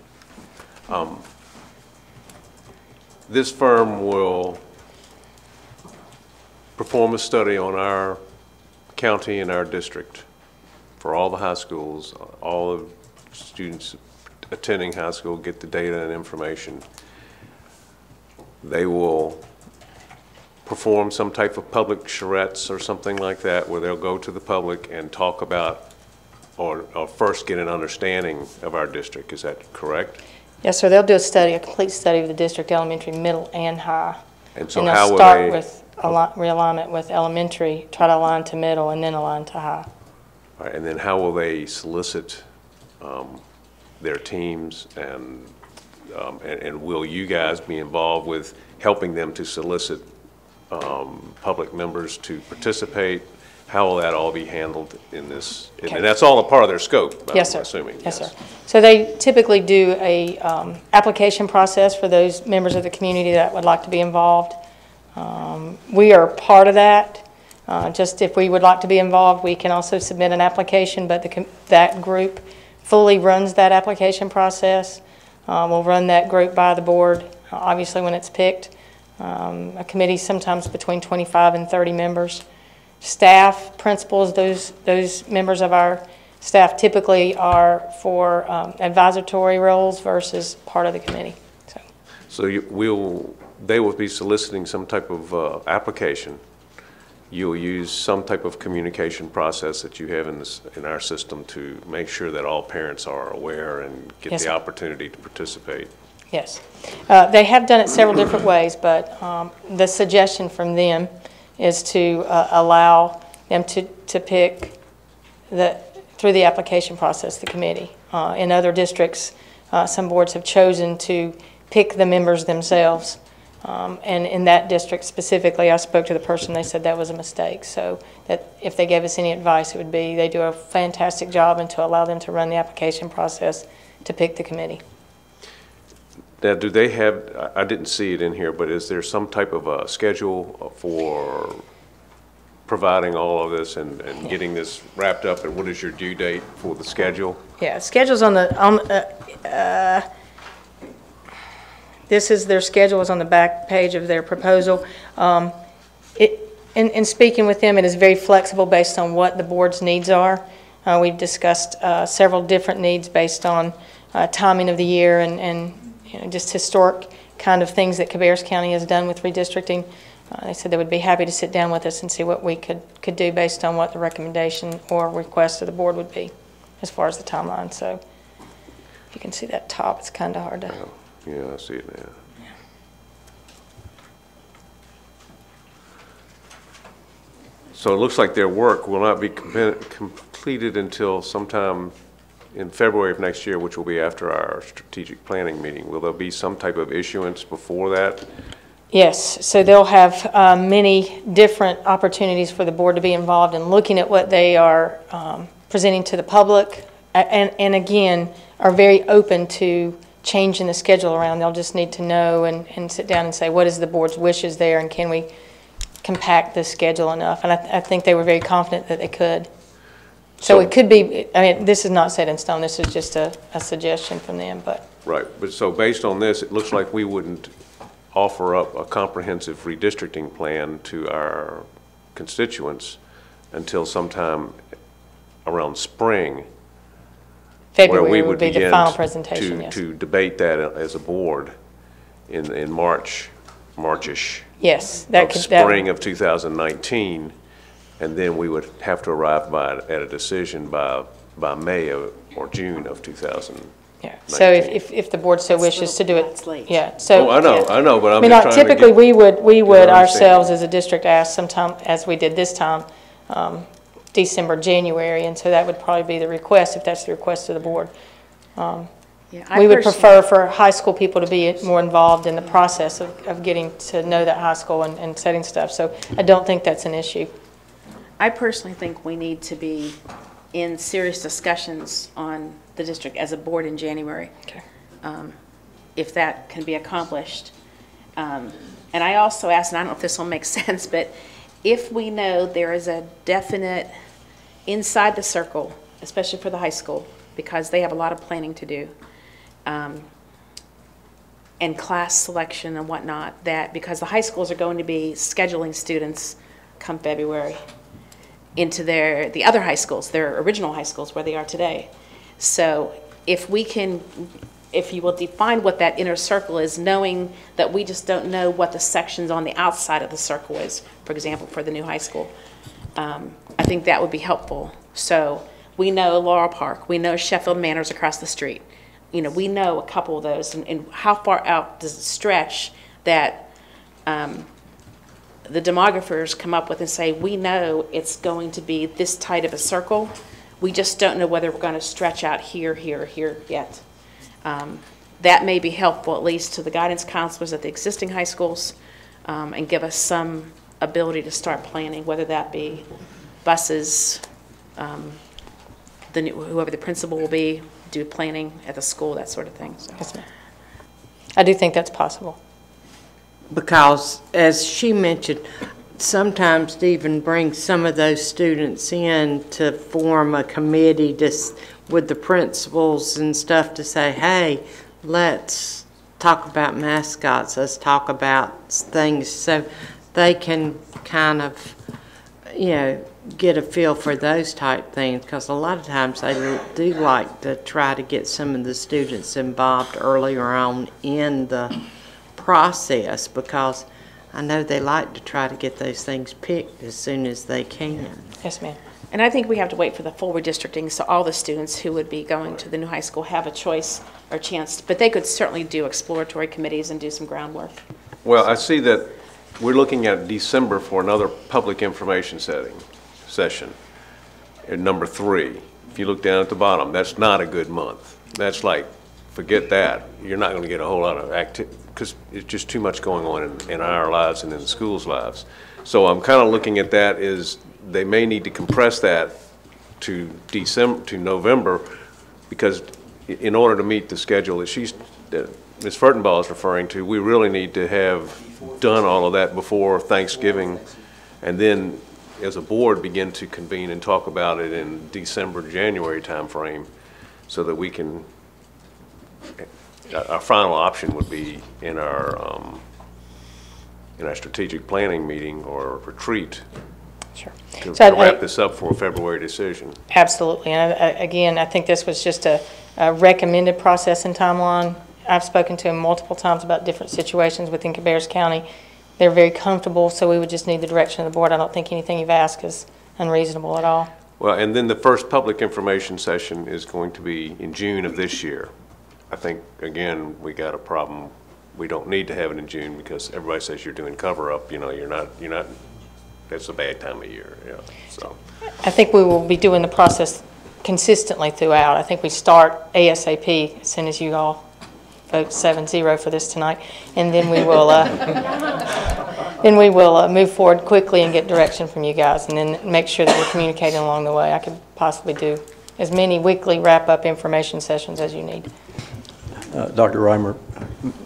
This firm will perform a study on our county and our district for all the high schools. All the students attending high school get the data and information. They will perform some type of public charrettes or something like that, where they'll go to the public and talk about or first get an understanding of our district. Is that correct? Yes, sir. They'll do a study, a complete study of the district, elementary, middle, and high. And so and how they'll will start they with realignment with elementary, try to align to middle, and then align to high. All right, and then how will they solicit their teams, and will you guys be involved with helping them to solicit public members to participate? How will that all be handled in this? Okay. And that's all a part of their scope, Yes, sir. I'm assuming. Yes, sir. So they typically do a application process for those members of the community that would like to be involved. We are part of that. Just if we would like to be involved, we can also submit an application, but that group fully runs that application process. We'll run that group by the board, obviously, when it's picked. A committee sometimes between 25 and 30 members. Staff, principals, those members of our staff typically are for advisory roles versus part of the committee. So they will be soliciting some type of application. You'll use some type of communication process that you have in our system to make sure that all parents are aware and get Yes, the sir. opportunity to participate. Yes. They have done it several different ways, but the suggestion from them is to allow them to pick through the application process, the committee. In other districts, some boards have chosen to pick the members themselves. And in that district specifically, I spoke to the person, they said that was a mistake. So that if they gave us any advice, it would be they do a fantastic job, and to allow them to run the application process to pick the committee. Now, do they have, I didn't see it in here, but is there some type of a schedule for providing all of this and getting this wrapped up? And what is your due date for the schedule? Yeah, schedule's on the, this is their schedule, is on the back page of their proposal. In speaking with them, it is very flexible based on what the board's needs are. We've discussed several different needs based on timing of the year and just historic kind of things that Cabarrus County has done with redistricting. They said they would be happy to sit down with us and see what we could do based on what the recommendation or request of the board would be as far as the timeline. So if you can see that top, it's kind of hard to... Yeah, I see it now. So it looks like their work will not be completed until sometime in February of next year, which will be after our strategic planning meeting. Will there be some type of issuance before that? Yes, so they'll have many different opportunities for the board to be involved in looking at what they are presenting to the public, and again, are very open to changing the schedule around. They'll just need to know and sit down and say, what is the board's wishes there, and can we compact the schedule enough? And I think they were very confident that they could. So it could be, I mean, this is not set in stone, this is just a suggestion from them, but. Right, but so based on this, it looks like we wouldn't offer up a comprehensive redistricting plan to our constituents until sometime around spring. February where we would be the final presentation, yes. To debate that as a board in March-ish. Yes. Spring of 2019, and then we would have to arrive at a decision by May or June of 2019. Yeah. So if the board so wishes to do it, yeah. So I know, but I'm I mean, just trying typically to we would ourselves as a district ask sometime, as we did this time, December, January, and so that would probably be the request if that's the request of the board. We would prefer for high school people to be more involved in the process of getting to know that high school and setting stuff. So I don't think that's an issue. I personally think we need to be in serious discussions on the district as a board in January. Okay. If that can be accomplished. And I also asked, and I don't know if this will make sense, but if we know there is a definite inside the circle, especially for the high school, because they have a lot of planning to do, and class selection and whatnot, that because the high schools are going to be scheduling students come February into the other high schools, their original high schools where they are today. So if you will define what that inner circle is, knowing that we just don't know what the sections on the outside of the circle is, for example, for the new high school, I think that would be helpful. So we know Laurel Park, we know Sheffield Manor's across the street. You know, we know a couple of those, and how far out does it stretch that the demographers come up with and say, we know it's going to be this tight of a circle. We just don't know whether we're going to stretch out here, here, here yet. That may be helpful, at least to the guidance counselors at the existing high schools, and give us some ability to start planning, whether that be buses, whoever the principal will be, do planning at the school, that sort of thing. So. Yes, ma'am. I do think that's possible. Because, as she mentioned, sometimes to even bring some of those students in to form a committee with the principals and stuff to say, hey, let's talk about mascots, let's talk about things, so they can kind of, get a feel for those type things, because a lot of times they do like to try to get some of the students involved earlier on in the process, because I know they like to try to get those things picked as soon as they can. Yes, ma'am. And I think we have to wait for the full redistricting, so all the students who would be going to the new high school have a choice or chance, but they could certainly do exploratory committees and do some groundwork. Well, I see that we're looking at December for another public information session, number 3. If you look down at the bottom, that's not a good month. That's like, forget that. You're not going to get a whole lot of activity, because it's just too much going on in our lives and in the schools' lives. So I'm kind of looking at that as they may need to compress that to November, because in order to meet the schedule that Ms. Furtenbaugh is referring to, we really need to have done all of that before Thanksgiving, and then as a board begin to convene and talk about it in December, January timeframe, so that we can, our final option would be in our strategic planning meeting or retreat. Sure. To wrap this up for a February decision. Absolutely. And again, I think this was just a recommended process and timeline. I've spoken to him multiple times about different situations within Cabarrus County, they're very comfortable, so we would just need the direction of the board. I don't think anything you've asked is unreasonable at all. Well, and then the first public information session is going to be in June of this year. I think, again, we got a problem. We don't need to have it in June because everybody says you're doing cover-up. You know, you're not, that's a bad time of year, yeah, so. I think we will be doing the process consistently throughout. I think we start ASAP as soon as you all vote 7-0 for this tonight, and then we will move forward quickly and get direction from you guys, and then make sure that we're communicating along the way. I could possibly do as many weekly wrap-up information sessions as you need. Dr. Reimer,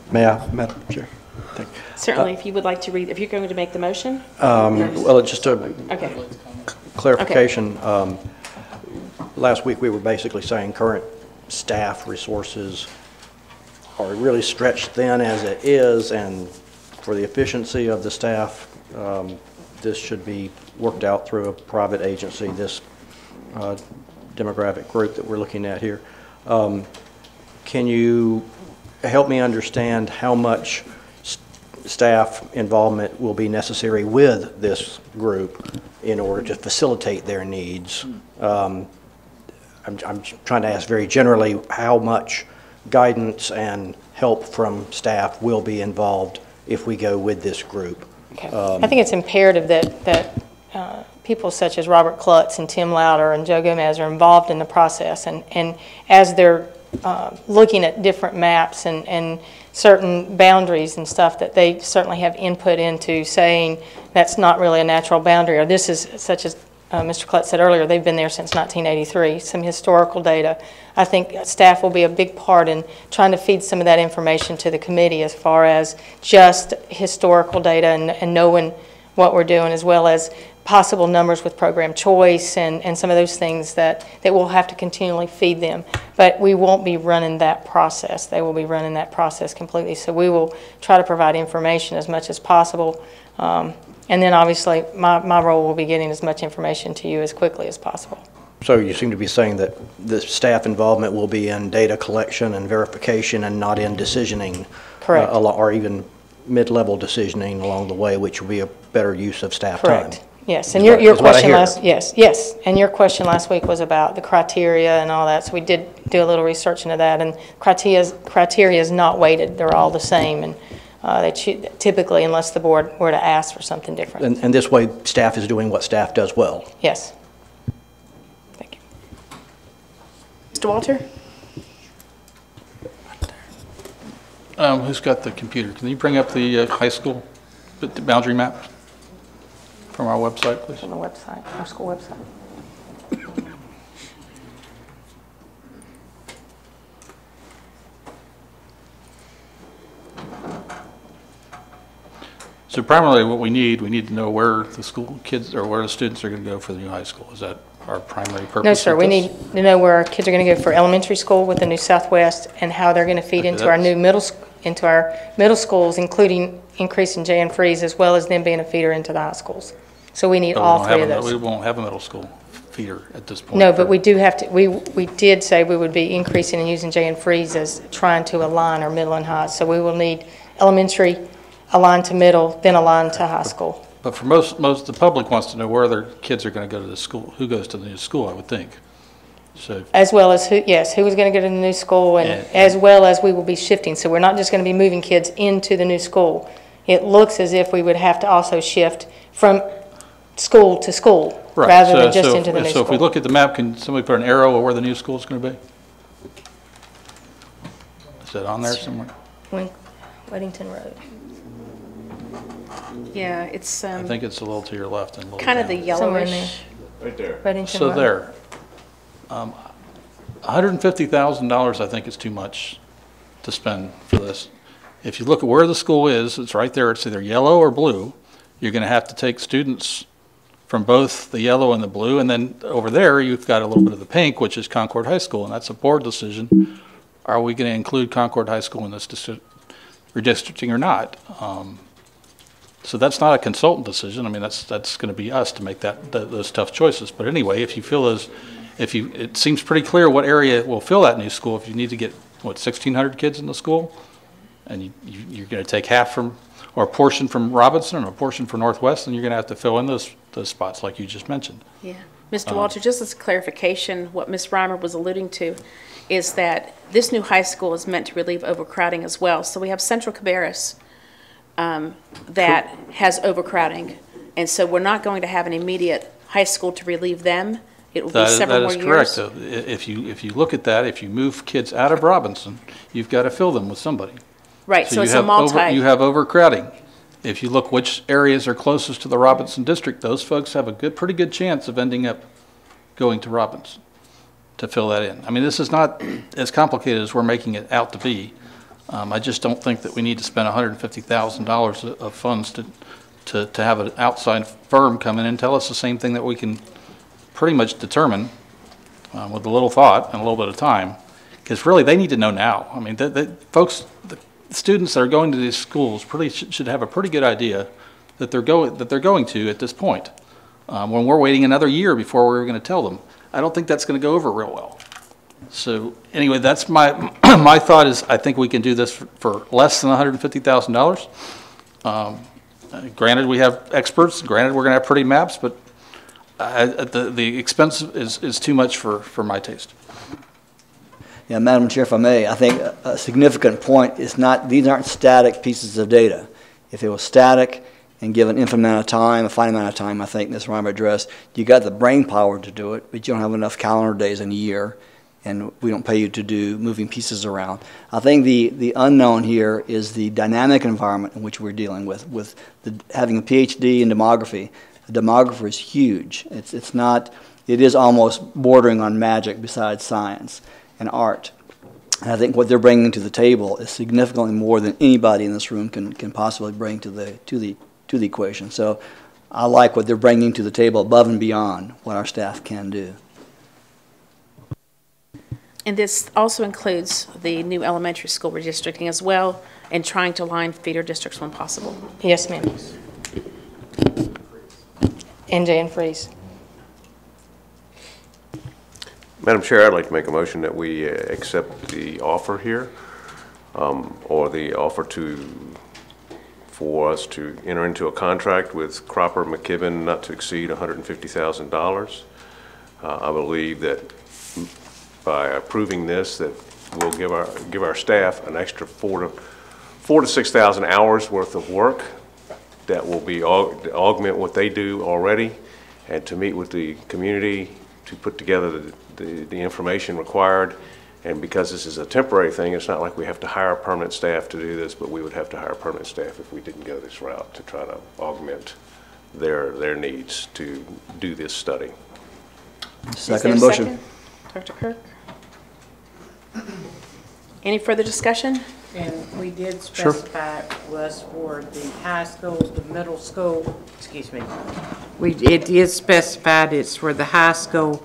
may I, Madam Chair? Thank you. Certainly, if you would like to read, if you're going to make the motion. Well, just a okay. clarification. Okay. Last week we were basically saying current staff resources are really stretched thin as it is, and for the efficiency of the staff, this should be worked out through a private agency, this demographic group that we're looking at here. Can you help me understand how much staff involvement will be necessary with this group in order to facilitate their needs? I'm trying to ask very generally how much guidance and help from staff will be involved if we go with this group. Okay. I think it's imperative that people such as Robert Klutz and Tim Lauder and Joe Gomez are involved in the process, and as they're looking at different maps and certain boundaries and stuff, that they certainly have input into saying that's not really a natural boundary, or this is, such as Mr. Klutz said earlier, they've been there since 1983, some historical data. I think staff will be a big part in trying to feed some of that information to the committee as far as just historical data and knowing what we're doing, as well as possible numbers with program choice and some of those things that we'll have to continually feed them. But we won't be running that process. They will be running that process completely. So we will try to provide information as much as possible. And then obviously my role will be getting as much information to you as quickly as possible. So you seem to be saying that the staff involvement will be in data collection and verification and not in decisioning. Correct. Or even mid-level decisioning along the way, which will be a better use of staff Correct. time. Yes, and your question and your question last week was about the criteria and all that, so we did do a little research into that, and criteria is not weighted, they're all the same, and they typically, unless the board were to ask for something different. And this way, staff is doing what staff does well. Yes. Thank you. Mr. Walter? Who's got the computer? Can you bring up the high school boundary map from our website, please? On the website, our school website. So primarily what we need to know where the school kids or where the students are going to go for the new high school. Is that our primary purpose? No, sir. We need to know where our kids are going to go for elementary school with the new Southwest and how they're going to feed into our new middle schools, including increasing J and Freeze, as well as them being a feeder into the high schools. So we need all three of those. We won't have a middle school feeder at this point. No, but we do have to. We did say we would be increasing and using J and Freeze as trying to align our middle and high. So we will need elementary aligned to middle, then aligned to high school. But for most the public wants to know where their kids are going to go to the school. Who goes to the new school? I would think. So as well as who is going to go to the new school, and as well as we will be shifting. So we're not just going to be moving kids into the new school. It looks as if we would have to also shift from school to school, right, rather than just into the new school. So if we look at the map, can somebody put an arrow of where the new school is going to be? Is that on there somewhere? Weddington Road. Yeah, it's. I think it's a little to your left and a little kind of down. the yellowish. Right there. Weddington So Road. there. $150,000 I think is too much to spend for this. If you look at where the school is, it's right there. It's either yellow or blue. You're going to have to take students from both the yellow and the blue, and then over there you've got a little bit of the pink, which is Concord High School, and that's a board decision. Are we going to include Concord High School in this redistricting or not? So that's not a consultant decision. I mean, that's going to be us to make those tough choices. But anyway, if you feel it seems pretty clear what area will fill that new school. If you need to get 1,600 kids in the school, and you're going to take half from, or a portion from Robinson, or a portion for Northwest, then you're going to have to fill in those spots like you just mentioned. Yeah. Mr. Walter, just as clarification, what Ms. Reimer was alluding to is that this new high school is meant to relieve overcrowding as well. So we have Central Cabarrus that has overcrowding, and so we're not going to have an immediate high school to relieve them. It will be several more years. That is correct. If you look at that, if you move kids out of Robinson, you've got to fill them with somebody. Right, so it's a multi. You have overcrowding. If you look which areas are closest to the Robinson district, those folks have a pretty good chance of ending up going to Robinson to fill that in. I mean, this is not as complicated as we're making it out to be. I just don't think that we need to spend $150,000 of funds to have an outside firm come in and tell us the same thing that we can pretty much determine with a little thought and a little bit of time, because really they need to know now. I mean, the students that are going to these schools really should have a pretty good idea that they're going to at this point. When we're waiting another year before we're going to tell them, I don't think that's going to go over real well. So anyway, that's my my thought is I think we can do this for less than $150,000. Granted, we have experts. Granted, we're going to have pretty maps, but the expense is too much for my taste. Yeah, Madam Chair, if I may, I think a significant point is these aren't static pieces of data. If it was static and given infinite amount of time, a finite amount of time, I think Ms. Reimer addressed, you got the brain power to do it, but you don't have enough calendar days in a year, and we don't pay you to do moving pieces around. I think the unknown here is the dynamic environment in which we're dealing with having a PhD in demography. The demographer is huge. It is almost bordering on magic besides science and art. And I think what they're bringing to the table is significantly more than anybody in this room can possibly bring to the equation. So I like what they're bringing to the table above and beyond what our staff can do. And this also includes the new elementary school redistricting as well, and trying to align feeder districts when possible. Yes, ma'am. NJ and Freeze. Madam Chair, I'd like to make a motion that we accept the offer here, or the offer for us to enter into a contract with Cropper McKibben not to exceed $150,000. I believe that by approving this, that we'll give our staff an extra 4,000 to 6,000 hours worth of work that will be augment what they do already, and to meet with the community to put together the information required. And because this is a temporary thing, it's not like we have to hire permanent staff to do this, but we would have to hire permanent staff if we didn't go this route to try to augment their needs to do this study. Second motion. Dr. Kirk? Any further discussion? And we did specify it was for the high schools, the middle school, excuse me. It is specified it's for the high school,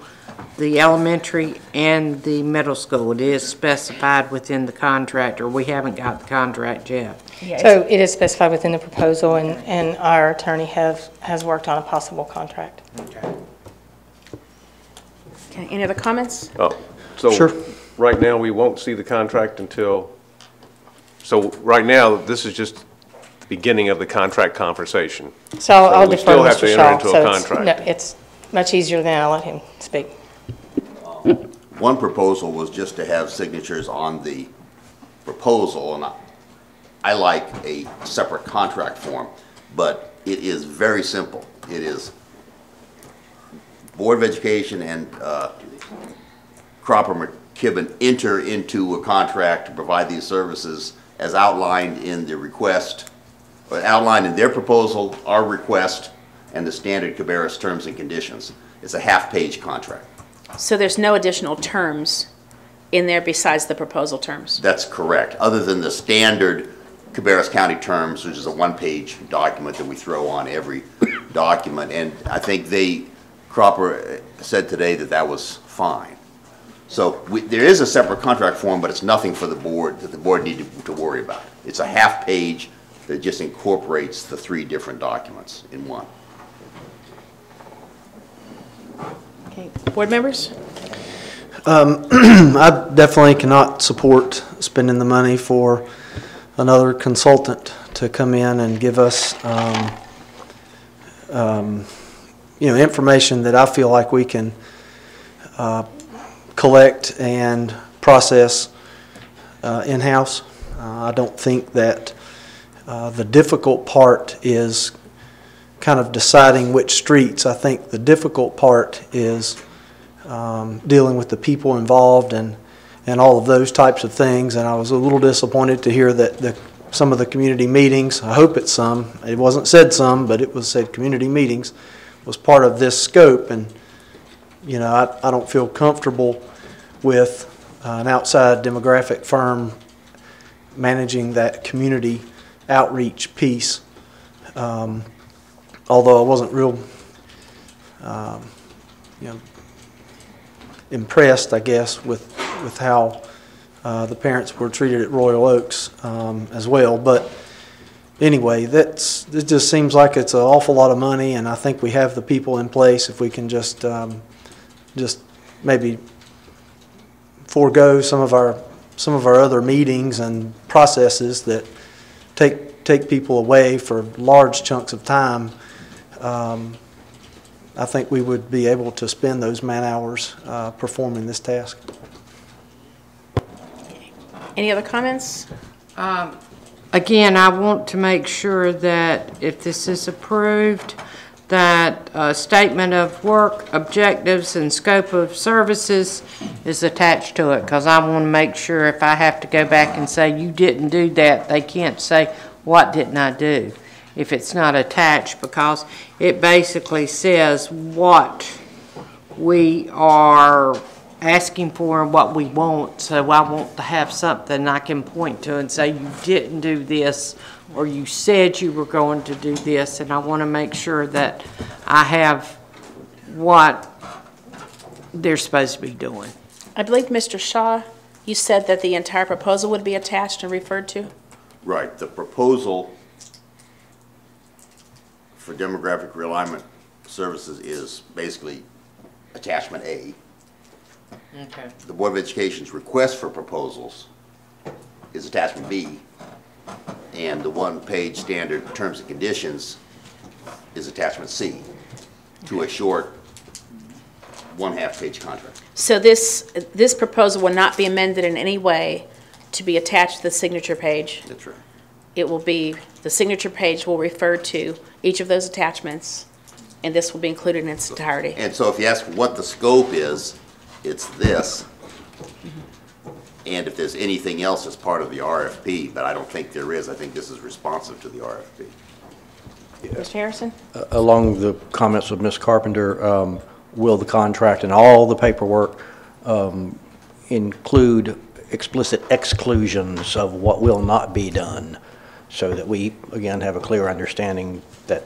the elementary, and the middle school. It is specified within the contract, or we haven't got the contract yet. So it is specified within the proposal, and our attorney has worked on a possible contract. Okay, any other comments? Oh, so Sure. Right now we won't see the contract until, so right now this is just the beginning of the contract conversation. So I'll defer to Mr. Shaw. We still have to enter into a contract. No, it's much easier than I'll let him speak. One proposal was just to have signatures on the proposal, and I like a separate contract form, but it is very simple. It is Board of Education and Cropper McKibben enter into a contract to provide these services as outlined in the request, or outlined in their proposal, our request, and the standard Cabarrus terms and conditions. It's a half-page contract. So there's no additional terms in there besides the proposal terms? That's correct, other than the standard Cabarrus County terms, which is a one-page document that we throw on every document. And I think Cropper said today that was fine. So there is a separate contract form, but it's nothing for the board that the board needed to worry about. It's a half page that just incorporates the three different documents in one. Okay, board members? I definitely cannot support spending the money for another consultant to come in and give us, information that I feel like we can collect and process in-house. I don't think that the difficult part is kind of deciding which streets. I think the difficult part is dealing with the people involved and all of those types of things. And I was a little disappointed to hear that some of the community meetings, I hope it's some, it wasn't said some, but it was said community meetings, was part of this scope. And, I don't feel comfortable with an outside demographic firm managing that community outreach piece. Although I wasn't real, impressed, I guess, with how the parents were treated at Royal Oaks as well. But anyway, it just seems like it's an awful lot of money, and I think we have the people in place. If we can just maybe forego some of our other meetings and processes that take people away for large chunks of time, I think we would be able to spend those man hours performing this task. Any other comments? Again, I want to make sure that if this is approved, that a statement of work, objectives, and scope of services is attached to it, because I want to make sure if I have to go back and say, you didn't do that, they can't say, what didn't I do? If it's not attached, because it basically says what we are asking for and what we want. So I want to have something I can point to and say, you didn't do this, or you said you were going to do this, and I want to make sure that I have what they're supposed to be doing. I believe, Mr. Shaw, you said that the entire proposal would be attached and referred to? Right. The proposal for demographic realignment services is basically attachment A. Okay. The Board of Education's request for proposals is attachment B, and the one-page standard terms and conditions is attachment C to a short one-half-page contract. So this proposal will not be amended in any way to be attached to the signature page? That's right. It will be, the signature page will refer to each of those attachments, and this will be included in its entirety. And so if you ask what the scope is, it's this. And if there's anything else as part of the RFP, but I don't think there is. I think this is responsive to the RFP. Mr. Harrison? Along the comments of Ms. Carpenter, will the contract and all the paperwork include explicit exclusions of what will not be done, so that we, again, have a clear understanding that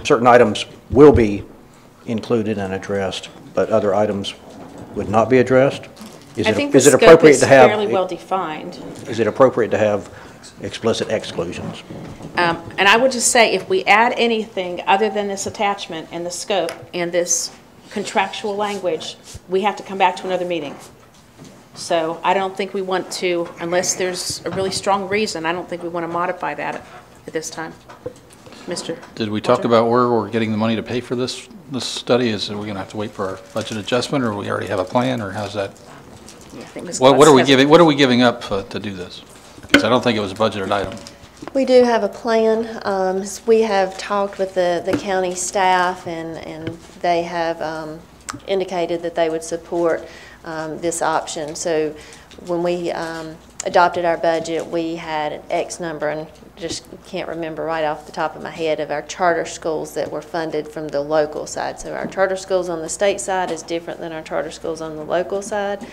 certain items will be included and addressed, but other items would not be addressed? I think the scope is fairly well defined. Is it appropriate to have explicit exclusions? And I would just say, if we add anything other than this attachment and the scope and this contractual language, we have to come back to another meeting. So I don't think we want to, unless there's a really strong reason, I don't think we want to modify that at this time. Mr. Did we talk about where we're getting the money to pay for this study? Is we going to have to wait for our budget adjustment, or we already have a plan, or how's that? Yeah, I think Ms. What are we giving? What are we giving up to do this? Because I don't think it was a budgeted item. We do have a plan. We have talked with the county staff, and they have indicated that they would support this option. So when we adopted our budget, we had an X number, and just can't remember right off the top of my head, of our charter schools that were funded from the local side. So our charter schools on the state side is different than our charter schools on the local side.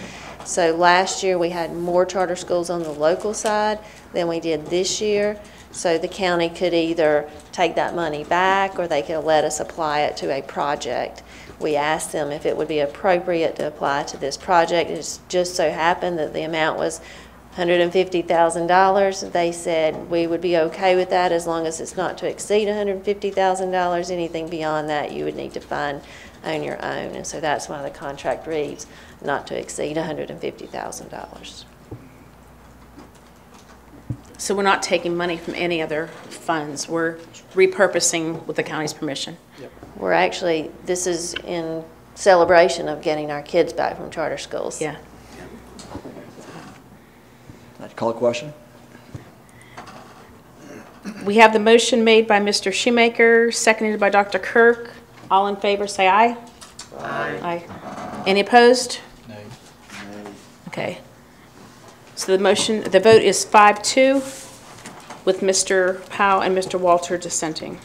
So last year we had more charter schools on the local side than we did this year. So the county could either take that money back, or they could let us apply it to a project. We asked them if it would be appropriate to apply to this project. It just so happened that the amount was $150,000. They said we would be okay with that as long as it's not to exceed $150,000. Anything beyond that you would need to find on your own. And so that's why the contract reads not to exceed $150,000. So we're not taking money from any other funds. We're repurposing with the county's permission. We're actually, this is in celebration of getting our kids back from charter schools. Yeah. I'd call a question. We have the motion made by Mr. Shoemaker, seconded by Dr. Kirk. All in favor, say aye. Aye. Aye. Any opposed? No. Okay. So the vote is 5-2 with Mr. Powell and Mr. Walter dissenting.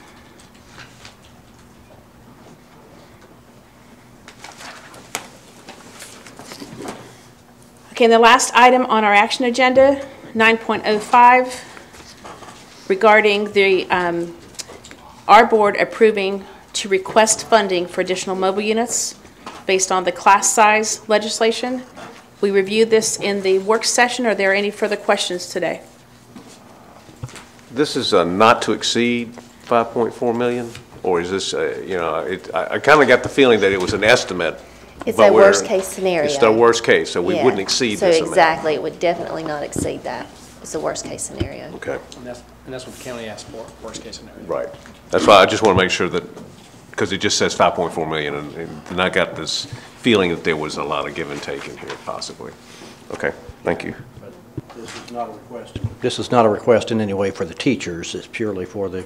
Okay, and the last item on our action agenda, 9.05, regarding the our board approving to request funding for additional mobile units based on the class size legislation. We reviewed this in the work session. Are there any further questions today? This is not to exceed 5.4 million, or is this, I kind of got the feeling that it was an estimate. It's a worst case scenario. It's the worst case, so we wouldn't exceed this amount. So exactly, it would definitely not exceed that. It's a worst case scenario. Okay. And that's what the county asked for, worst case scenario. Right. That's why I just want to make sure that, because it just says 5.4 million, and I got this feeling that there was a lot of give and take in here, possibly. Okay, thank you. But this is not a request. This is not a request in any way for the teachers. It's purely for the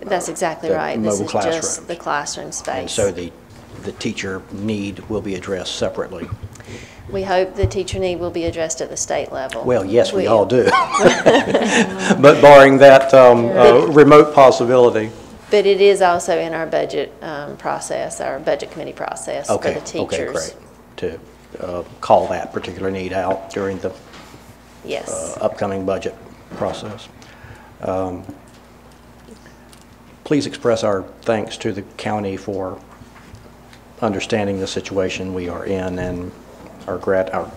That's exactly the right. This mobile is classrooms. just the classroom space. And so the teacher need will be addressed separately. We hope the teacher need will be addressed at the state level. Well, yes, we all do. But barring that remote possibility. But it is also in our budget process, our budget committee process for the teachers. Okay, great. To call that particular need out during the upcoming budget process. Please express our thanks to the county for understanding the situation we are in, and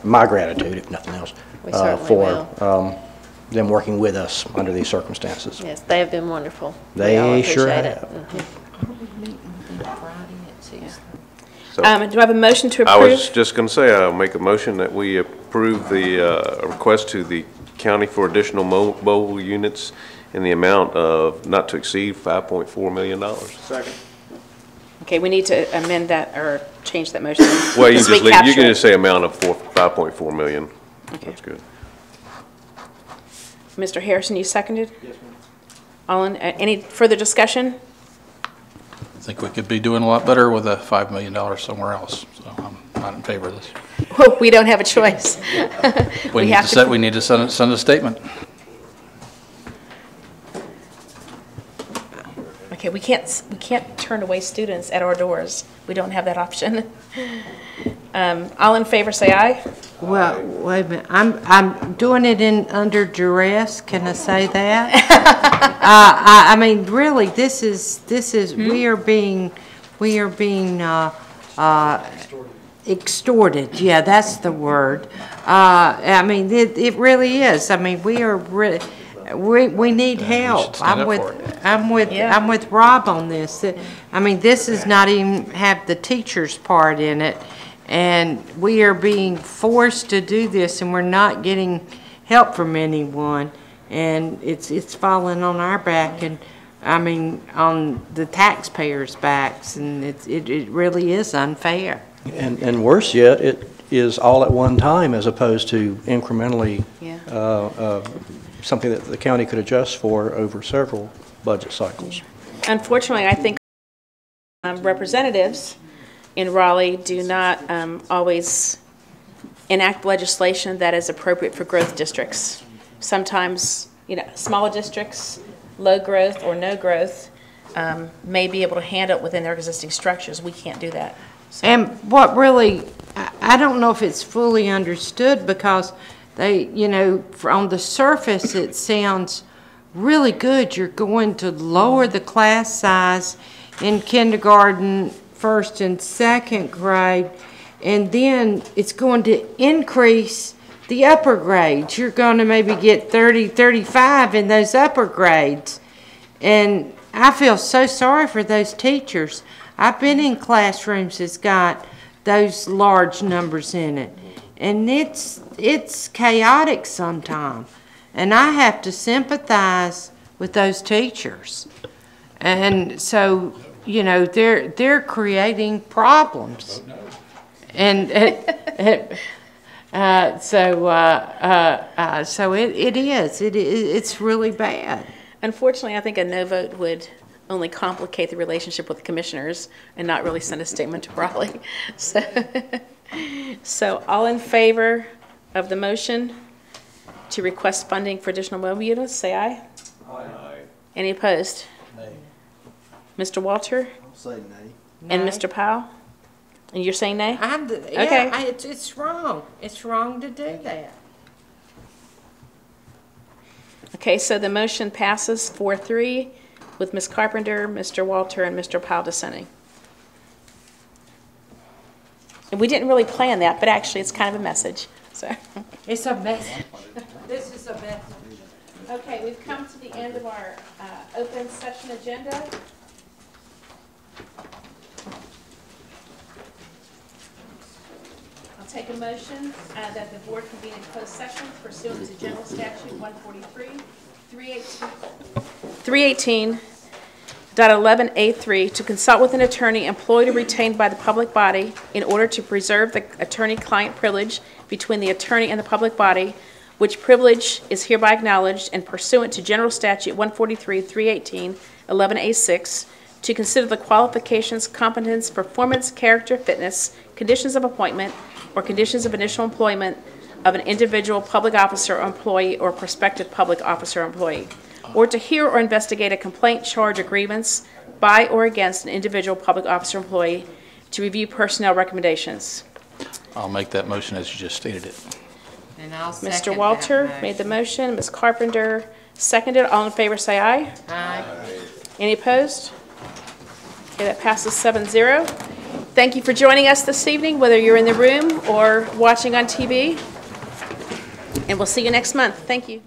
my gratitude, if nothing else, for them working with us under these circumstances. Yes, they have been wonderful. They sure have. Do I have a motion to approve? I was just going to say, I'll make a motion that we approve the request to the county for additional mobile units in the amount of not to exceed $5.4 million. Second. Okay, we need to amend that or change that motion. Well, you can just say amount of 5.4 million. Okay. That's good. Mr. Harrison, you seconded? Yes, ma'am. Any further discussion? I think we could be doing a lot better with a $5 million somewhere else, so I'm not in favor of this. Well, we don't have a choice. We need to send a statement. Okay, we can't turn away students at our doors. We don't have that option. All in favor, say aye. Well, wait a minute. I'm doing it under duress. Can I say that? I mean, really, this is we are being extorted. Yeah, that's the word. I mean, it really is. I mean, we are really. We need help. I'm with Rob on this. I mean, this is not even have the teacher's part in it, and we are being forced to do this, and we're not getting help from anyone, and it's falling on our back, and I mean on the taxpayers' backs, and it really is unfair. And worse yet, it is all at one time as opposed to incrementally. Something that the county could adjust for over several budget cycles. Unfortunately, I think representatives in Raleigh do not always enact legislation that is appropriate for growth districts. Sometimes, smaller districts, low growth or no growth, may be able to handle it within their existing structures. We can't do that. So. And what really, I don't know if it's fully understood, because they, on the surface, it sounds really good. You're going to lower the class size in kindergarten, first and second grade, and then it's going to increase the upper grades. You're going to maybe get 30, 35 in those upper grades. And I feel so sorry for those teachers. I've been in classrooms that's got those large numbers in it. And it's chaotic sometimes. And I have to sympathize with those teachers. And so, you know, they're creating problems. And so it's really bad. Unfortunately, I think a no vote would only complicate the relationship with the commissioners and not really send a statement to Raleigh. So all in favor of the motion to request funding for additional mobile units, say aye. Aye. Any opposed? Nay. Mr. Walter? I'll say nay. And Mr. Powell? And you're saying nay? Okay. It's wrong. It's wrong to do that. Okay, so the motion passes 4-3 with Ms. Carpenter, Mr. Walter, and Mr. Powell dissenting. And we didn't really plan that, but actually it's kind of a message. So it's a message. This is a message. Okay, we've come to the end of our open session agenda. I'll take a motion that the board convene in closed session pursuant to General Statute 318.11A3 to consult with an attorney employed or retained by the public body in order to preserve the attorney-client privilege between the attorney and the public body, which privilege is hereby acknowledged, and pursuant to General Statute 143-318-11A6, to consider the qualifications, competence, performance, character, fitness, conditions of appointment, or conditions of initial employment of an individual public officer or employee or prospective public officer or employee, or to hear or investigate a complaint, charge, or grievance by or against an individual public officer or employee, to review personnel recommendations. I'll make that motion as you just stated it. And I'll Mr. Walter made the motion. Ms. Carpenter seconded. All in favor say aye. Aye. Any opposed? Okay, that passes 7-0. Thank you for joining us this evening, whether you're in the room or watching on TV. And we'll see you next month. Thank you.